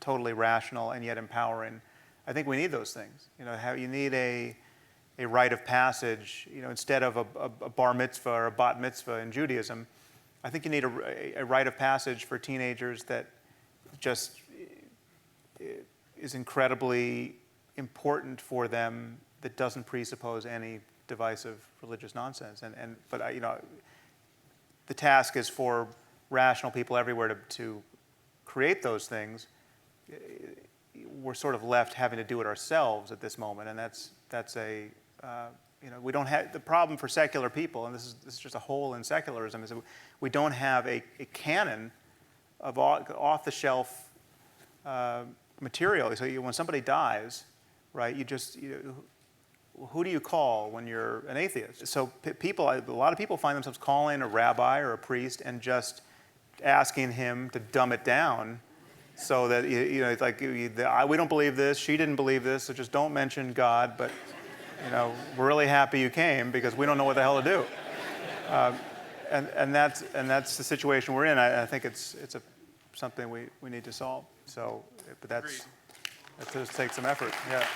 Speaker 1: totally rational and yet empowering. I think we need those things. You need a rite of passage. Instead of a bar mitzvah or a bat mitzvah in Judaism, I think you need a rite of passage for teenagers that just is incredibly important for them, that doesn't presuppose any divisive religious nonsense. But the task is for rational people everywhere to create those things. We're sort of left having to do it ourselves at this moment, and that's we don't have the problem for secular people, and this is just a hole in secularism, is that we don't have a canon of off-the-shelf material. So when somebody dies, right, who do you call when you're an atheist? So a lot of people find themselves calling a rabbi or a priest and just asking him to dumb it down, so that it's like, we don't believe this, she didn't believe this, so just don't mention God. But we're really happy you came because we don't know what the hell to do. And that's the situation we're in. I think it's something we need to solve. So, but that just takes some effort. Yeah.